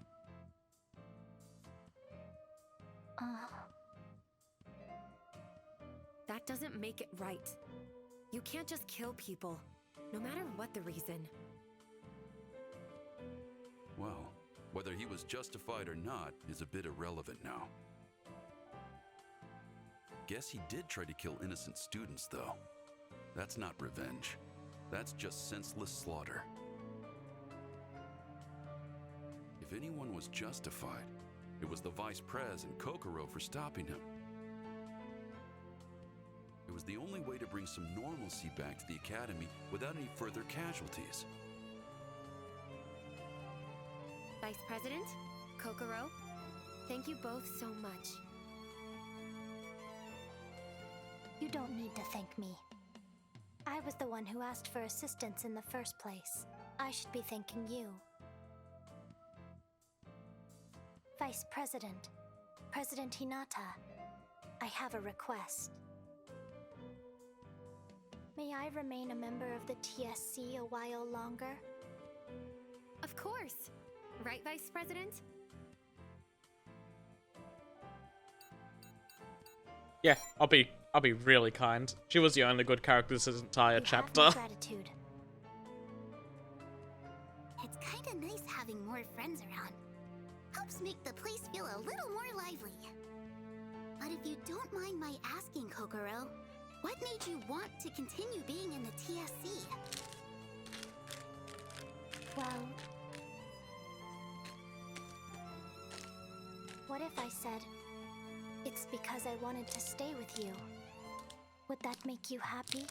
That doesn't make it right. You can't just kill people, no matter what the reason. Well, whether he was justified or not is a bit irrelevant now. Guess he did try to kill innocent students, though. That's not revenge. That's just senseless slaughter. If anyone was justified, it was the Vice Prez and Kokoro for stopping him. It was the only way to bring some normalcy back to the Academy without any further casualties. Vice President, Kokoro, thank you both so much. You don't need to thank me. I was the one who asked for assistance in the first place. I should be thanking you. Vice President, President Hinata, I have a request. May I remain a member of the TSC a while longer? Of course. Right, Vice President? Yeah, I'll be really kind. She was the only good character this entire chapter. Have my gratitude. It's kinda nice having more friends around. Helps make the place feel a little more lively. But if you don't mind my asking, Kokoro, what made you want to continue being in the TSC? Well, what if I said, it's because I wanted to stay with you? Would that make you happy?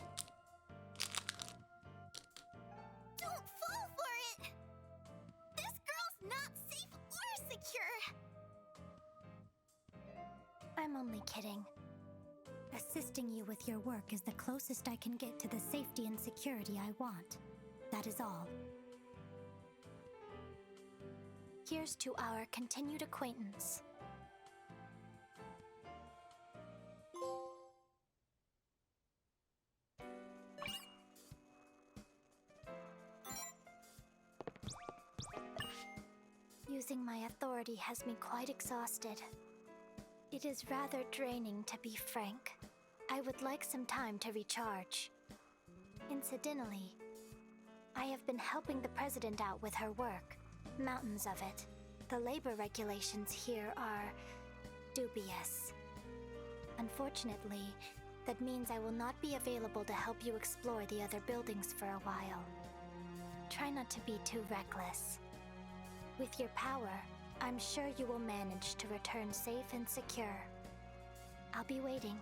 Don't fall for it! This girl's not safe or secure! I'm only kidding. Assisting you with your work is the closest I can get to the safety and security I want. That is all. Here's to our continued acquaintance. Using my authority has me quite exhausted. It is rather draining, to be frank. I would like some time to recharge. Incidentally, I have been helping the President out with her work. Mountains of it. The labor regulations here are dubious. Unfortunately, that means I will not be available to help you explore the other buildings for a while. Try not to be too reckless. With your power, I'm sure you will manage to return safe and secure. I'll be waiting.